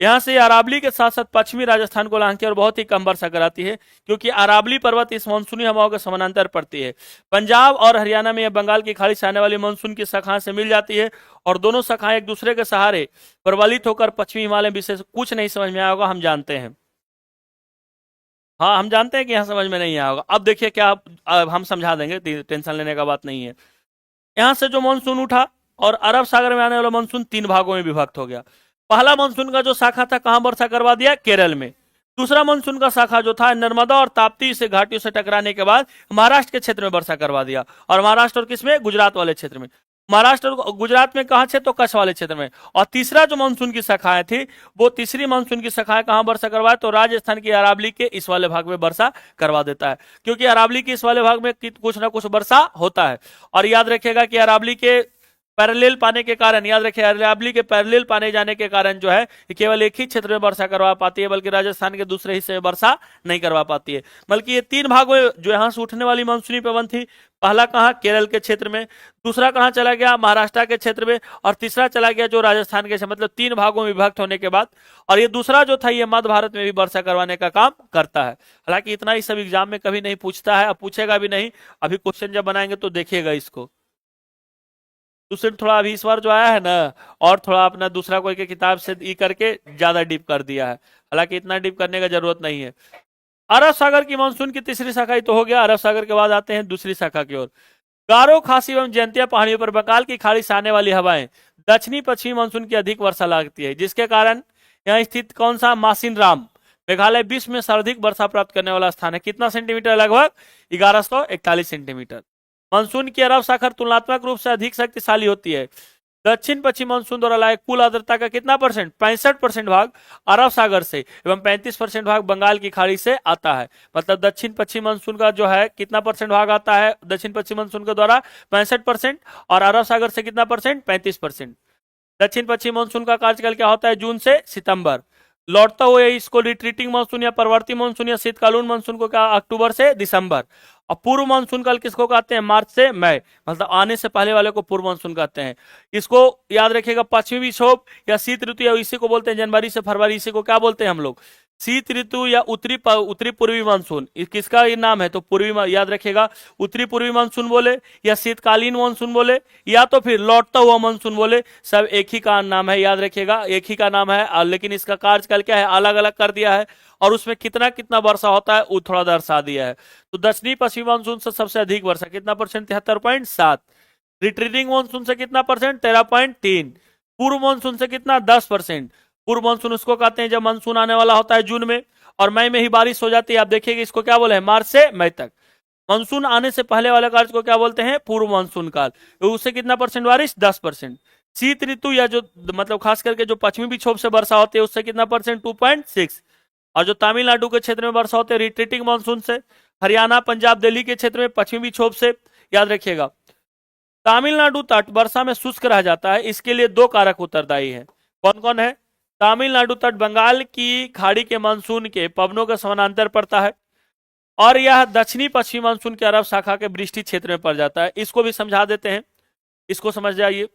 यहाँ से अरावली के साथ साथ पश्चिमी राजस्थान को लांघती है और बहुत ही कम वर्षा कराती है, क्योंकि अरावली पर्वत इस मानसूनी हवाओं के समानांतर पड़ती है। पंजाब और हरियाणा में यह बंगाल की खाड़ी से आने वाली मानसून की शाखाएं से मिल जाती है और दोनों शाखाएं एक दूसरे के सहारे प्रबलित होकर पश्चिमी हिमालय विशेष कुछ नहीं समझ में आया होगा, हम जानते हैं। हाँ, हम जानते हैं कि यहाँ समझ में नहीं आया होगा। अब देखिए क्या अब हम समझा देंगे, टेंशन लेने का बात नहीं है। यहाँ से जो मानसून उठा और अरब सागर में आने वाला मानसून 3 भागों में विभक्त हो गया। पहला मानसून का जो शाखा था कहां वर्षा करवा दिया? केरल में। दूसरा मानसून का शाखा जो था नर्मदा और ताप्ती से घाटियों से टकराने के बाद महाराष्ट्र के क्षेत्र में वर्षा करवा दिया। और महाराष्ट्र और किसमें? गुजरात वाले क्षेत्र में। महाराष्ट्र और गुजरात में कहा क्षेत्र? तो कच्छ वाले क्षेत्र में। और तीसरा जो मानसून की शाखाएं थी, वो तीसरी मानसून की शाखाएं कहां वर्षा करवाए? तो राजस्थान की अरावली के इस वाले भाग में वर्षा करवा देता है, क्योंकि अरावली के इस वाले भाग में कुछ ना कुछ वर्षा होता है। और याद रखिएगा कि अरावली के पैरेलल पाने के कारण, याद रखिए अरावली के पैरेलल पाने जाने के कारण जो है केवल एक ही क्षेत्र में वर्षा करवा पाती है, बल्कि राजस्थान के दूसरे हिस्से में वर्षा नहीं करवा पाती है। बल्कि ये 3 भागों में जो यहाँ से उठने वाली मानसूनी पवन थी, पहला कहाँ? केरल के क्षेत्र में, दूसरा कहाँ चला गया? महाराष्ट्र के क्षेत्र में, और तीसरा चला गया जो राजस्थान के, मतलब 3 भागों में विभक्त होने के बाद। और ये दूसरा जो था ये मध्य भारत में भी वर्षा करवाने का काम करता है। हालांकि इतना ही सब एग्जाम में कभी नहीं पूछता है, अब पूछेगा भी नहीं। अभी क्वेश्चन जब बनाएंगे तो देखिएगा इसको। दूसरे थोड़ा अभी इस बार जो आया है ना, और थोड़ा अपना दूसरा कोई के किताब से ई करके ज्यादा डीप कर दिया है, हालांकि इतना डीप करने का जरूरत नहीं है। अरब सागर की मानसून की तीसरी शाखा ही तो हो गया। अरब सागर के बाद आते हैं दूसरी शाखा की ओर। गारो, खासी एवं जयंतिया पहाड़ियों पर बंगाल की खाड़ी से आने वाली हवाएं दक्षिणी पश्चिमी मानसून की अधिक वर्षा लगती है, जिसके कारण यहाँ स्थित कौन सा? मासिनराम मेघालय विश्व में सर्वाधिक वर्षा प्राप्त करने वाला स्थान है। कितना सेंटीमीटर? लगभग 1141 सेंटीमीटर। मानसून की अरब शाखा तुलनात्मक रूप से अधिक शक्तिशाली होती है। दक्षिण पश्चिम मानसून द्वारा लाए कुल आर्द्रता का कितना परसेंट? 65% भाग अरब सागर से एवं 35% भाग बंगाल की खाड़ी से आता है। मतलब दक्षिण पश्चिम मानसून का जो है कितना परसेंट भाग आता है दक्षिण पश्चिम मानसून के द्वारा? 65%। और अरब सागर से कितना परसेंट? 35%। दक्षिण पश्चिम मानसून का कार्यकाल क्या होता है? जून से सितंबर। लौटता हुआ इसको रिट्रीटिंग मानसून या परवर्ती मानसून या शीतकालीन मानसून को क्या? अक्टूबर से दिसंबर। और पूर्व मानसून काल किसको कहते हैं? मार्च से मई, मतलब आने से पहले वाले को पूर्व मानसून कहते हैं। इसको याद रखिएगा पश्चिमी विक्षोभ या शीत ऋतु, या इसी को बोलते हैं जनवरी से फरवरी, इसी को क्या बोलते हैं हम लोग? शीत ऋतु या उत्तरी पूर्वी मानसून। किसका ये नाम है? तो पूर्वी, याद रखिएगा उत्तरी पूर्वी मानसून बोले या शीतकालीन मानसून बोले या तो फिर लौटता हुआ मानसून बोले, सब एक ही का नाम है। याद रखिएगा एक ही का नाम है, लेकिन इसका कार्यकाल क्या है? अलग अलग कर दिया है। और उसमें कितना कितना वर्षा होता है वो थोड़ा दर्शा दिया है। तो दक्षिणी पश्चिमी मानसून से सबसे अधिक वर्षा कितना परसेंट? 73.7। रिट्रीटिंग मानसून से कितना परसेंट? 13.3। पूर्व मानसून से कितना? 10%। पूर्व मानसून उसको कहते हैं जब मानसून आने वाला होता है जून में और मई में ही बारिश हो जाती है। आप देखिएगा इसको क्या बोले हैं? मार्च से मई तक। मानसून आने से पहले वाले कार्य को क्या बोलते हैं? पूर्व मानसून काल। उससे कितना परसेंट बारिश? 10%। शीत ऋतु या जो मतलब खास करके जो पश्चिमी विक्षोभ से वर्षा होती है उससे कितना परसेंट? 2.6। और जो तमिलनाडु के क्षेत्र में वर्षा होती है रिट्रीटिंग मानसून से, हरियाणा पंजाब दिल्ली के क्षेत्र में पश्चिमी विक्षोभ से। याद रखिएगा तमिलनाडु तट वर्षा में शुष्क रह जाता है, इसके लिए 2 कारक उत्तरदायी है। कौन कौन है? तमिलनाडु तट बंगाल की खाड़ी के मानसून के पवनों के समानांतर पड़ता है और यह दक्षिणी पश्चिमी मानसून के अरब शाखा के वृष्टि क्षेत्र में पड़ जाता है। इसको भी समझा देते हैं, इसको समझ जाइए।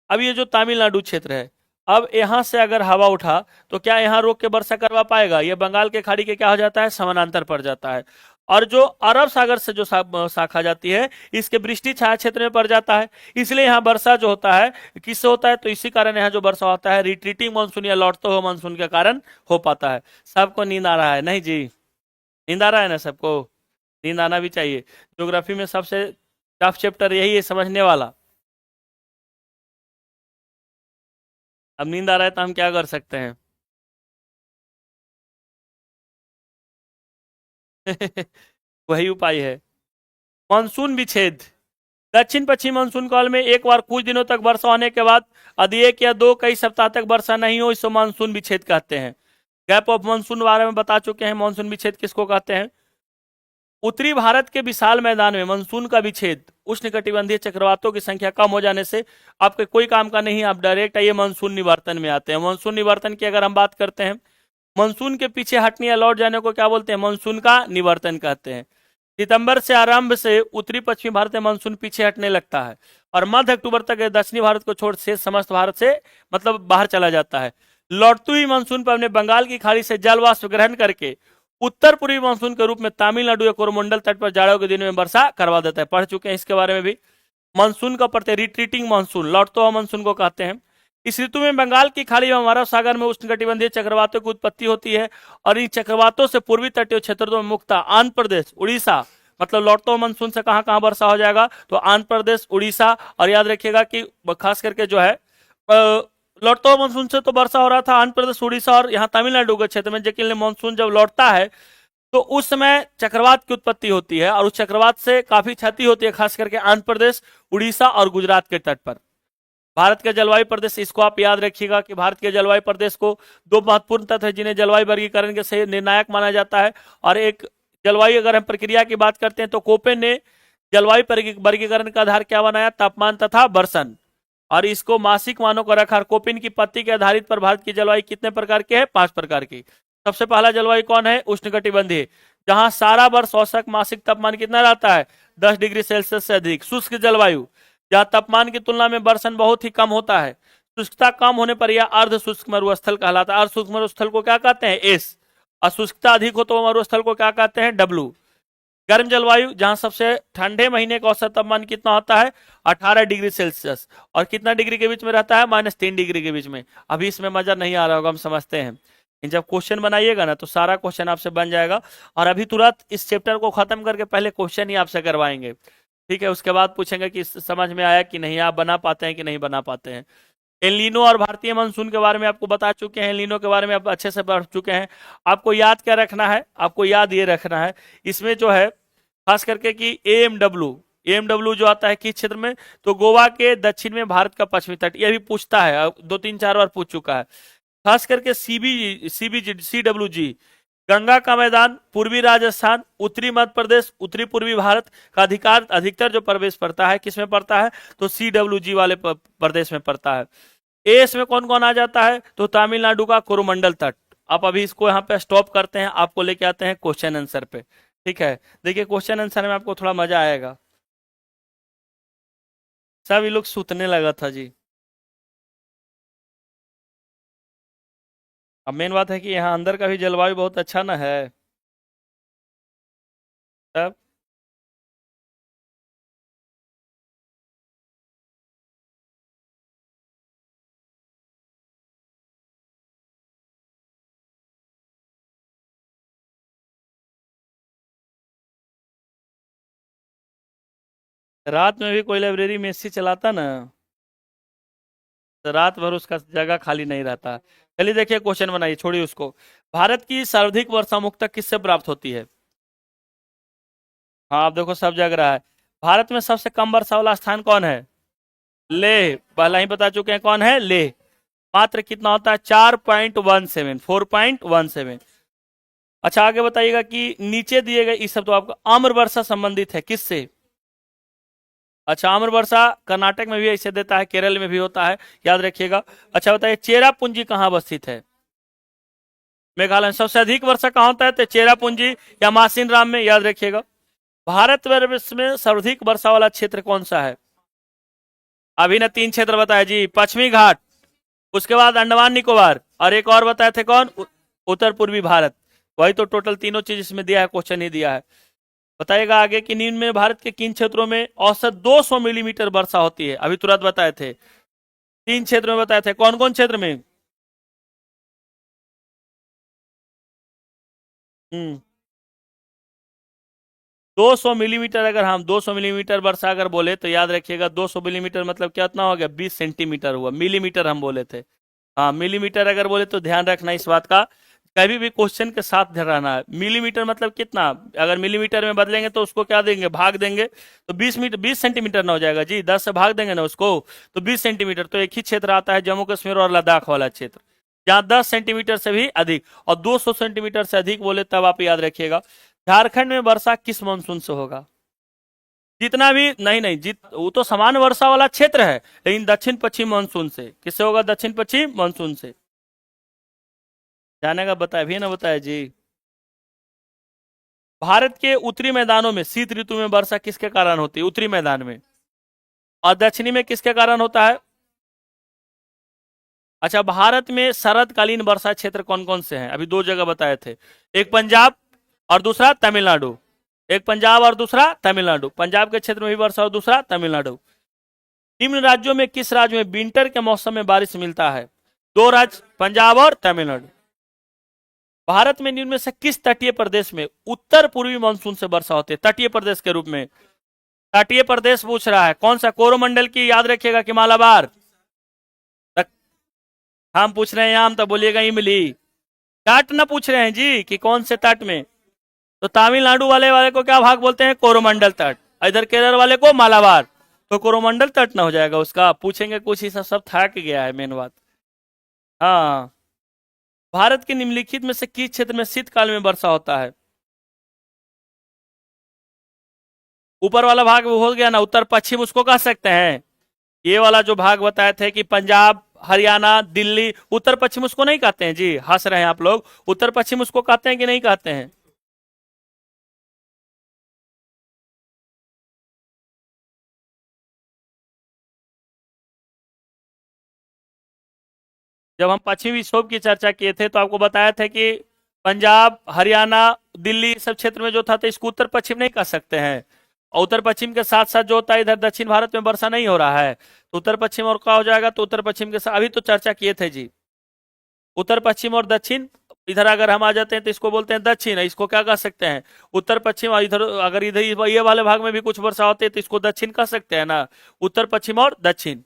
अब ये जो तमिलनाडु क्षेत्र है, अब यहां से अगर हवा उठा तो क्या यहां रोक के वर्षा करवा पाएगा? यह बंगाल के खाड़ी के क्या हो जाता है? समानांतर पड़ जाता है। और जो अरब सागर से जो शाखा जाती है इसके वृष्टि छाया क्षेत्र में पड़ जाता है, इसलिए यहाँ वर्षा जो होता है किससे होता है? तो इसी कारण यहाँ जो वर्षा होता है रिट्रीटिंग मानसून या लौटते हुए मानसून के कारण हो पाता है। सबको नींद आ रहा है? नहीं जी, नींद आ रहा है ना सबको? नींद आना भी चाहिए। ज्योग्राफी में सबसे टफ चैप्टर यही है समझने वाला। अब नींद आ रहा है तो हम क्या कर सकते हैं? वही उपाय है। मानसून विच्छेद। दक्षिण पश्चिम मानसून काल में एक बार कुछ दिनों तक वर्षा होने के बाद यदि 1 या 2 कई सप्ताह तक वर्षा नहीं हो, इसको मानसून विच्छेद कहते हैं। गैप ऑफ मानसून बारे में बता चुके हैं। मानसून विच्छेद किसको कहते हैं? उत्तरी भारत के विशाल मैदान में मानसून का विच्छेद उष्णकटिबंधीय चक्रवातों की संख्या कम हो जाने से आपके कोई काम का नहीं, आप डायरेक्ट आइए मानसून निवर्तन में आते हैं। मानसून निवर्तन की अगर हम बात करते हैं, मानसून के पीछे हटने या लौट जाने को क्या बोलते हैं? मानसून का निवर्तन कहते हैं। सितंबर से आरंभ से उत्तरी पश्चिमी भारत में मानसून पीछे हटने लगता है और मध्य अक्टूबर तक दक्षिणी भारत को छोड़ शेष समस्त भारत से मतलब बाहर चला जाता है। लौटती हुई मानसून पर अपने बंगाल की खाड़ी से जल वाष्प ग्रहण करके उत्तर पूर्वी मानसून के रूप में तमिलनाडु या कोरोमंडल तट पर जाड़ों के दिनों में वर्षा करवा देता है। पढ़ चुके हैं इसके बारे में भी। मानसून का पढ़ते रिट्रीटिंग मानसून, लौटता हुआ मानसून को कहते हैं। इस ऋतु में बंगाल की खाड़ी एवं अरब सागर में उष्णकटिबंधीय चक्रवातों की उत्पत्ति होती है और इन चक्रवातों से पूर्वी तटीय क्षेत्रों में मुख्यतः आंध्र प्रदेश, उड़ीसा, मतलब लौटता हुआ मानसून से कहां कहां वर्षा हो जाएगा तो आंध्र प्रदेश, उड़ीसा, और याद रखिएगा कि खास करके जो है लौटता हुआ मानसून से तो वर्षा हो रहा था आंध्र प्रदेश, उड़ीसा और यहाँ तमिलनाडु के क्षेत्र में, लेकिन मानसून जब लौटता है तो उस समय चक्रवात की उत्पत्ति होती है और उस चक्रवात से काफी क्षति होती है, खास करके आंध्र प्रदेश, उड़ीसा और गुजरात के तट पर। भारत के जलवायु प्रदेश, इसको आप याद रखिएगा कि भारत के जलवायु प्रदेश को दो महत्वपूर्ण तत्व है जिन्हें जलवायु वर्गीकरण के से निर्णायक माना जाता है। और एक जलवायु अगर हम प्रक्रिया की बात करते हैं तो कोपेन ने जलवायु वर्गीकरण का आधार क्या बनाया? तापमान तथा वर्षण, और इसको मासिक मानों को रखा। कोपेन की पत्ती के आधारित पर भारत की जलवायु कितने प्रकार की है? 5 प्रकार की। सबसे पहला जलवायु कौन है? उष्णकटिबंधीय, जहां सारा वर्ष औसत मासिक तापमान कितना रहता है? 10 डिग्री सेल्सियस से अधिक। शुष्क जलवायु, जहां तापमान की तुलना में वर्षण बहुत ही कम होता है। शुष्कता कम होने पर यह अर्ध शुष्क मरुस्थल कहलाता है। अर्ध शुष्क मरुस्थल को क्या कहते हैं? एस। और शुष्कता अधिक हो तो मरुस्थल को क्या कहते हैं? डब्लू। गर्म जलवायु, जहां सबसे ठंडे महीने का औसत तापमान कितना होता है? 18 डिग्री सेल्सियस, और कितना डिग्री के बीच में रहता है? -3 डिग्री के बीच में। अभी इसमें मजा नहीं आ रहा होगा, हम समझते हैं। जब क्वेश्चन बनाइएगा ना तो सारा क्वेश्चन आपसे बन जाएगा, और अभी तुरंत इस चैप्टर को खत्म करके पहले क्वेश्चन ही आपसे करवाएंगे, ठीक है? उसके बाद पूछेंगे कि समझ में आया कि नहीं, आप बना पाते हैं कि नहीं बना पाते हैं। एलिनो और भारतीय मानसून के बारे में आपको बता चुके हैं, एलिनो के बारे में आप अच्छे से पढ़ चुके हैं। आपको याद क्या रखना है? आपको याद ये रखना है इसमें जो है खास करके कि एएमडब्ल्यू जो आता है किस क्षेत्र में? तो गोवा के दक्षिण में भारत का पश्चिमी तट। ये भी पूछता है, 2-3-4 बार पूछ चुका है। खास करके सीडब्ल्यूजी, गंगा का मैदान, पूर्वी राजस्थान, उत्तरी मध्य प्रदेश, उत्तरी पूर्वी भारत का अधिकतर जो प्रवेश पड़ता है किसमें पड़ता है? तो सीडब्ल्यूजी वाले प्रदेश में पड़ता है। एस में कौन कौन आ जाता है? तो तमिलनाडु का कोरोमंडल तट। आप अभी इसको यहाँ पे स्टॉप करते हैं, आपको लेके आते हैं क्वेश्चन आंसर पे, ठीक है? देखिए क्वेश्चन आंसर में आपको थोड़ा मजा आएगा। सभी लोग सूतने लगा था जी। अब मेन बात है कि यहाँ अंदर का भी जलवायु बहुत अच्छा ना है तब। रात में भी कोई लाइब्रेरी में एसी चलाता ना तो रात भर उसका जगह खाली नहीं रहता। चलिए देखिए क्वेश्चन बनाइए, छोड़िए उसको। भारत की सर्वाधिक वर्षा मुख्यतः किससे प्राप्त होती है? हाँ आप देखो सब जग रहा है। भारत में सबसे कम वर्षा वाला स्थान कौन है? लेह, पहला ही बता चुके हैं कौन है? लेह। मात्र कितना होता है? 4.17, 4.17। अच्छा आगे बताइएगा कि नीचे दिए गए इस सब तो आपका आम्र वर्षा संबंधित है किससे? अच्छा आम्र वर्षा कर्नाटक में भी ऐसे देता है, केरल में भी होता है, याद रखिएगा। अच्छा बताइए चेरापूंजी कहाँ अवस्थित है? मेघालय में। सबसे अधिक वर्षा कहाँ होता है? तो चेरापूंजी या मासिन राम में, याद रखिएगा। भारतवर्ष में सर्वाधिक वर्षा वाला क्षेत्र कौन सा है? अभी ना 3 क्षेत्र बताया जी, पश्चिमी घाट, उसके बाद अंडमान निकोबार, और एक और बताए थे कौन? उत्तर पूर्वी भारत। वही तो टोटल तीनों चीज इसमें दिया है, क्वेश्चन ही दिया है। बताइएगा आगे कि निम्न में भारत के किन क्षेत्रों में औसत 200 मिलीमीटर वर्षा होती है? अभी तुरंत बताए थे, 3 क्षेत्रों में बताए थे। कौन कौन क्षेत्र में? हम्म 200 मिलीमीटर, अगर हम 200 मिलीमीटर वर्षा अगर बोले तो याद रखिएगा 200 मिलीमीटर मतलब कितना हो गया? 20 सेंटीमीटर हुआ। मिलीमीटर हम बोले थे, हाँ मिलीमीटर अगर बोले तो ध्यान रखना इस बात का, कभी भी क्वेश्चन के साथ ध्यान रहना है। मिलीमीटर मतलब कितना? अगर मिलीमीटर में बदलेंगे तो उसको क्या देंगे? भाग देंगे, तो 20 सेंटीमीटर ना हो जाएगा जी, 10 से भाग देंगे ना उसको तो 20 सेंटीमीटर। तो एक ही क्षेत्र आता है जम्मू कश्मीर और लद्दाख वाला क्षेत्र, जहां 10 सेंटीमीटर से भी अधिक, और 200 सेंटीमीटर से अधिक बोले तब आप याद रखिएगा। झारखंड में वर्षा किस मानसून से होगा? जितना भी नहीं नहीं वो तो समान वर्षा वाला क्षेत्र है, लेकिन दक्षिण पश्चिम मानसून से। किससे होगा? दक्षिण पश्चिम मानसून से। जाने का बताया भी ना, बताया जी। भारत के उत्तरी मैदानों में शीत ऋतु में वर्षा किसके कारण होती है? उत्तरी मैदान में। और दक्षिणी में किसके कारण होता है? अच्छा, भारत में शरदकालीन वर्षा क्षेत्र कौन कौन से हैं? अभी दो जगह बताए थे, एक पंजाब और दूसरा तमिलनाडु। एक पंजाब और दूसरा तमिलनाडु, पंजाब के क्षेत्र में भी वर्षा और दूसरा तमिलनाडु। निम्न राज्यों में किस राज्य में विंटर के मौसम में बारिश मिलता है? दो राज्य, पंजाब और तमिलनाडु। भारत में निम्न में से किस तटीय प्रदेश में उत्तर पूर्वी मानसून से वर्षा होती है? तटीय प्रदेश के रूप में, तटीय प्रदेश पूछ रहा है कौन सा? कोरोमंडल की याद रखिएगा कि मालाबार? हम पूछ रहे हैं आम, तो बोलिएगा इमली। तट ना पूछ रहे हैं जी कि कौन से तट में। तो तमिलनाडु वाले वाले को क्या भाग बोलते हैं? कोरोमंडल तट। इधर केरल वाले को मालाबार। तो कोरोमंडल तट ना हो जाएगा उसका? पूछेंगे कुछ ही, सब थक गया है मेन बात। हाँ, भारत के निम्नलिखित में से किस क्षेत्र में शीतकाल में वर्षा होता है? ऊपर वाला भाग वो हो गया ना, उत्तर पश्चिम, उसको कह सकते हैं। ये वाला जो भाग बताए थे कि पंजाब, हरियाणा, दिल्ली, उत्तर पश्चिम, उसको नहीं कहते हैं जी? हंस रहे हैं आप लोग। उत्तर पश्चिम उसको कहते हैं कि नहीं कहते हैं? जब हम पश्चिमी विक्षोभ की चर्चा किए थे तो आपको बताया था कि पंजाब, हरियाणा, दिल्ली सब क्षेत्र में जो था, तो इसको उत्तर पश्चिम नहीं कह सकते हैं। और उत्तर पश्चिम के साथ साथ जो होता है, इधर दक्षिण भारत में वर्षा नहीं हो रहा है, तो उत्तर पश्चिम और क्या हो जाएगा? तो उत्तर पश्चिम के साथ अभी तो चर्चा किए थे जी। उत्तर पश्चिम और दक्षिण, इधर अगर हम आ जाते हैं तो इसको बोलते हैं दक्षिण, इसको क्या कह सकते हैं? उत्तर पश्चिम। और इधर अगर इधर ये वाले भाग में भी कुछ वर्षा होती है तो इसको दक्षिण कह सकते हैं ना? उत्तर पश्चिम और दक्षिण।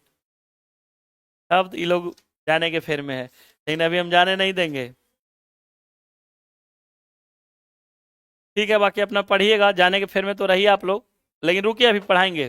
अब ये लोग जाने के फेर में है, लेकिन अभी हम जाने नहीं देंगे। ठीक है, बाकी अपना पढ़िएगा, जाने के फेर में तो रहिए आप लोग, लेकिन रुकिए अभी पढ़ाएंगे।